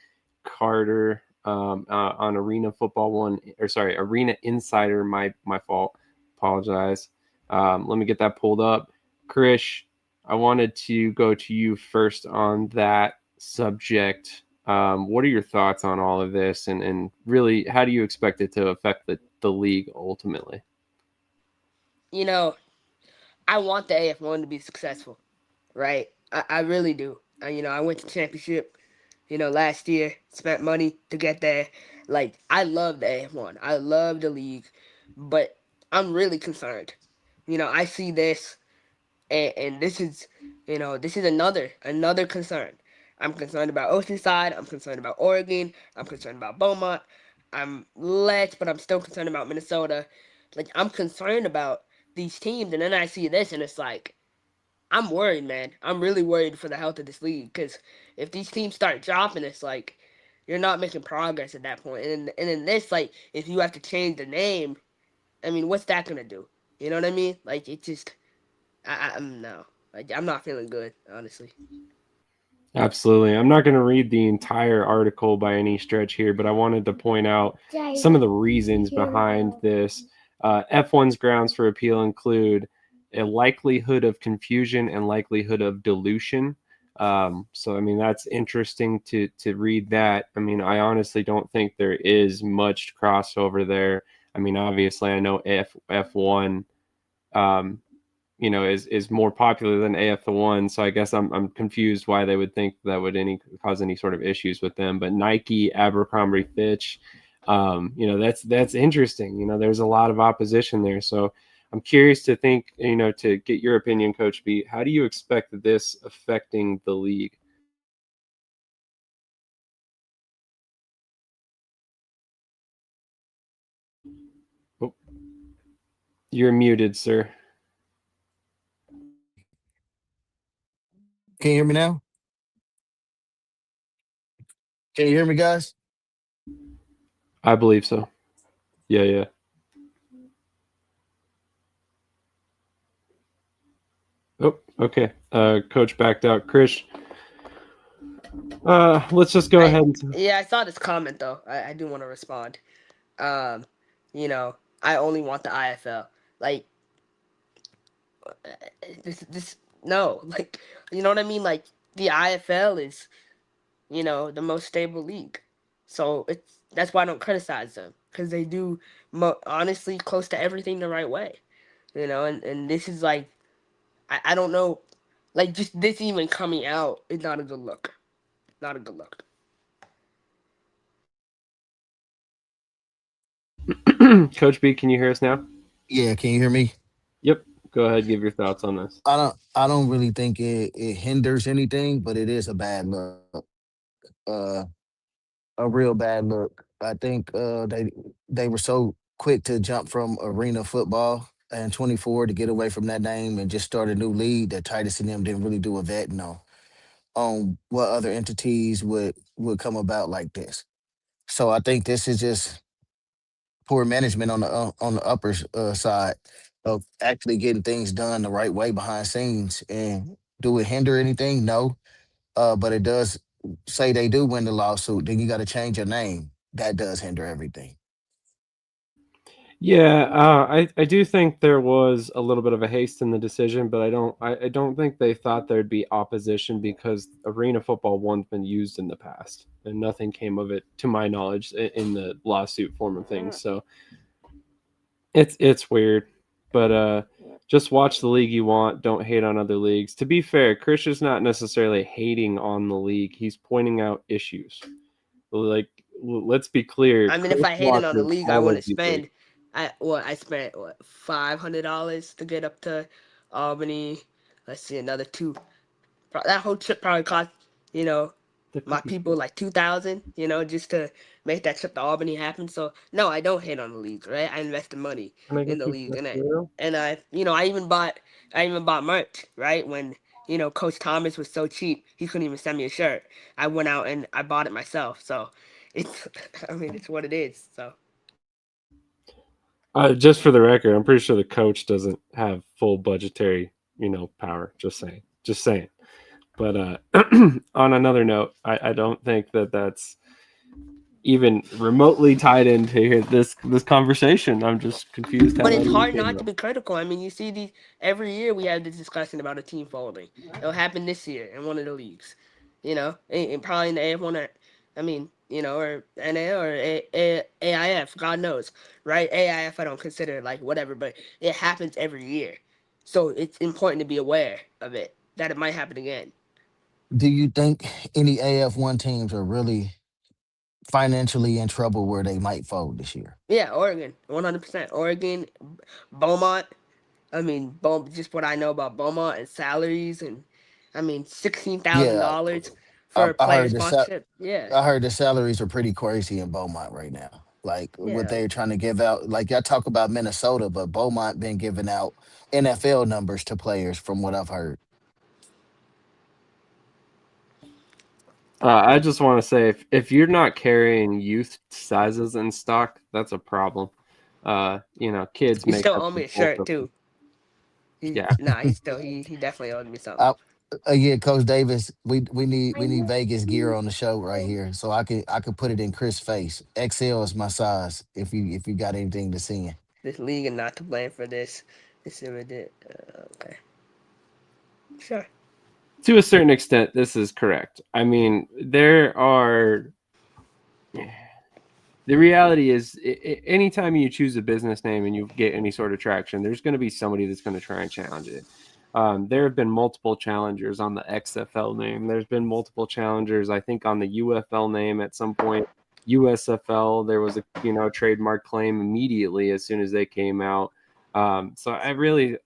Carter on Arena Football One, or sorry, Arena Insider. My fault. Apologize. Let me get that pulled up. Krish, I wanted to go to you first on that subject. What are your thoughts on all of this, and really, how do you expect it to affect the league ultimately? You know, I want the AF1 to be successful, right? I really do. I went to championship, last year, spent money to get there. Like, I love the AF1. I love the league, but I'm really concerned. I see this, and this is another concern. I'm concerned about Oceanside. I'm concerned about Oregon. I'm concerned about Beaumont. But I'm still concerned about Minnesota. Like, I'm concerned about these teams, and then I see this, and it's like, I'm worried, man. I'm really worried for the health of this league, because if these teams start dropping, it's like you're not making progress at that point. And in this, like, if you have to change the name, I mean, what's that gonna do? You know what I mean? Like, it just, I'm no, like, I'm not feeling good, honestly. Absolutely. I'm not going to read the entire article by any stretch here, but I wanted to point out some of the reasons behind this. F1's grounds for appeal include a likelihood of confusion and likelihood of dilution. So I mean that's interesting to read that. I mean I honestly don't think there is much crossover there. I mean obviously I know F1 um, is more popular than AF1. So I guess I'm confused why they would think that would cause any sort of issues with them. But Nike, Abercrombie Fitch, that's interesting. There's a lot of opposition there. So I'm curious to think, to get your opinion, Coach B. How do you expect this affecting the league? Oh, you're muted, sir. Can you hear me now? Can you hear me, guys? I believe so. Yeah. Oh, okay. Coach backed out. Krish, let's just go ahead. I saw this comment though. I do want to respond. Um, I only want the IFL. Like this no, like you know what I mean? Like the IFL is, the most stable league. So that's why I don't criticize them because they do honestly close to everything the right way. And this is like I don't know, like just this even coming out is not a good look. Not a good look. Coach B, can you hear us now? Yeah, can you hear me? Yep. Go ahead, give your thoughts on this. I don't really think it hinders anything, but it is a bad look. Uh a real bad look. I think they were so quick to jump from arena football and 24 to get away from that name and just start a new league that Titus and them didn't really do a vetting on what other entities would come about like this. So I think this is just poor management on the upper side of actually getting things done the right way behind scenes. And do it hinder anything? No, but it does say they do win the lawsuit. Then you got to change your name. That does hinder everything. Yeah, I do think there was a little bit of a haste in the decision, but I don't think they thought there'd be opposition because arena football one's been used in the past and nothing came of it to my knowledge in the lawsuit form of things. So it's weird, but just watch the league you want. Don't hate on other leagues. To be fair, Krish is not necessarily hating on the league. He's pointing out issues. Like let's be clear. I mean, if Krish I hated on the watches league, I all of wouldn't these leagues. spend. I spent what $500 to get up to Albany. Let's see, another two. That whole trip probably cost you know my people like 2,000. Just to make that trip to Albany happen. So no, I don't hate on the league, right? I invested money Can I in get the you league, some and cereal? I even bought merch, right? When Coach Thomas was so cheap, he couldn't even send me a shirt. I went out and I bought it myself. So it's I mean it's what it is. So. Just for the record, I'm pretty sure the coach doesn't have full budgetary, power. Just saying. Just saying. But on another note, I don't think that that's even remotely tied into this conversation. I'm just confused how But that it's even hard came not to up. be critical. I mean, you see these every year we have this discussion about a team folding. It'll happen this year in one of the leagues, and probably in the AF1 or, I mean, or NA or AIF, God knows, right? AIF I don't consider like whatever, but it happens every year. So it's important to be aware of it, that it might happen again. Do you think any AF1 teams are really financially in trouble where they might fold this year? Yeah, Oregon, 100%. Oregon, Beaumont. I mean, just what I know about Beaumont and salaries, and I mean, sixteen thousand Yeah, dollars I, for I player heard sponsorship. Yeah, I heard the salaries are pretty crazy in Beaumont right now. Like what yeah. they're trying to give out. Like y'all talk about Minnesota, but Beaumont been giving out NFL numbers to players from what I've heard. I just want to say if you're not carrying youth sizes in stock, that's a problem. Kids He make still up owed the me a bulk shirt of too. yeah. He definitely owed me something. I, yeah, Coach Davis, we need Vegas gear on the show right here, so I could put it in Chris' face. XL is my size. If you got anything to send. this league and not to blame for this. This is ridiculous. Okay. Sure. To a certain extent, this is correct. I mean, there are. The reality is, anytime you choose a business name and you get any sort of traction, there's going to be somebody that's going to try and challenge it. There have been multiple challengers on the XFL name. There's been multiple challengers, I think, on the UFL name at some point. USFL, there was a trademark claim immediately as soon as they came out. So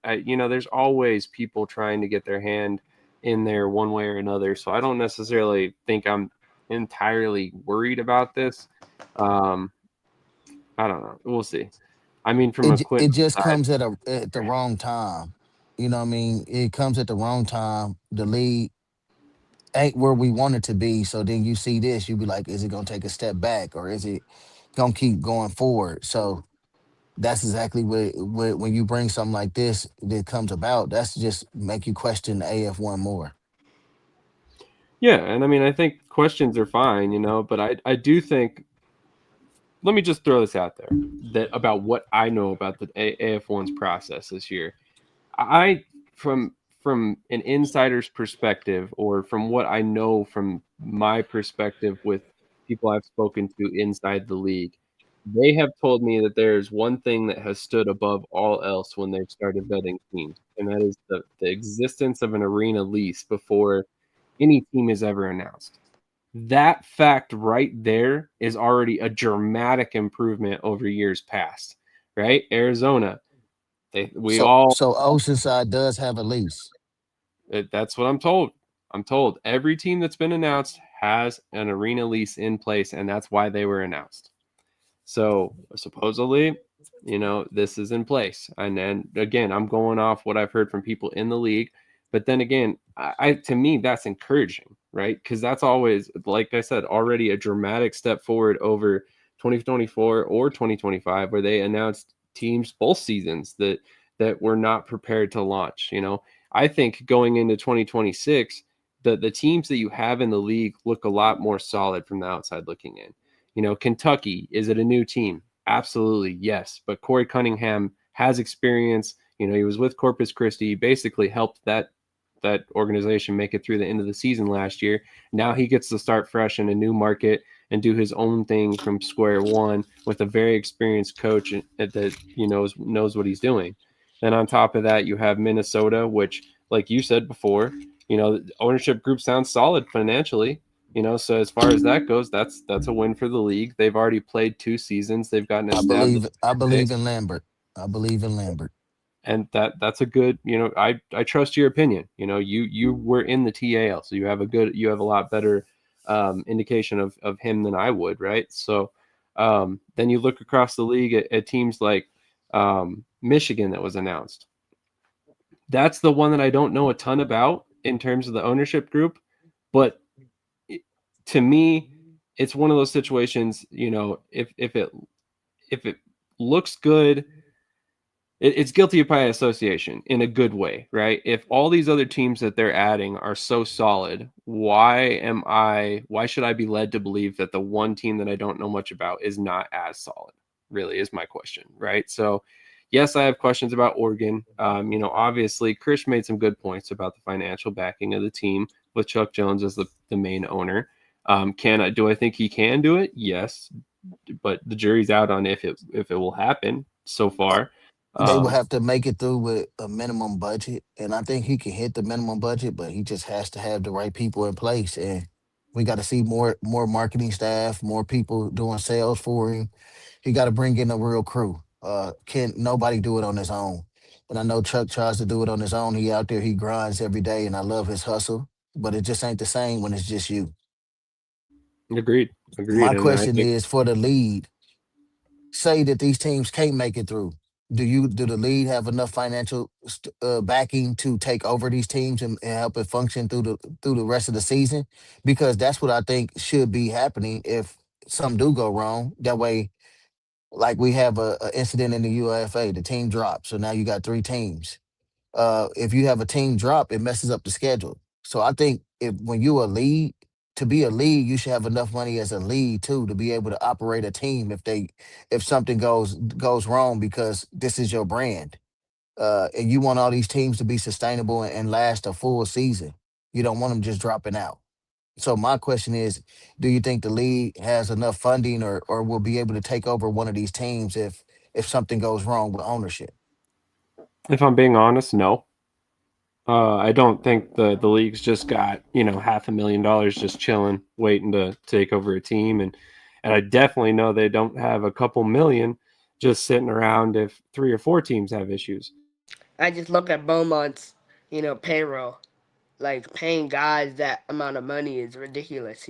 there's always people trying to get their hand in there one way or another. So I don't necessarily think I'm entirely worried about this. I don't know. We'll see. I mean, from It equipment just side, comes at the wrong time. You know what I mean? It comes at the wrong time. The league ain't where we want it to be. So then you see this, you be like, is it gonna take a step back or is it gonna keep going forward? So that's exactly what when you bring something like this that comes about, that's just make you question the AF1 more. yeah. And I mean, I think questions are fine, but I do think, let me just throw this out there, that about what I know about the AF1's process this year. I from an insider's perspective, or from what I know from my perspective with people I've spoken to inside the league, they have told me that there's one thing that has stood above all else when they've started vetting teams, and that is the existence of an arena lease before any team is ever announced. That fact right there is already a dramatic improvement over years past, right? Arizona, we So all so Oceanside does have a lease. that's what I'm told. I'm told every team that's been announced has an arena lease in place, and that's why they were announced. So supposedly, this is in place. And then again, I'm going off what I've heard from people in the league. But then again, I to me, that's encouraging, right? Because that's always, like I said, already a dramatic step forward over 2024 or 2025, where they announced teams both seasons that were not prepared to launch. I think going into 2026, the teams that you have in the league look a lot more solid from the outside looking in. Kentucky, is it a new team? Absolutely, yes. But Corey Cunningham has experience. He was with Corpus Christi. He basically helped that organization make it through the end of the season last year. Now he gets to start fresh in a new market and do his own thing from square one with a very experienced coach that knows what he's doing. Then on top of that, you have Minnesota, which, like you said before, the ownership group sounds solid financially. So as far as that goes, that's a win for the league. They've already played 2 seasons. They've gotten established, I believe in Lambert. I believe in Lambert. and that's a good. I trust your opinion. You were in the TAL, so you have a lot better indication of him than I would, right? So then you look across the league at teams like Michigan that was announced. That's the one that I don't know a ton about in terms of the ownership group, but to me, it's one of those situations. If it looks good, it's guilty by association in a good way, right? If all these other teams that they're adding are so solid, why should I be led to believe that the one team that I don't know much about is not as solid? Really is my question, right? So yes, I have questions about Oregon. Obviously Krish made some good points about the financial backing of the team with Chuck Jones as the main owner. Do I think he can do it? Yes, but the jury's out on if it will happen so far. They will have to make it through with a minimum budget, and I think he can hit the minimum budget, but he just has to have the right people in place. And we got to see more marketing staff, more people doing sales for him. He got to bring in a real crew. Can nobody do it on his own? And I know Chuck tries to do it on his own. He out there, he grinds every day, and I love his hustle. But it just ain't the same when it's just you. Agreed, My and I question think is for the lead, say that these teams can't make it through. Do the league have enough financial backing to take over these teams and help it function through the rest of the season? Because that's what I think should be happening if some do go wrong. That way, like we have a incident in the UFA, the team drops, so now you got 3 teams. If you have a team drop, it messes up the schedule. So I think if when you a lead, to be a league, you should have enough money as a league too to be able to operate a team if something goes wrong because this is your brand. And you want all these teams to be sustainable and last a full season. You don't want them just dropping out. So my question is, do you think the league has enough funding or will be able to take over one of these teams if something goes wrong with ownership? If I'm being honest, no. I don't think the league's just got $500,000 just chilling, waiting to take over a team, and I definitely know they don't have a couple million just sitting around if three or four teams have issues. I just look at Beaumont's, payroll. Like paying guys that amount of money is ridiculous.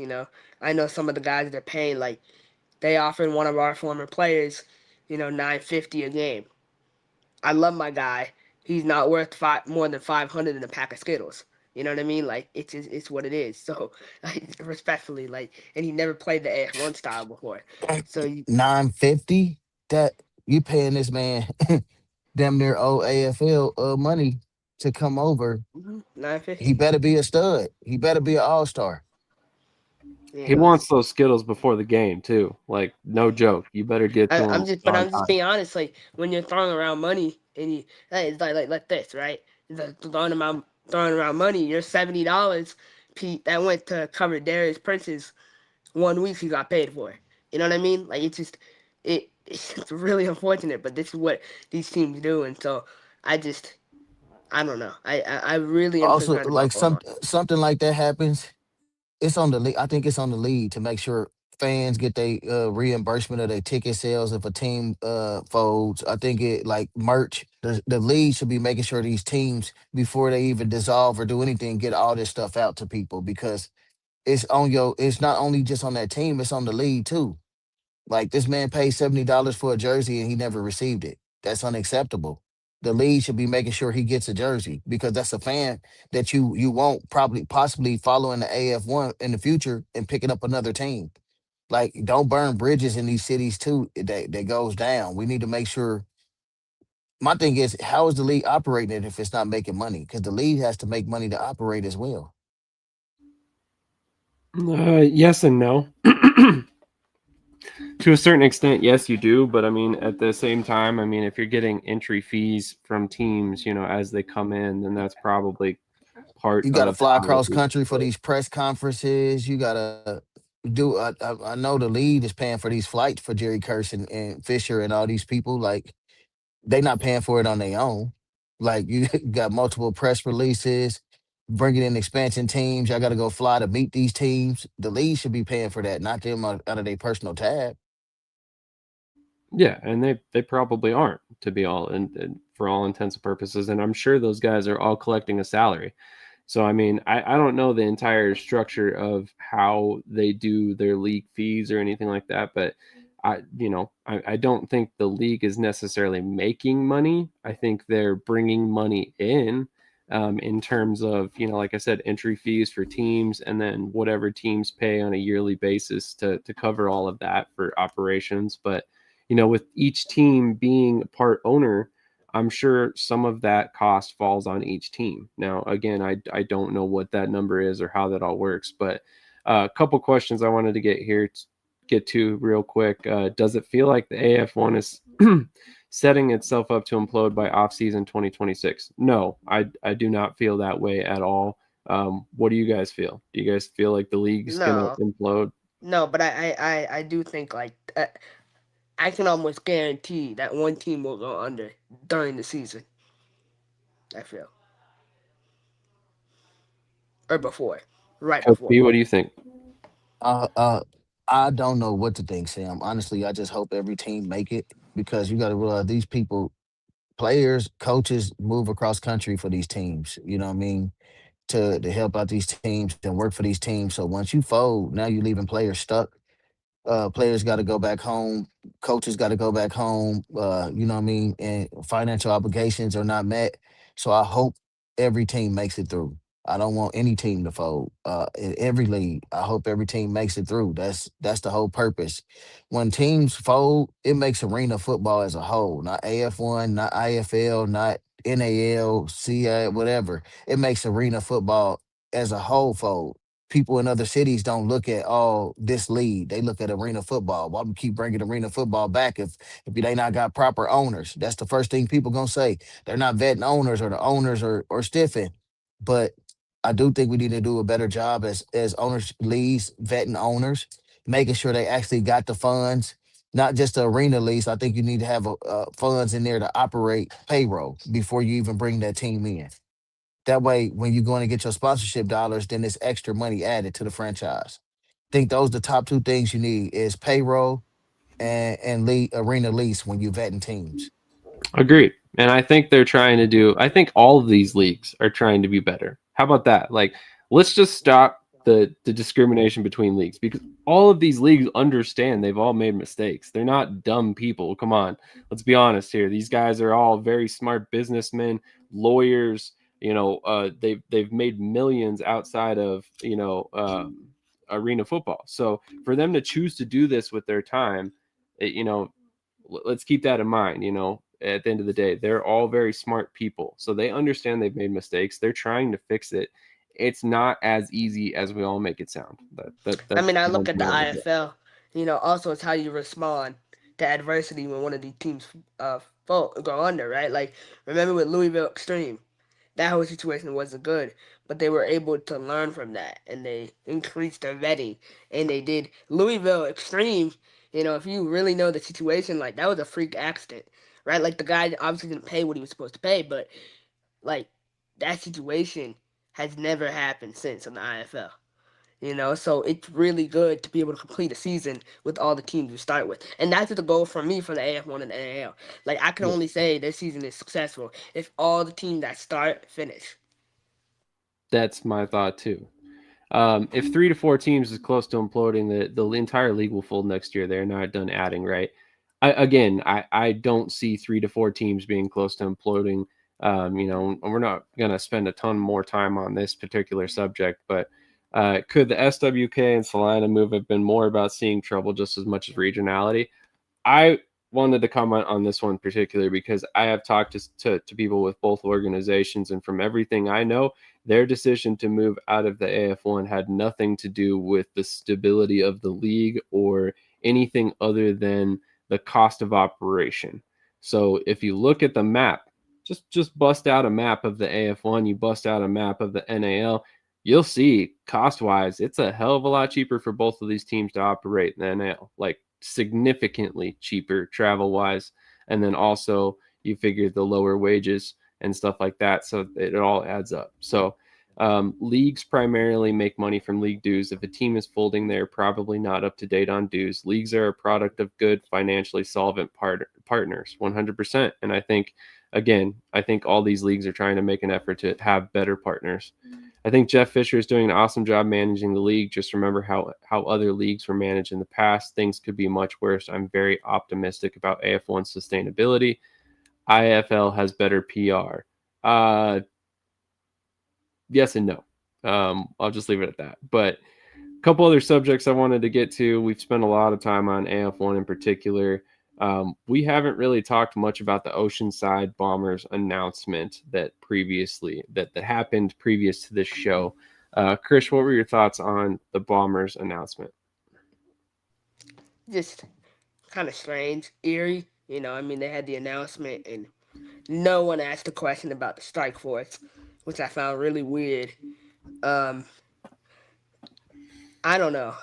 I know some of the guys they're paying. Like they offered one of our former players, 950 a game. I love my guy. He's not worth more than 500 in a pack of Skittles. You know what I mean? Like it's what it is. So respectfully, and he never played the AF1 style before. So 950, that you paying this man damn near old AFL money to come over. He 950. better be a stud. He better be an all-star. He wants those Skittles before the game too. Like no joke, you better get to him I'm on just time. being honest. Like when you're throwing around money and it's like this, right? Throwing around money. You're $70, Pete. That went to cover Darius Prince's 1 week he got paid for. You know what I mean? Like it's really unfortunate, but this is what these teams do, and so I don't know. I really am Also, concerned like about Beaumont. something like that happens, it's on the league. I think it's on the league to make sure fans get their reimbursement of their ticket sales if a team folds. I think it like merch. The league should be making sure these teams before they even dissolve or do anything get all this stuff out to people because it's not only just on that team, it's on the league too. Like this man paid $70 for a jersey and he never received it. That's unacceptable. The league should be making sure he gets a jersey because that's a fan that you won't probably possibly follow in the AF1 in the future and picking up another team. Like don't burn bridges in these cities too that goes down. We need to make sure. My thing is, how is the league operating it if it's not making money? Because the league has to make money to operate as well. Yes and no. To a certain extent, yes, you do. But I mean, at the same time, I mean, if you're getting entry fees from teams, as they come in, then that's probably part You got to of fly how across it country for is. these press conferences. You got to do. I know the league is paying for these flights for Jerry Curse and Fisher and all these people. Like they not paying for it on their own. Like you got multiple press releases, bringing in expansion teams. Y'all got to go fly to meet these teams. The league should be paying for that, not them out of their personal tab. Yeah, and they probably aren't to be and for all intents and purposes, and I'm sure those guys are all collecting a salary. So I mean, I don't know the entire structure of how they do their league fees or anything like that, but I don't think the league is necessarily making money. I think they're bringing money in terms of like I said, entry fees for teams, and then whatever teams pay on a yearly basis to cover all of that for operations. But with each team being part owner, I'm sure some of that cost falls on each team. Now, again, I don't know what that number is or how that all works, but a couple questions I wanted to get to real quick. Does it feel like the AF1 is setting itself up to implode by offseason 2026? No, I do not feel that way at all. What do you guys feel? Do you guys feel like the league's gonna No, implode? no, but I do think I can almost guarantee that one team will go under during the season. I feel or before, right Coach before. B, what do you think? Uh, uh, I don't know what to think, Sam. Honestly, I just hope every team make it because you got to realize these people, players, coaches move across country for these teams. You know what I mean? To help out these teams and work for these teams. So once you fold, now you're leaving players stuck. Players got to go back home. Coaches got to go back home. You know what I mean? And financial obligations are not met. So I hope every team makes it through. I don't want any team to fold. In every league, I hope every team makes it through. That's the whole purpose. When teams fold, it makes arena football as a whole, not AF1, not IFL, not NAL, CA, whatever. It makes arena football as a whole fold people in other cities don't look at this league. They look at arena football. Why we keep bringing arena football back if they not got proper owners? That's the first thing people gonna say. They're not vetting owners, or the owners or stiffing. But I do think we need to do a better job as owners leagues vetting owners, making sure they actually got the funds. Not just the arena lease. I think you need to have funds in there to operate payroll before you even bring that team in. That way, when you're going to get your sponsorship dollars, then there's extra money added to the franchise. Think those the top two things you need is payroll and arena lease when you're vetting teams. Agreed. And I think they're trying to do, I think all of these leagues are trying to be better. How about that? Like, let's just stop the discrimination between leagues, because all of these leagues understand they've all made mistakes. They're not dumb people. Come on. Let's be honest here. These guys are all very smart businessmen, lawyers. They've made millions outside of, arena football. So for them to choose to do this with their time, let's keep that in mind. At the end of the day, they're all very smart people, so they understand they've made mistakes. They're trying to fix it. It's not as easy as we all make it sound. I That's mean, I one look at thing the I would say. IFL. Also, it's how you respond to adversity when one of these teams go under, right? Like, remember with Louisville Extreme, that whole situation wasn't good, but they were able to learn from that, and they increased their vetting, and they did Louisville Extreme. If you really know the situation, like, that was a freak accident, right? Like, the guy obviously didn't pay what he was supposed to pay, but like, that situation has never happened since in the IFL. So it's really good to be able to complete a season with all the teams you start with. And that's the goal for me for the AF1 and the NAL. Like, I can Yeah. only say this season is successful if all the teams that start finish. That's my thought too. If 3 to 4 teams is close to imploding, the entire league will fold next year. They're not done adding, right? I don't see 3 to 4 teams being close to imploding. We're not going to spend a ton more time on this particular subject, but could the SWK and Salina move have been more about seeing trouble just as much as regionality? I wanted to comment on this one particularly because I have talked to people with both organizations, and from everything I know, their decision to move out of the AF1 had nothing to do with the stability of the league or anything other than the cost of operation. So if you look at the map, just bust out a map of the AF1, you bust out a map of the NAL, you'll see cost wise, it's a hell of a lot cheaper for both of these teams to operate in the NAL. Like, significantly cheaper travel wise. And then also you figure the lower wages and stuff like that. So it all adds up. So leagues primarily make money from league dues. If a team is folding, they're probably not up to date on dues. Leagues are a product of good, financially solvent partners, 100%. And I think all these leagues are trying to make an effort to have better partners. I think Jeff Fisher is doing an awesome job managing the league. Just remember how other leagues were managed in the past. Things could be much worse. I'm very optimistic about AF1 sustainability. IFL has better PR. Yes and no. I'll just leave it at that. But a couple other subjects I wanted to get to. We've spent a lot of time on AF1 in particular. We haven't really talked much about the Oceanside Bombers announcement that happened previous to this show. Krish, what were your thoughts on the Bombers announcement? Just kind of strange, eerie. They had the announcement and no one asked a question about the strike force, which I found really weird. Um, I don't know.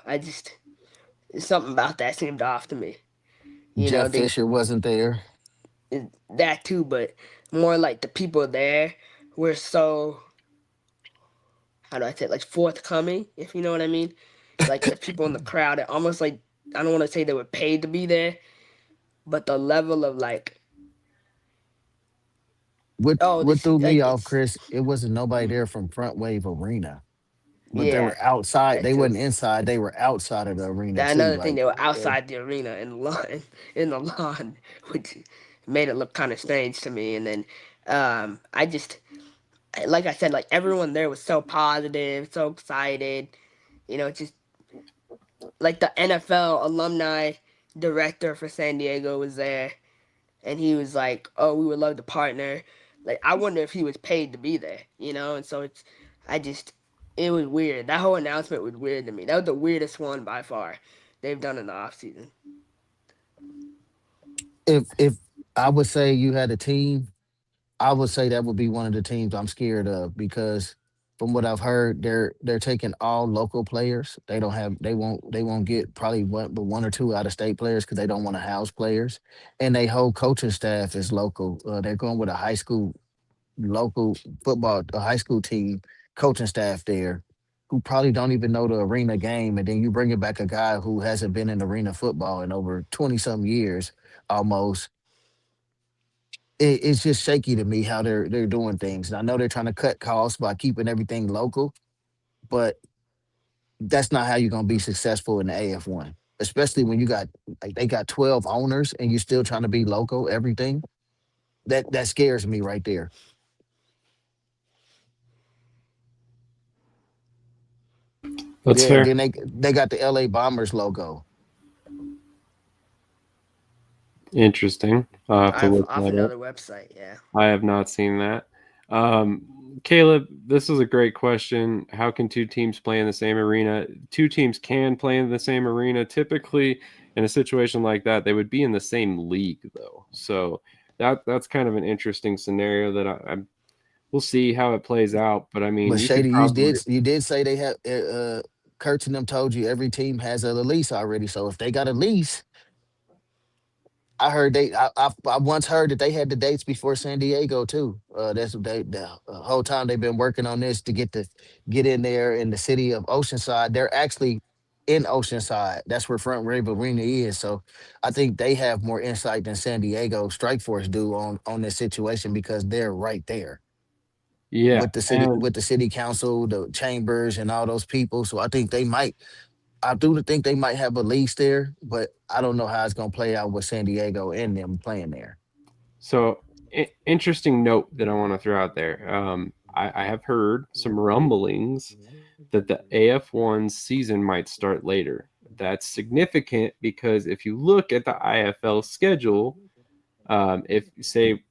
Something about that seemed off to me. Jeff They Fisher wasn't there. that too, but more like the people there were so, how do I say it, like forthcoming, if you know what I mean. Like the people in the crowd, it almost like, I don't want to say they were paid to be there, but the level of like, oh, What this threw me like off, it's Chris? It wasn't nobody there from Front Wave Arena, but they yeah, were outside. that They too. wasn't inside. They were outside of the arena That too. another thing, Like, they were yeah. outside the arena in the lawn, in the lawn, which made it look kind of strange to me. And then I just, like I said, like everyone there was so positive, so excited. Just like the NFL alumni director for San Diego was there, and he was like, "Oh, we would love to partner." Like, I wonder if he was paid to be there, And so I just, It was weird. That whole announcement was weird to me. That was the weirdest one by far they've done in the offseason. If I would say you had a team, I would say that would be one of the teams I'm scared of because from what I've heard, they're taking all local players. They won't get probably one or two out of state players because they don't want to house players, and they whole coaching staff is local. They're going with a high school local football, a high school team coaching staff there who probably don't even know the arena game, and then you bring it back a guy who hasn't been in arena football in over 20 some years almost. It's just shaky to me how they're doing things. And I know they're trying to cut costs by keeping everything local, but that's not how you're gonna be successful in the AF1. Especially when you got like they got 12 owners and you're still trying to be local, everything. That scares me right there. That's Yeah, and fair. then they got the LA Bombers logo. Interesting. I'll have to I've look off that up. another website. Yeah. I have not seen that. Caleb, this is a great question. How can two teams play in the same arena? Two teams can play in the same arena. Typically, in a situation like that, they would be in the same league, though. So that's kind of an interesting scenario that we'll see how it plays out. But I mean, But you could Shady, probably. you did say they have Kurtz and them told you every team has a lease already. So if they got a lease, I heard I once heard that they had the dates before San Diego too. That's what the whole time they've been working on this to get in there in the city of Oceanside. They're actually in Oceanside. That's where Front River Arena is. So I think they have more insight than San Diego Strike Force do on this situation because they're right there Yeah, and with the city council, the chambers, and all those people. So I think they might. I do think they might have a lease there, but I don't know how it's going to play out with San Diego and them playing there. so interesting note that I want to throw out there. I have heard some rumblings that the AF1 season might start later. That's significant because if you look at the IFL schedule, if say,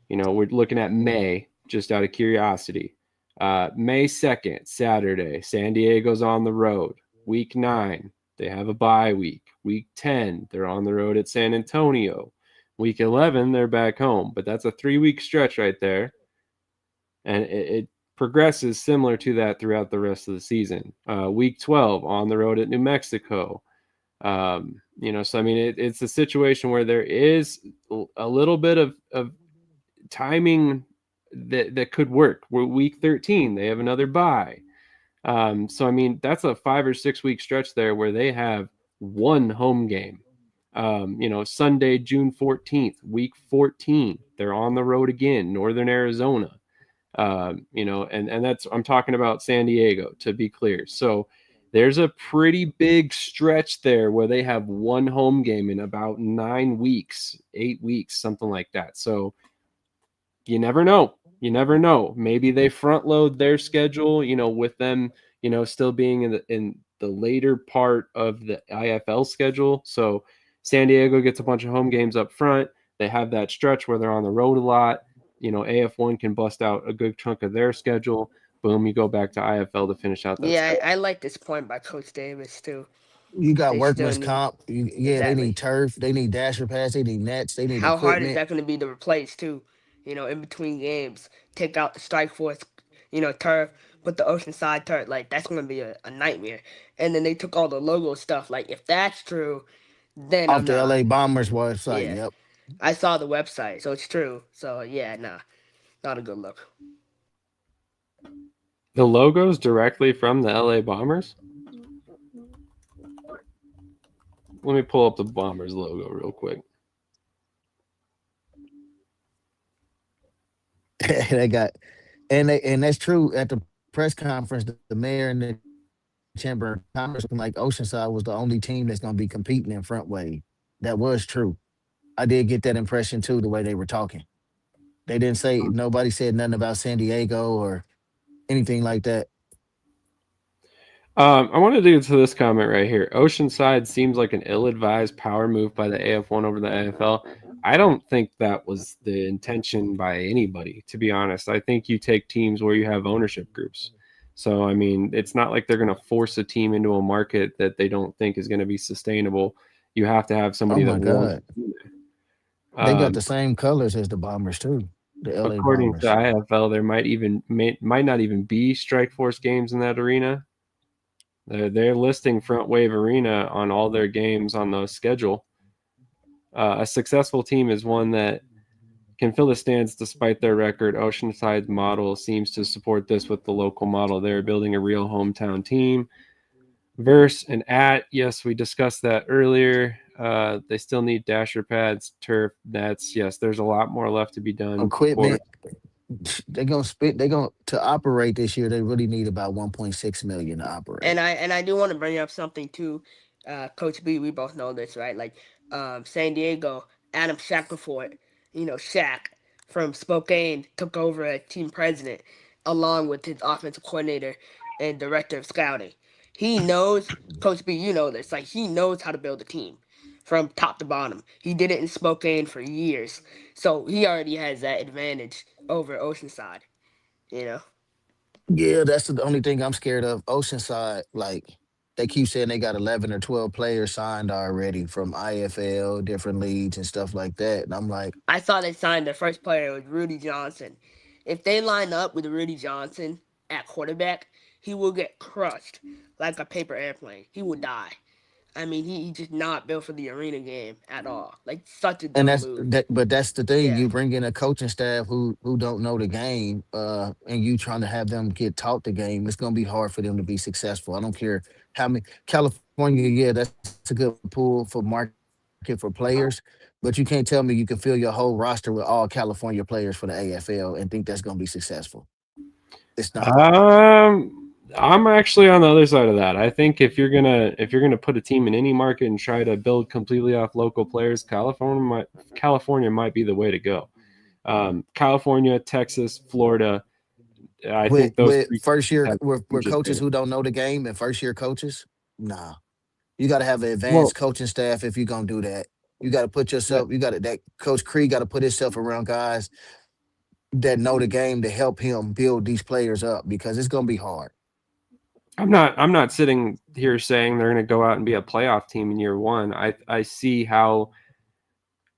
we're looking at May, just out of curiosity, May 2nd, Saturday, San Diego's on the road. Week 9, they have a bye week. Week 10, they're on the road at San Antonio. Week 11, they're back home. But that's a 3-week stretch right there. And it progresses similar to that throughout the rest of the season. Week 12, on the road at New Mexico. So I mean, it's a situation where there is a little bit of timing that could work. We're week 13, they have another bye. So I mean, that's a 5 or 6 week stretch there where they have one home game. Sunday, June 14th, week 14, they're on the road again, Northern Arizona. And that's, I'm talking about San Diego, to be clear. So there's a pretty big stretch there where they have one home game in about 9 weeks, 8 weeks, something like that. So you never know. You never know. Maybe they front load their schedule, with them, still being in the later part of the IFL schedule. So San Diego gets a bunch of home games up front. They have that stretch where they're on the road a lot. AF1 can bust out a good chunk of their schedule. Boom, you go back to IFL to finish out that Yeah, schedule. I like this point by Coach Davis too. You got They still workman's need comp. Yeah, they exactly. need turf. They need dasher pads. They need nets. They need How hard is equipment. that going to be to replace too? In between games, take out the Strike Force, turf, put the Oceanside turf. Like that's going to be a nightmare. And then they took all the logo stuff. Like if that's true, then Off I'm the not. LA Bombers website. Yeah, Yep. I saw the website, so it's true. So yeah, nah, not a good look. The logo's directly from the LA Bombers. Let me pull up the Bombers logo real quick. They got and that's true at the press conference. The mayor and the chamber of commerce like Oceanside was the only team that's going to be competing in front wave. That was true. I did get that impression too. The way they were talking, they didn't say nobody said nothing about San Diego or anything like that. I want to dig into this comment right here. Oceanside seems like an ill-advised power move by the AF1 over the AFL. I don't think that was the intention by anybody, to be honest. I think you take teams where you have ownership groups. So, I mean, it's not like they're going to force a team into a market that they don't think is going to be sustainable. You have to have Oh somebody my that wants God. to be there. They got the same colors as the Bombers too. The LA According to Bombers. IFL, there might not even be Strike Force games in that arena. They're listing Front Wave Arena on all their games on the schedule. A successful team is one that can fill the stands despite their record. Oceanside's model seems to support this with the local model. They're building a real hometown team. Verse and yes, we discussed that earlier. They still need dasher pads, turf, nets. Yes, there's a lot more left to be done before. Equipment. They're gonna spit. They're gonna to operate this year. They really need about 1.6 million to operate. And I do want to bring up something too, Coach B. We both know this, right? Like San Diego, Adam Shackelford, Shaq from Spokane took over as team president, along with his offensive coordinator and director of scouting. He knows, Coach B. You know this. Like he knows how to build a team from top to bottom. He did it in Spokane for years, so he already has that advantage over Oceanside. You know. Yeah, that's the only thing I'm scared of. Oceanside, like they keep saying they got 11 or 12 players signed already from IFL, different leagues and stuff like that. And I'm like, I saw they signed their first player with Rudy Johnson. If they line up with Rudy Johnson at quarterback, he will get crushed like a paper airplane. He will die. I mean, he just not built for the arena game at all. Like such a and dumb that's move. that. But that's the thing. Yeah. You bring in a coaching staff who don't know the game, and you trying to have them get taught the game. It's gonna be hard for them to be successful. I don't care how many California. Yeah, that's a good pool for market for players, but you can't tell me you can fill your whole roster with all California players for the AFL and think that's gonna be successful. It's not. I'm actually on the other side of that. I think if you're gonna put a team in any market and try to build completely off local players, California might be the way to go. California, Texas, Florida. I think those With three first year have with huge coaches advantage. who don't know the game and first year coaches, nah. You got to have an Well, advanced coaching staff if you're gonna do that. You got to put yeah, yourself. You got to that Coach Cree got to put himself around guys that know the game to help him build these players up because it's gonna be hard. I'm not sitting here saying they're going to go out and be a playoff team in year one. I see how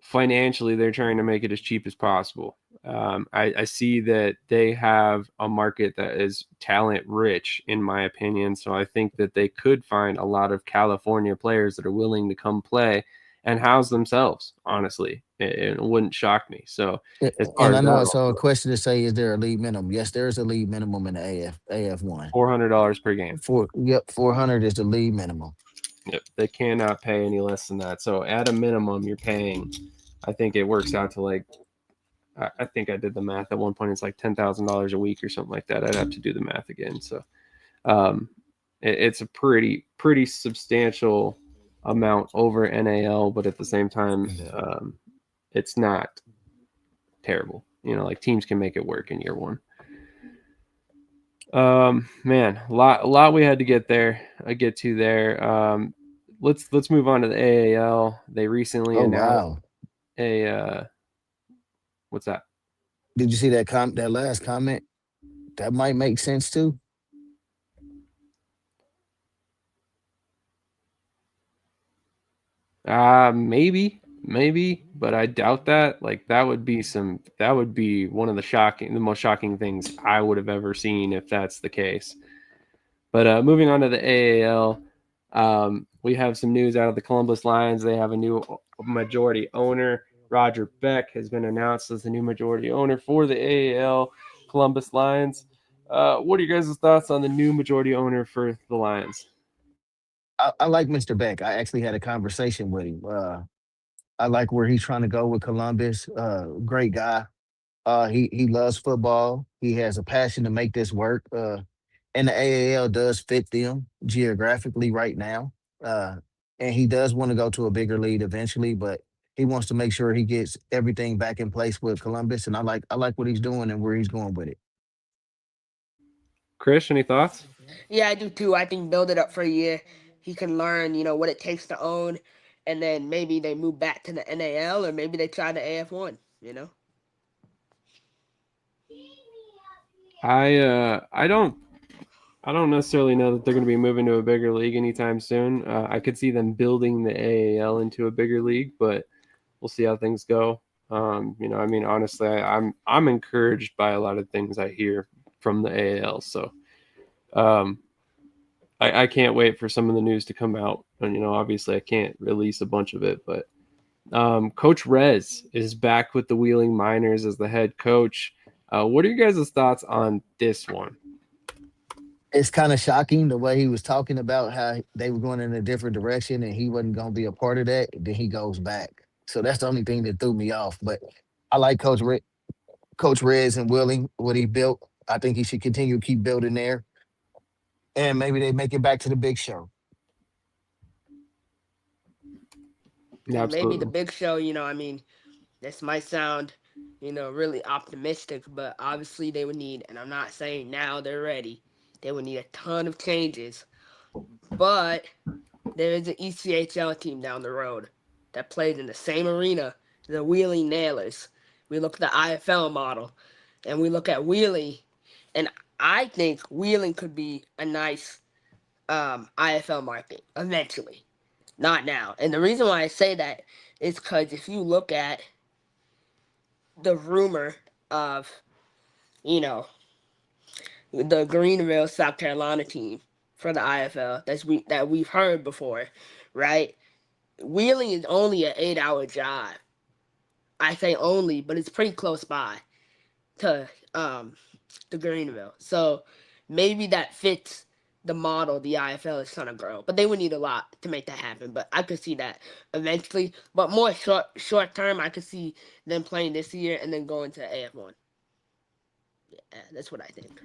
financially they're trying to make it as cheap as possible. I see that they have a market that is talent rich, in my opinion. So I think that they could find a lot of California players that are willing to come play and house themselves. Honestly, it wouldn't shock me. So as far And as I know I that, saw a question to say, is there a league minimum? Yes, there is a league minimum in the AF1. $400 per game. 400 is the league minimum. Yep, they cannot pay any less than that. So at a minimum, you're paying. I think it works out to like. I think I did the math at one point. It's like $10,000 a week or something like that. I'd have to do the math again. So, um, it's a pretty substantial amount over NAL, but at the same time, it's not terrible. Like teams can make it work in year one. Man, a lot we had to get to there. Let's move on to the AAL. They recently Oh announced wow! a what's that? Did you see that last comment? That might make sense too. Maybe, but I doubt that. Like that would be one of the most shocking things I would have ever seen if that's the case. But moving on to the AAL, we have some news out of the Columbus Lions. They have a new majority owner. Roger Beck has been announced as the new majority owner for the AAL Columbus Lions. What are your guys' thoughts on the new majority owner for the Lions? I like Mr. Beck. I actually had a conversation with him. I like where he's trying to go with Columbus. Great guy. He loves football. He has a passion to make this work. And the AAL does fit them geographically right now. Uh, and he does want to go to a bigger league eventually, but he wants to make sure he gets everything back in place with Columbus. And I like what he's doing and where he's going with it. Krish, any thoughts? Yeah, I do too. I think build it up for a year. He can learn, what it takes to own, and then maybe they move back to the NAL or maybe they try the AF1. I don't I don't necessarily know that they're going to be moving to a bigger league anytime soon. I could see them building the AAL into a bigger league, but we'll see how things go. I mean, honestly, I'm encouraged by a lot of things I hear from the AAL. So I can't wait for some of the news to come out. And obviously, I can't release a bunch of it, but Coach Rez is back with the Wheeling Miners as the head coach. What are you guys' thoughts on this one? It's kind of shocking the way he was talking about how they were going in a different direction and he wasn't going to be a part of that. Then he goes back. So that's the only thing that threw me off. But I like Coach Rez and Willing, what he built. I think he should continue to keep building there. And maybe they make it back to the big show. Yeah, And maybe the absolutely. big show, I mean, this might sound, really optimistic, but obviously they would need, and I'm not saying now they're ready, they would need a ton of changes. But there is an ECHL team down the road that plays in the same arena, the Wheeling Nailers. We look at the IFL model, and we look at Wheeling, and I think Wheeling could be a nice IFL market eventually. Not now. And the reason why I say that is because if you look at the rumor of, you know, the Greenville, South Carolina team for the IFL that we've heard before, right? Wheeling is only an 8-hour drive. I say only, but it's pretty close by to the Greenville. So maybe that fits the model the IFL is trying to grow. But they would need a lot to make that happen. But I could see that eventually. But more short term, I could see them playing this year and then going to AF1. Yeah, that's what I think.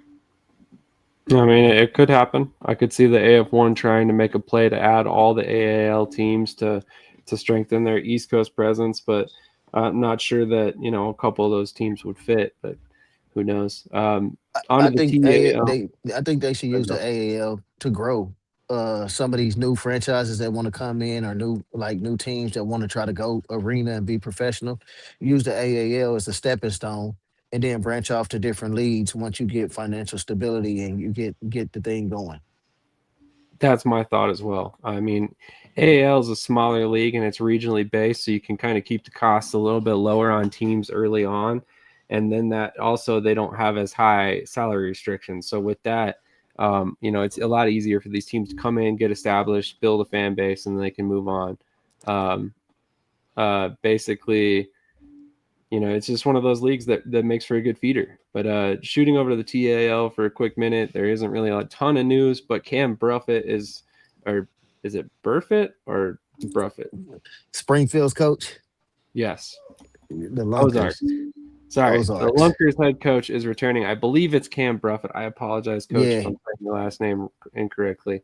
I mean, it could happen. I could see the AF1 trying to make a play to add all the AAL teams to strengthen their East Coast presence, but I'm not sure that a couple of those teams would fit. But who knows? I Onto the think TAL. I think they should use the AAL to grow some of these new franchises that want to come in or new teams that want to try to go arena and be professional. Use the AAL as a stepping stone and then branch off to different leagues once you get financial stability and you get the thing going. That's my thought as well. I mean, AAL is a smaller league and it's regionally based, so you can kind of keep the costs a little bit lower on teams early on. And then that also they don't have as high salary restrictions. So with that, it's a lot easier for these teams to come in, get established, build a fan base, and then they can move on. Basically, it's just one of those leagues that makes for a good feeder. But shooting over to the TAL for a quick minute, there isn't really a ton of news, but Cam Bruffett or is it Burfitt or Bruffett? Springfield's coach, Yes. the Ozarks. Lunkers, Sorry. The Ozarks. Lunkers head coach is returning. I believe it's Cam Bruffett. I apologize, coach, if Yeah, I'm saying your last name incorrectly.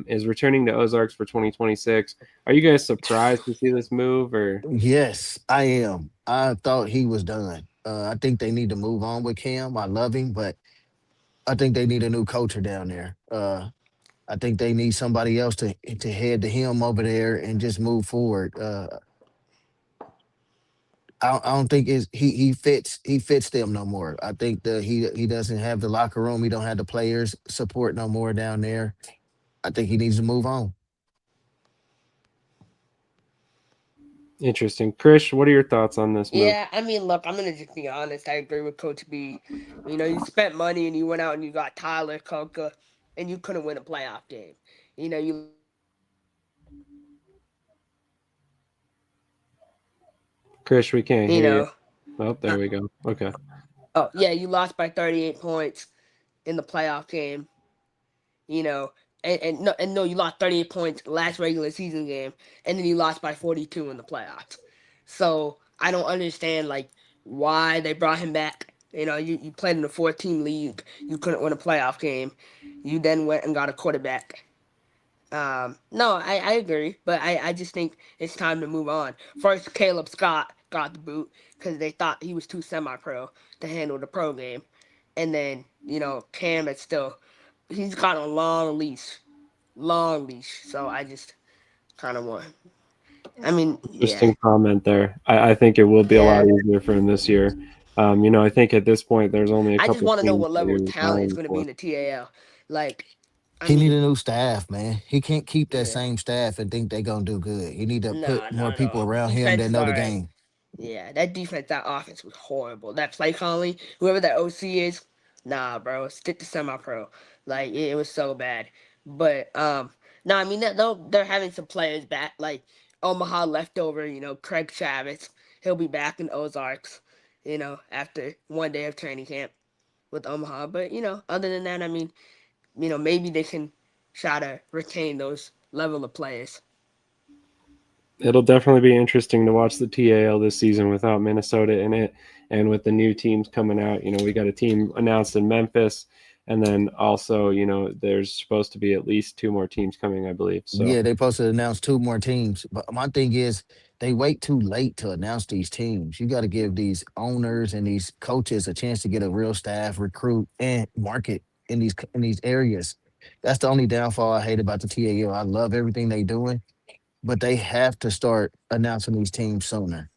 Is returning to Ozarks for 2026. Are you guys surprised to see this move or? yes, I am. I thought he was done. I think they need to move on with Cam. I love him, but I think they need a new culture down there. I think they need somebody else to head to him over there and just move forward. I don't think he fits them no more. I think that he doesn't have the locker room. He don't have the players support no more down there. I think he needs to move on. Interesting. Krish, what are your thoughts on this move? Yeah, I mean, look, I'm gonna just be honest. I agree with Coach B. You spent money and you went out and you got Tyler Coca, and you couldn't win a playoff game. You Krish, we can't you hear you. know. Oh, there we go. Okay. Oh yeah, you lost by 38 points in the playoff game. You know, and no, you lost 38 points last regular season game, and then you lost by 42 in the playoffs. So I don't understand why they brought him back. You played in a 14 league, you couldn't win a playoff game. You then went and got a quarterback. No, I agree, but I just think it's time to move on. First, Caleb Scott got the boot because they thought he was too semi-pro to handle the pro game, and then Cam is still he's got a long leash. So I just kind of want. I mean, yeah, Interesting comment there. I think it will be a yeah, lot easier for him this year. I think at this point there's only a I just couple want to know teams what that level are of talent is retiring going to be for. in the TAL. Like, I He need mean, a new staff, man. He can't keep that yeah, same staff and think they're gonna do good. He need to put nah, more not at people all. around him Defense that is know all the right. game. Yeah, that defense, that offense was horrible. That play calling, whoever that OC is, nah, bro, stick to semi-pro. Like it was so bad. But no, I mean they're having some players back, like Omaha leftover. Craig Chavez, he'll be back in Ozarks. After one day of training camp with Omaha. But other than that, I mean, maybe they can try to retain those level of players. It'll definitely be interesting to watch the TAL this season without Minnesota in it, and with the new teams coming out. We got a team announced in Memphis, and then also, there's supposed to be at least two more teams coming, I believe. So Yeah, they supposed to announce two more teams. But my thing is they wait too late to announce these teams. You got to give these owners and these coaches a chance to get a real staff, recruit, and market in these areas. That's the only downfall I hate about the TAL. I love everything they doing, but they have to start announcing these teams sooner.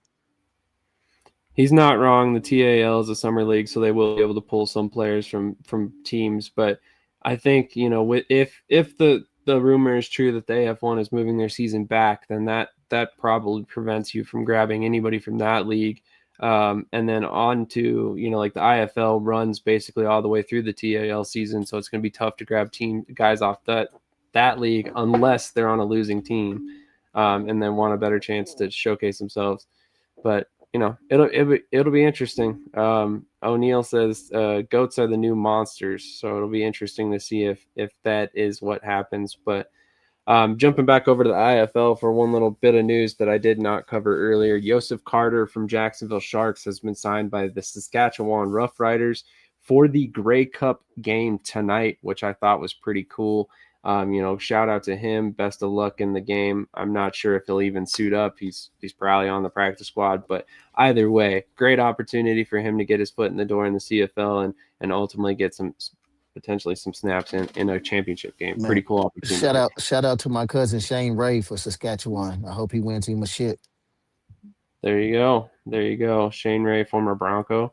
he's not wrong. The TAL is a summer league, so they will be able to pull some players from teams. But I think if the rumor is true that the AF1 is moving their season back, then that probably prevents you from grabbing anybody from that league. And then on to like the IFL runs basically all the way through the TAL season, so it's going to be tough to grab team guys off that league unless they're on a losing team, and then want a better chance to showcase themselves. But it'll be interesting. O'Neill says goats are the new monsters, so it'll be interesting to see if that is what happens. But jumping back over to the IFL for one little bit of news that I did not cover earlier, Joseph Carter from Jacksonville Sharks has been signed by the Saskatchewan Roughriders for the Grey Cup game tonight, which I thought was pretty cool. Shout out to him. Best of luck in the game. I'm not sure if he'll even suit up. He's probably on the practice squad, but either way, great opportunity for him to get his foot in the door in the CFL and ultimately get potentially some snaps in a championship game. Pretty Man, cool opportunity. shout out to my cousin Shane Ray for Saskatchewan. I hope he wins him a shit. There you go. There you go. Shane Ray, former Bronco.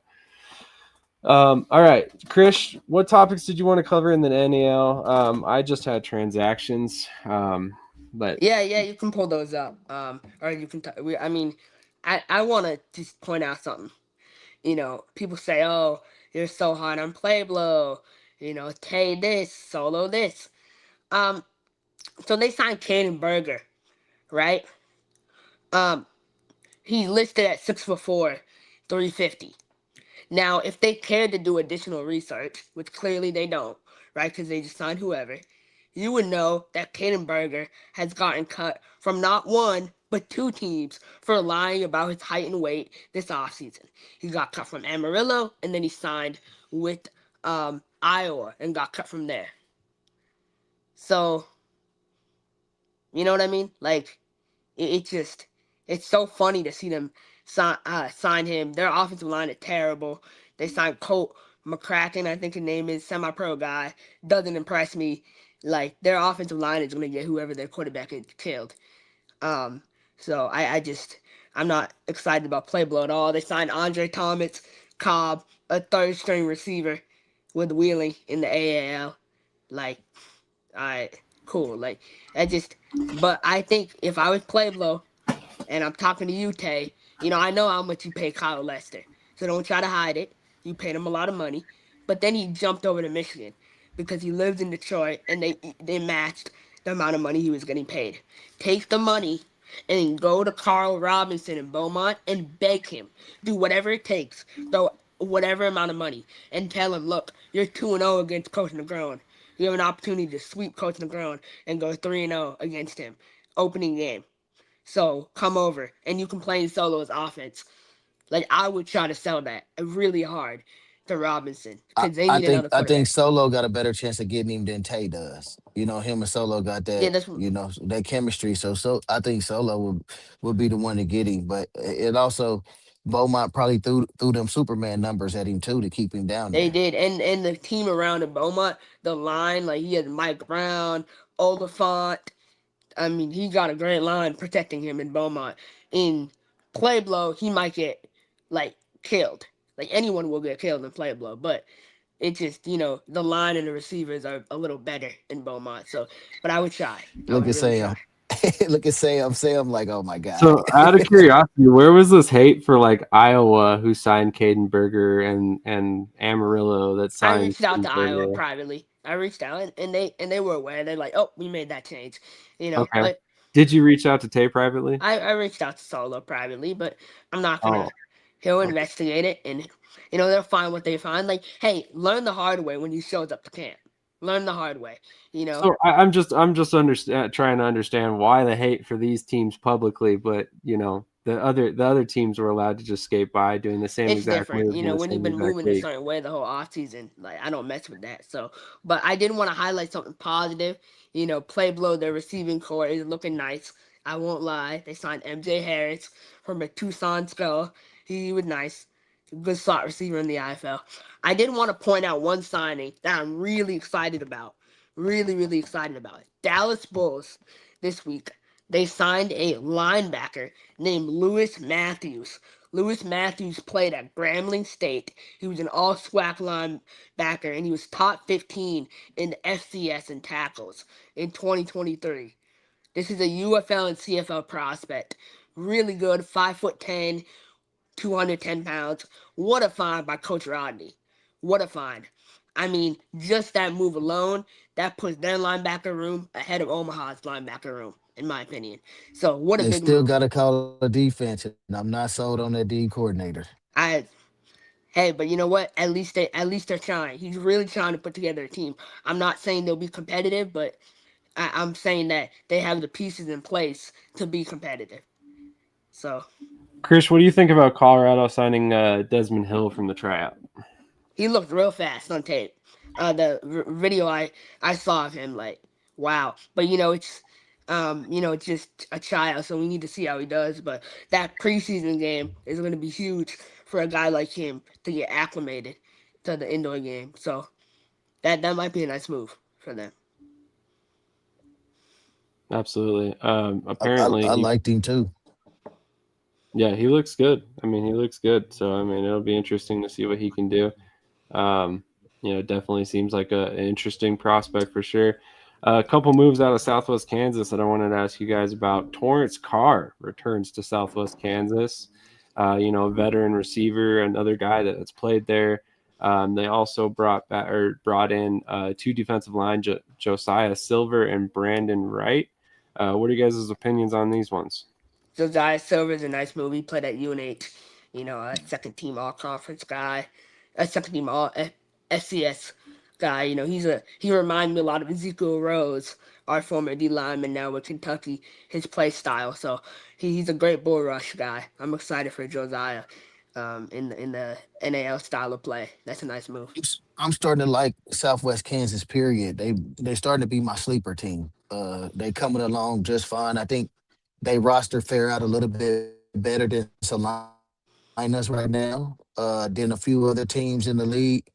All right, Krish, what topics did you want to cover in the NAL? I just had transactions, but Yeah, you can pull those up. Or you can. I mean, I want to just point out something. People say, "Oh, you're so hard on Pueblo." Tay this, solo this. Um, so they signed Caden Berger, right? Um, he's listed at 6'4", 350. Now, if they cared to do additional research, which clearly they don't, right? Because they just signed whoever, you would know that Caden Berger has gotten cut from not one, but two teams for lying about his height and weight this offseason. He got cut from Amarillo, and then he signed with Iowa and got cut from there. So, you know what I mean? Like, it just, it's so funny to see them sign him. Their offensive line is terrible. They signed Colt McCracken, I think his name is, semi-pro guy. Doesn't impress me. Like, their offensive line is going to get whoever their quarterback is killed. Um, so I'm not excited about Pueblo at all. They signed Andre Thomas Cobb, a third-string receiver with Wheeling in the AAL. Like, alright, cool. Like, but I think if I was Pueblo, and I'm talking to you, Tay. I know how much you pay Kyle Lester, so don't try to hide it. You paid him a lot of money, but then he jumped over to Michigan because he lives in Detroit, and they matched the amount of money he was getting paid. Take the money and go to Carl Robinson in Beaumont and beg him. Do whatever it takes. Throw whatever amount of money and tell him, look, you're 2-0 against Coach Negron. You have an opportunity to sweep Coach Negron and go 3-0 against him. Opening game. So come over and you can play solo as offense. Like I would try to sell that really hard to Robinson I, because they I need think another I think quarterback. Solo got a better chance of getting him than Tay does. Him and Solo got Yeah, that, that's that chemistry. So I think Solo would be the one to get him. But it also Beaumont probably threw them Superman numbers at him too to keep him down they there. did, and the team around in Beaumont, the line like he had Mike Brown, Oliphant. I mean, he got a great line protecting him in Beaumont. In Pueblo, he might get like killed Like anyone will get killed in Pueblo, but it just, the line and the receivers are a little better in Beaumont. So, but I would try. I Look would at really try. Sam. Look at Sam. Sam, like, oh my God. So out of curiosity, where was this hate for like Iowa, who signed Caden Berger, and Amarillo that I signed reached out Caden to Iowa Berger? privately. I reached out and they were aware. They're like, oh, we made that change, Okay. But Did you reach out to Tay privately? I reached out to Solo privately, but I'm not gonna. Oh. He'll investigate it, and they'll find what they find. Like, hey, learn the hard way when you shows up to camp. Learn the hard way. So I'm just trying to understand why the hate for these teams publicly, but the other teams were allowed to just skate by doing the same It's exact different. moves in the When you've same been exact moving a league. certain way the whole off season, like I don't mess with that. So, but I did want to highlight something positive. Pueblo, their receiving core is looking nice. I won't lie. They signed MJ Harris from a Tucson Skull. He was nice. Good slot receiver in the IFL. I did want to point out one signing that I'm really excited about. Really, really excited about it. Dallas Bulls this week. They signed a linebacker named Lewis Matthews. Lewis Matthews played at Grambling State. He was an all-SWAC linebacker, and he was top 15 in the FCS in tackles in 2023. This is a UFL and CFL prospect. Really good, 5'10", 210 pounds. What a find by Coach Rodney. What a find. I mean, just that move alone, that puts their linebacker room ahead of Omaha's linebacker room, in my opinion. So, what a They big still move. got to call a defense, and I'm not sold on that D coordinator. Hey, but you know what? At least they're trying. He's really trying to put together a team. I'm not saying they'll be competitive, but I'm saying that they have the pieces in place to be competitive. So Krish, what do you think about Colorado signing Desmond Hill from the tryout? he looked real fast on tape. The video I saw of him, like, wow. But it's just a child, so we need to see how he does. But that preseason game is going to be huge for a guy like him to get acclimated to the indoor game. So that might be a nice move for them. Absolutely. I, Apparently, I liked him too. yeah, he looks good. I mean, he looks good. So I mean, it'll be interesting to see what he can do. Definitely seems like an interesting prospect for sure. A couple moves out of Southwest Kansas that I wanted to ask you guys about. Torrance Carr returns to Southwest Kansas. A veteran receiver, another guy that's played there. They also brought in two defensive line, Josiah Silver and Brandon Wright. What are you guys' opinions on these ones? Josiah Silver's a nice move. He played at UNH, a second team all conference guy, a second team all FCS guy. He reminds me a lot of Ezekiel Rose, our former D lineman now with Kentucky, his play style. So he's a great bull rush guy. I'm excited for Josiah in the NAL style of play. That's a nice move. I'm starting to like Southwest Kansas. Period. They starting to be my sleeper team. They coming along just fine. I think they roster fare out a little bit better than Salinas right now. Than a few other teams in the league.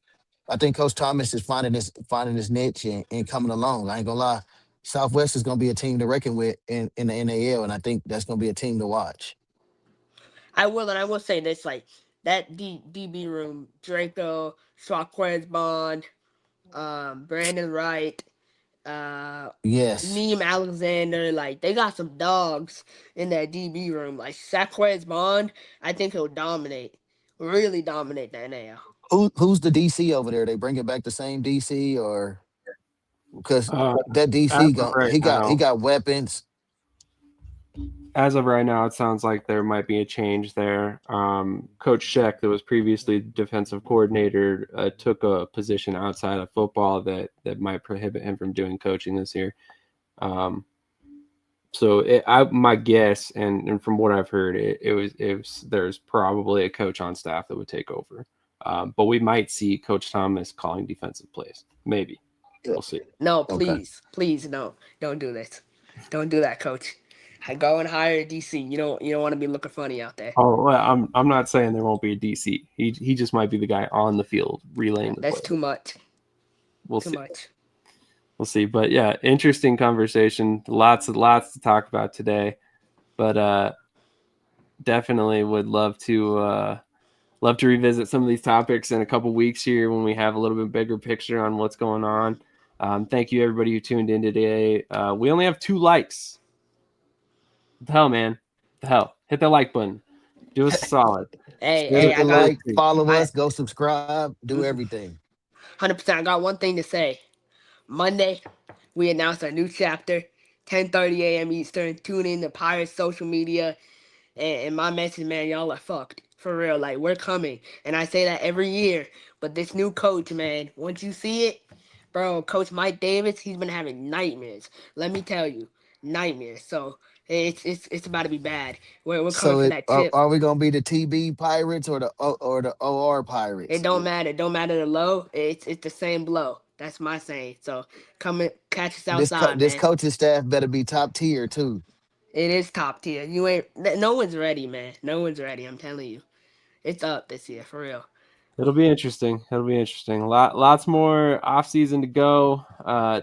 I think Coach Thomas is finding his niche and coming along. I ain't gonna lie. Southwest is gonna be a team to reckon with in the NAL, and I think that's gonna be a team to watch. I will say this, like that DB room, Draco, Swaquez Bond, Brandon Wright, Yes. Neem Alexander, like they got some dogs in that DB room. Like Swaquez Bond, I think he'll really dominate the NAL. Who's the DC over there? They bring it back the same DC or because Uh, that as DC of right he now, got weapons. it sounds like there might be a change there. Coach Sheck, that was previously defensive coordinator, took a position outside of football that might prohibit him from doing coaching this year. My guess, and from what I've heard, it was there's probably a coach on staff that would take over. But we might see Coach Thomas calling defensive plays. Maybe. We'll see. No, Okay. please, no, don't do this. Don't do that, Coach. I go and hire a DC. You don't want to be looking funny out there. Oh, well, I'm not saying there won't be a DC. He just might be the guy on the field relaying the That's play. too much. We'll Too see. much. We'll see. But yeah, interesting conversation. Lots to talk about today. But definitely would love to love to revisit some of these topics in a couple weeks here when we have a little bit bigger picture on what's going on. Thank you, everybody who tuned in today. We only have 2 likes. What the hell, man? What the hell? Hit that like button. Do us a solid. Hey, Hit I the got, like, follow I us, go subscribe, do mhm, everything. 100%. I got one thing to say. Monday, we announced a new chapter, 10:30 a.m. Eastern. Tune in to Pirates social media. And my message, man, y'all are fucked. For real. Like, we're coming. And I say that every year. But this new coach, man, once you see it, bro, Coach Mike Davis, he's been having nightmares. Let me tell you. Nightmares. So it's about to be bad. We're coming So for it that chip. are we gonna be the TB Pirates or the OR It Pirates? don't matter. It don't matter the low. It's the same blow. That's my saying. So come and catch us outside, This man. coaching staff better be top tier too. It is top tier. You ain't. No one's ready, man. No one's ready. I'm telling you. It's up this year for real. It'll be interesting. Lots more off season to go.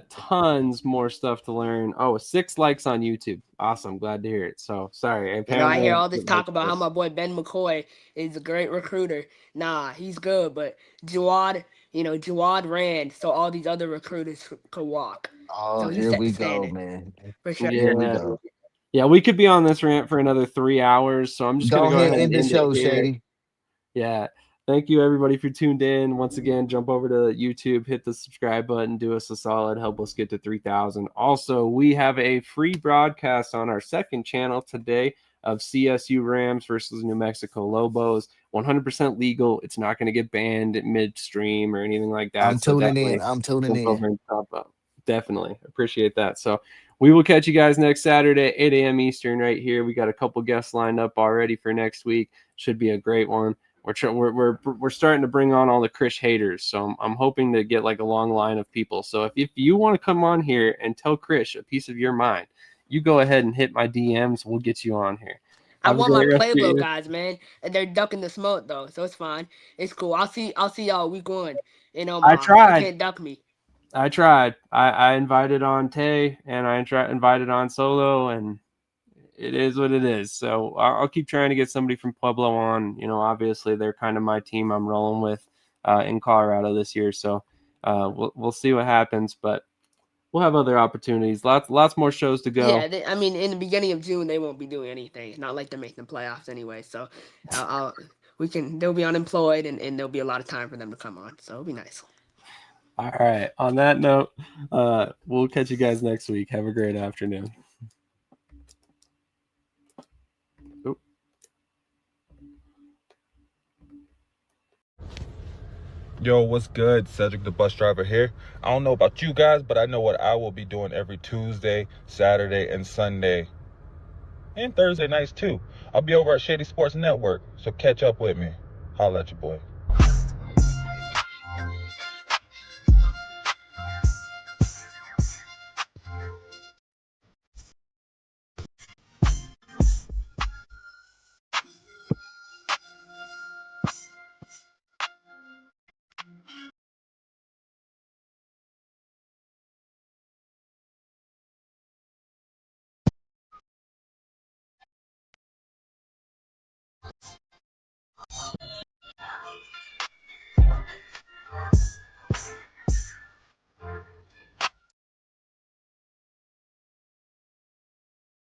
Tons more stuff to learn. Oh, 6 likes on YouTube. Awesome. Glad to hear it. So sorry. You know, I Apparently, hear all this talk about how my boy Ben McCoy is a great recruiter. Nah, he's good, but Jawad, Jawad ran so all these other recruiters could walk. Oh, So he here set the we go, standard man. for sure. Here we yeah, go. yeah. We could be on this rant for another 3 hours. So I'm just gonna Go go ahead, ahead and end the end it show, here. Shady. Yeah. Thank you, everybody, for tuned in. Once again, jump over to YouTube, hit the subscribe button, do us a solid, help us get to 3,000. Also, we have a free broadcast on our second channel today of CSU Rams versus New Mexico Lobos. 100% legal. It's not going to get banned midstream or anything like I'm that. So tuning definitely in. I'm tuning jump in. over and top up. Definitely appreciate that. So we will catch you guys next Saturday, 8 a.m. Eastern, right here. We got a couple guests lined up already for next week. Should be a great one. We're starting to bring on all the Krish haters, so I'm hoping to get like a long line of people. So if you want to come on here and tell Krish a piece of your mind, you go ahead and hit my DMs. We'll get you on here. I Have a want my great rest of Pueblo your. guys, man. And they're ducking the smoke though, so it's fine. It's cool. I'll see y'all week 1 in I Omaha. You tried. can't duck me. I tried. I invited on Tay and invited on Solo, and it is what it is. So I'll keep trying to get somebody from Pueblo on. Obviously they're kind of my team I'm rolling with in Colorado this year. So we'll see what happens, but we'll have other opportunities. Lots more shows to go. Yeah, I mean, in the beginning of June, they won't be doing anything. It's not like they're making the playoffs anyway. So, they'll be unemployed, and there'll be a lot of time for them to come on. So it'll be nice. All right. On that note, we'll catch you guys next week. Have a great afternoon. Oop. Yo, what's good? Cedric, the bus driver here. I don't know about you guys, but I know what I will be doing every Tuesday, Saturday, and Sunday. And Thursday nights, too. I'll be over at Shady Sports Network, so catch up with me. Holla at your boy.